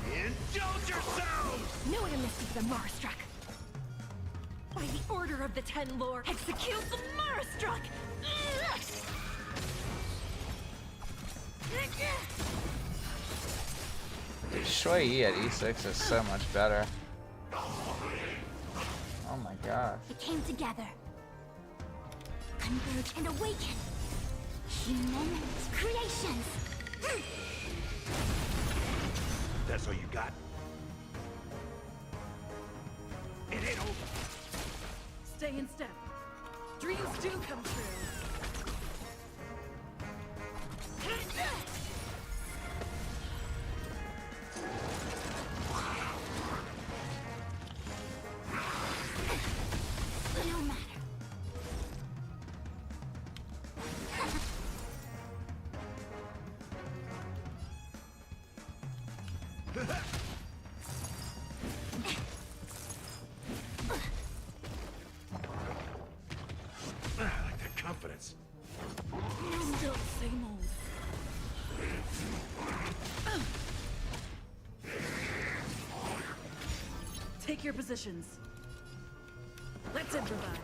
Indulge yourselves! No one missed the Marstruck. By the order of the Ten Lord, execute the Marstruck! Shui Yi at E6 is so much better. Oh my gosh. It came together. Converge and awaken. Human creations. That's all you got? It ain't over. Stay in step. Dreams do come true. No matter. I like that confidence. Still the same old. Take your positions. Let's improvise.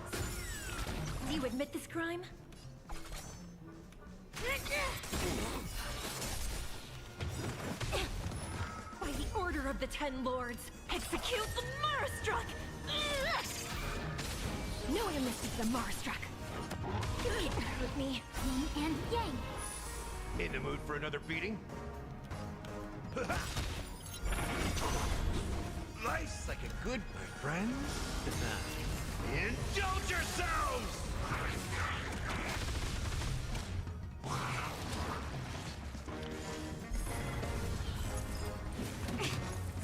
Do you admit this crime? By the order of the Ten Lords, execute the Marstruck! No one missed the Marstruck. You can't hurt me. Yin and yang. In the mood for another beating? Nice like a good, my friends. Indulge yourselves!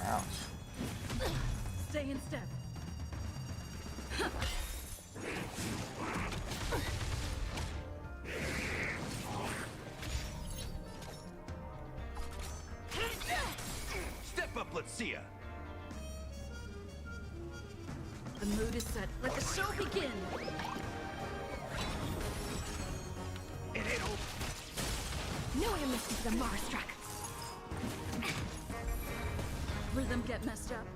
Ouch. Stay in step. Step up, let's see ya. The mood is set. Let the show begin. It ain't over. No one missed the Marstruck. Rhythm get messed up.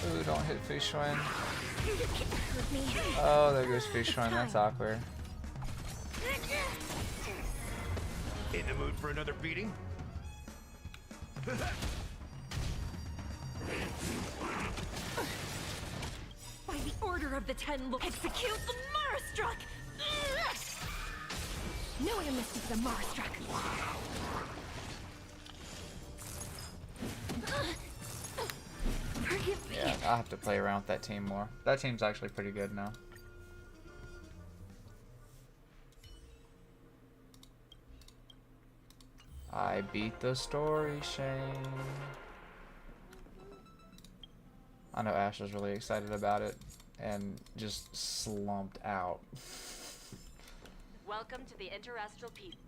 Ooh, don't hit Fuxuan. You can't hurt me. Oh, there goes Fuxuan. That's awkward. In the mood for another beating? By the order of the Ten, execute the Marastruck! No amnesty for the Marastruck! Forgive me. Yeah, I'll have to play around with that team more. That team's actually pretty good now. I beat the story, Shane. I know Ash was really excited about it and just slumped out. Welcome to the Interastral People.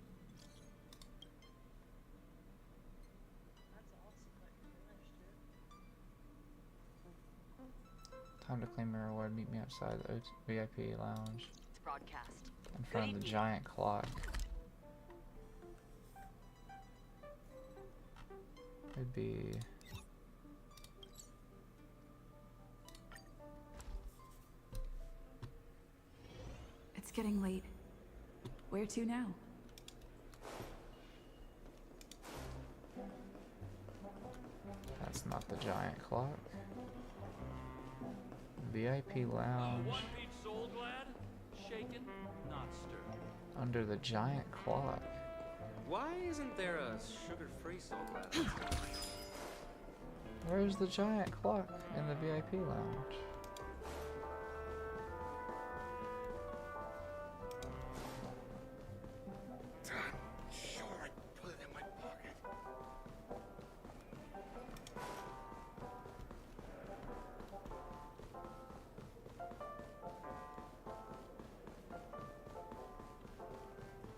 Time to claim your reward. Meet me outside the VIP lounge. It's broadcast. In front of the giant clock. It'd be... It's getting late. Where to now? That's not the giant clock. VIP lounge. One peach soul glad, shaken, not stirred. Under the giant clock. Why isn't there a sugar-free soul glad? Where's the giant clock in the VIP lounge? Sure, I put it in my pocket.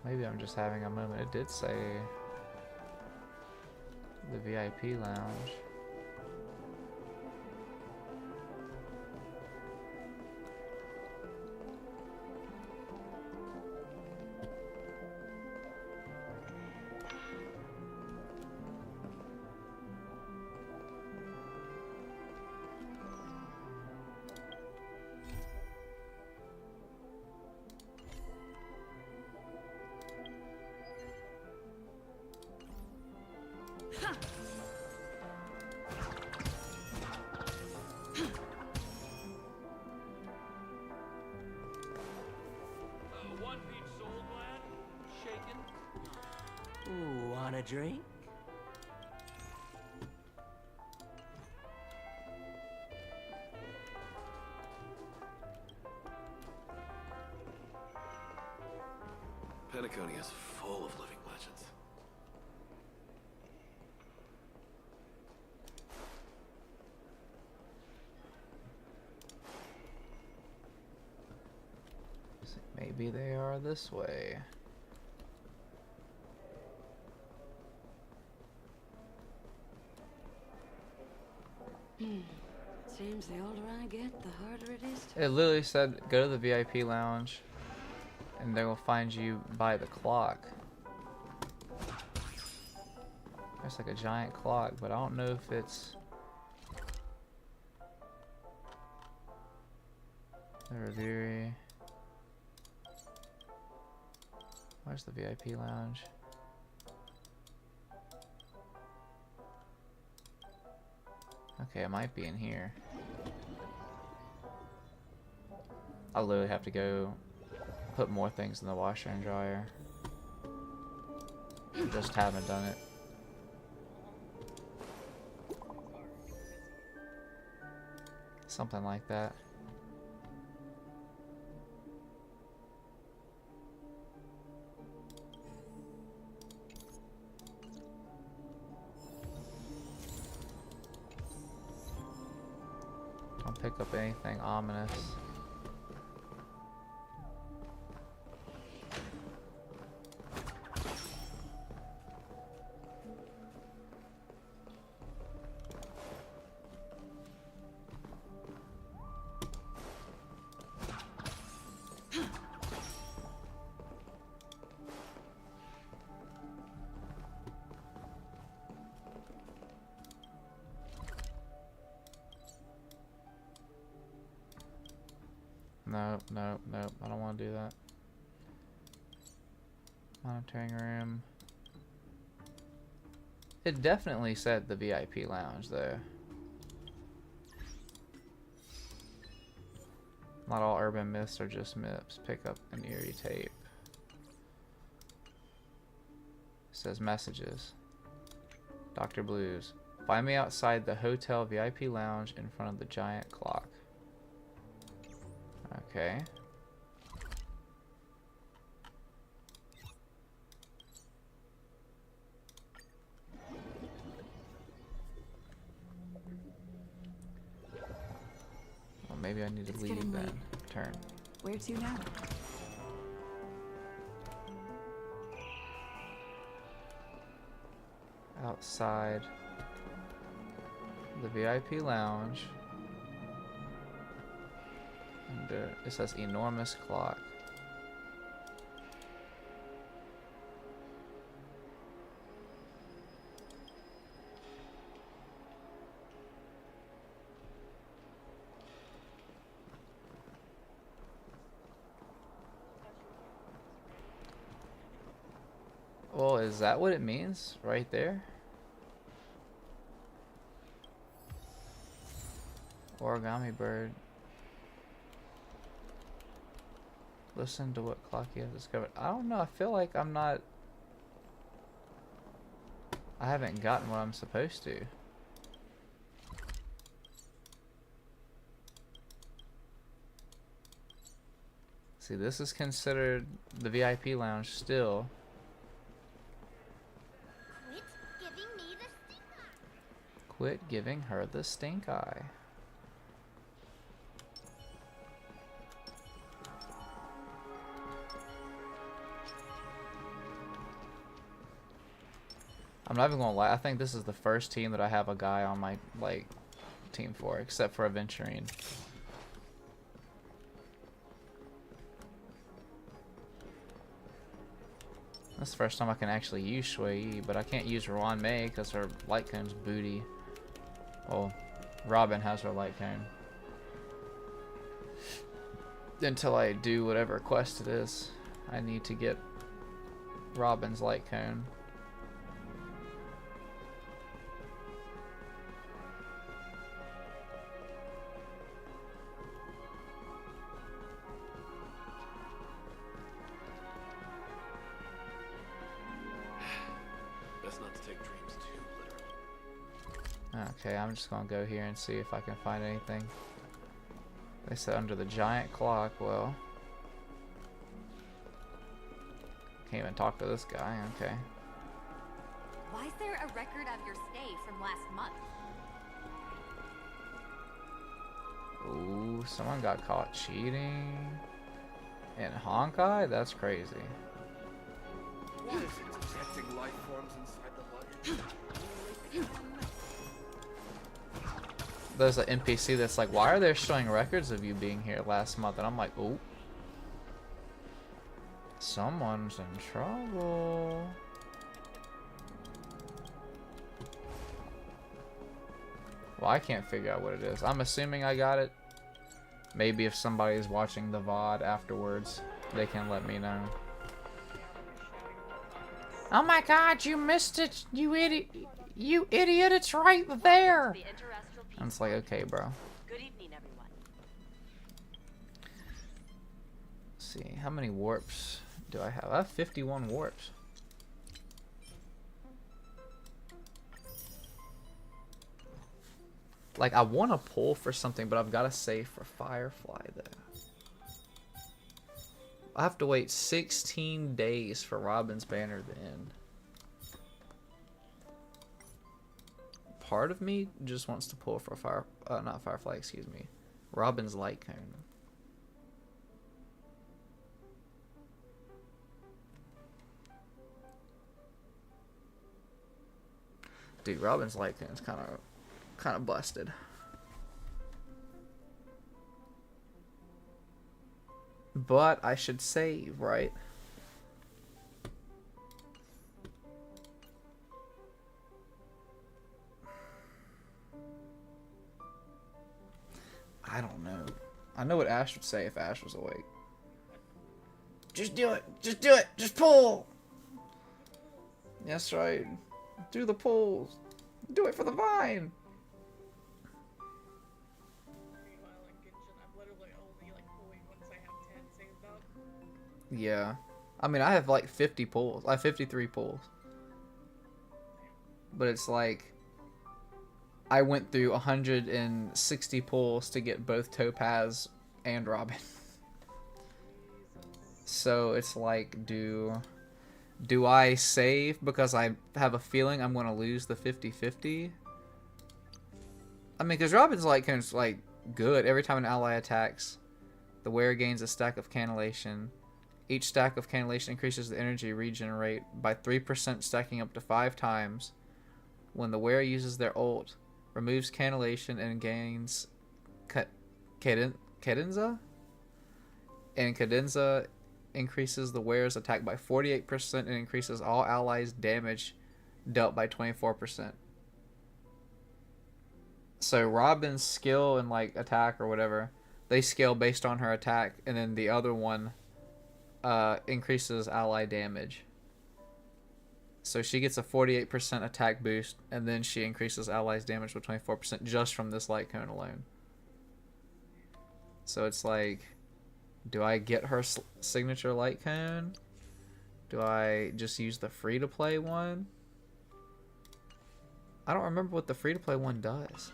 Maybe I'm just having a moment. It did say the VIP lounge. One peach soul glad, shaken. Ooh, want a drink? Penacony is full of living legends. Maybe they are this way. Seems the older I get, the harder it is to... It literally said go to the VIP lounge and they will find you by the clock. It's like a giant clock, but I don't know if it's the Revere. Where's the VIP lounge? Okay, it might be in here. I'll literally have to go put more things in the washer and dryer. Just haven't done it. Something like that. Don't pick up anything ominous. Nope, nope, nope. I don't want to do that. Monitoring room. It definitely said the VIP lounge there. Not all urban myths are just myths. Pick up an eerie tape. It says messages. Dr. Blues. Find me outside the hotel VIP lounge in front of the giant clock. Okay. Well, maybe I need to leave then. Late. Turn. Where to now? Outside the VIP lounge. And it says enormous clock. Well, is that what it means right there? Origami bird. Listen to what clock you have discovered. I don't know. I feel like I'm not... I haven't gotten what I'm supposed to. See, this is considered the VIP lounge still. Quit giving her the stink eye. I'm not even gonna lie, I think this is the first team that I have a guy on my, like, team for, except for Aventurine. This is the first time I can actually use Shui Yi, but I can't use Ruan Mei because her light cone's booty. Well, Robin has her light cone. Until I do whatever quest it is, I need to get Robin's light cone. Best not to take dreams too literally. Okay, I'm just gonna go here and see if I can find anything. They said under the giant clock. Well, can't even talk to this guy. Okay. Why is there a record of your stay from last month? Ooh, someone got caught cheating in Honkai? That's crazy. What is it? Detecting life forms inside the blood? There's an NPC that's like, why are they showing records of you being here last month? And I'm like, oh, someone's in trouble. Well, I can't figure out what it is. I'm assuming I got it. Maybe if somebody's watching the VOD afterwards, they can let me know. Oh my god, you missed it, you idiot. You idiot, it's right there. And it's like, okay, bro. Good evening, everyone. Let's see, how many warps do I have? I have 51 warps. Like, I want to pull for something, but I've got to save for Firefly, though. I have to wait 16 days for Robin's banner to end. Part of me just wants to pull for not Firefly, excuse me, Robin's light cone. Dude, Robin's light cone's kind of busted. But I should save, right? I don't know. I know what Ash would say if Ash was awake. Just do it. Just do it. Just pull. That's right. Do the pulls. Do it for the vine. Yeah. I mean, I have like 50 pulls. I have 53 pulls. But it's like I went through 160 pulls to get both Topaz and Robin. So it's like, do I save because I have a feeling I'm going to lose the 50-50? I mean, because Robin's light cone's like good. Every time an ally attacks, the wearer gains a stack of cannellation. Each stack of cannellation increases the energy regenerate by 3%, stacking up to 5 times. When the wearer uses their ult, removes cannellation and gains cadenza? And cadenza increases the wearer's attack by 48% and increases all allies' damage dealt by 24%. So Robin's skill and like attack or whatever, they scale based on her attack, and then the other one increases ally damage. So she gets a 48% attack boost, and then she increases allies damage by 24% just from this light cone alone. So it's like, do I get her signature light cone? Do I just use the free-to-play one? I don't remember what the free-to-play one does.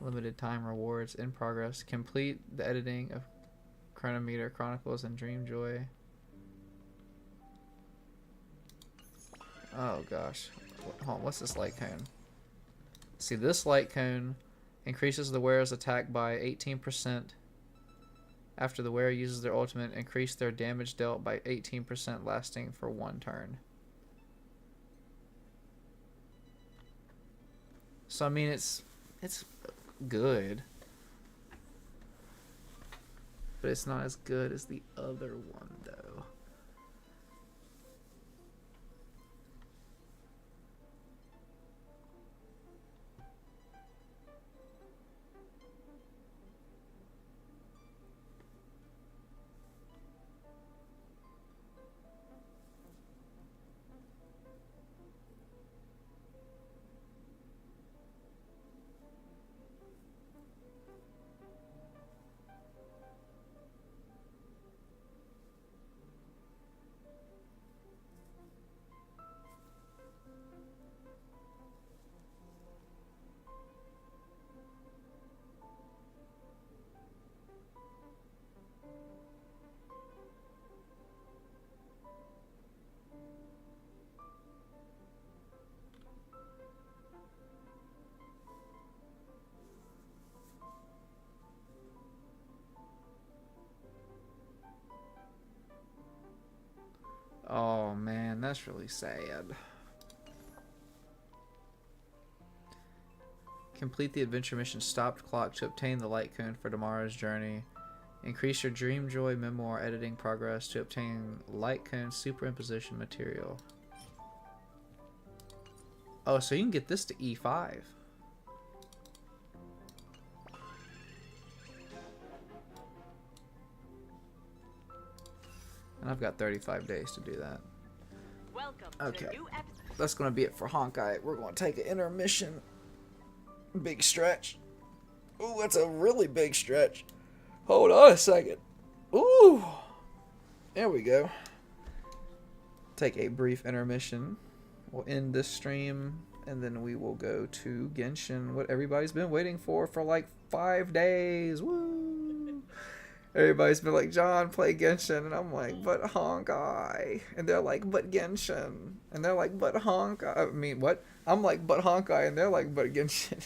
Limited time rewards in progress. Complete the editing of Chronometer, Chronicles, and Dreamjoy. Oh gosh. Hold on, what's this light cone? See, this light cone increases the wearer's attack by 18%. After the wearer uses their ultimate, increase their damage dealt by 18%, lasting for 1 turn. So I mean, it's good, but it's not as good as the other one, though. Oh man, that's really sad. Complete the adventure mission Stopped Clock to obtain the light cone for tomorrow's journey. Increase your Dreamjoy memoir editing progress to obtain light cone superimposition material. Oh, so you can get this to E5. And I've got 35 days to do that. Okay, that's going to be it for Honkai. We're going to take an intermission. Big stretch. Ooh, that's a really big stretch. Hold on a second. Ooh. There we go. Take a brief intermission. We'll end this stream, and then we will go to Genshin, what everybody's been waiting for like 5 days. Woo! Everybody's been like, John, play Genshin. And I'm like, but Honkai. And they're like, but Genshin. And they're like, but Honkai. I mean, what? I'm like, but Honkai. And they're like, but Genshin.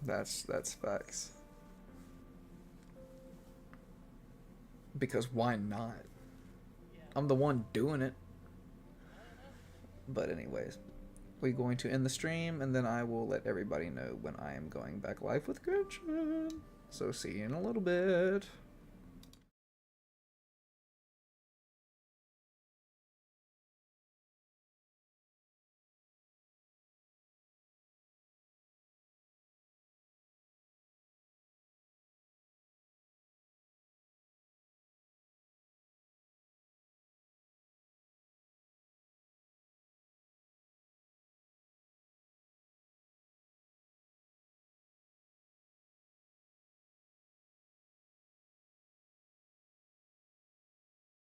That's facts. Because why not? I'm the one doing it. But anyways, we're going to end the stream, and then I will let everybody know when I am going back live with Gretchen. So see you in a little bit.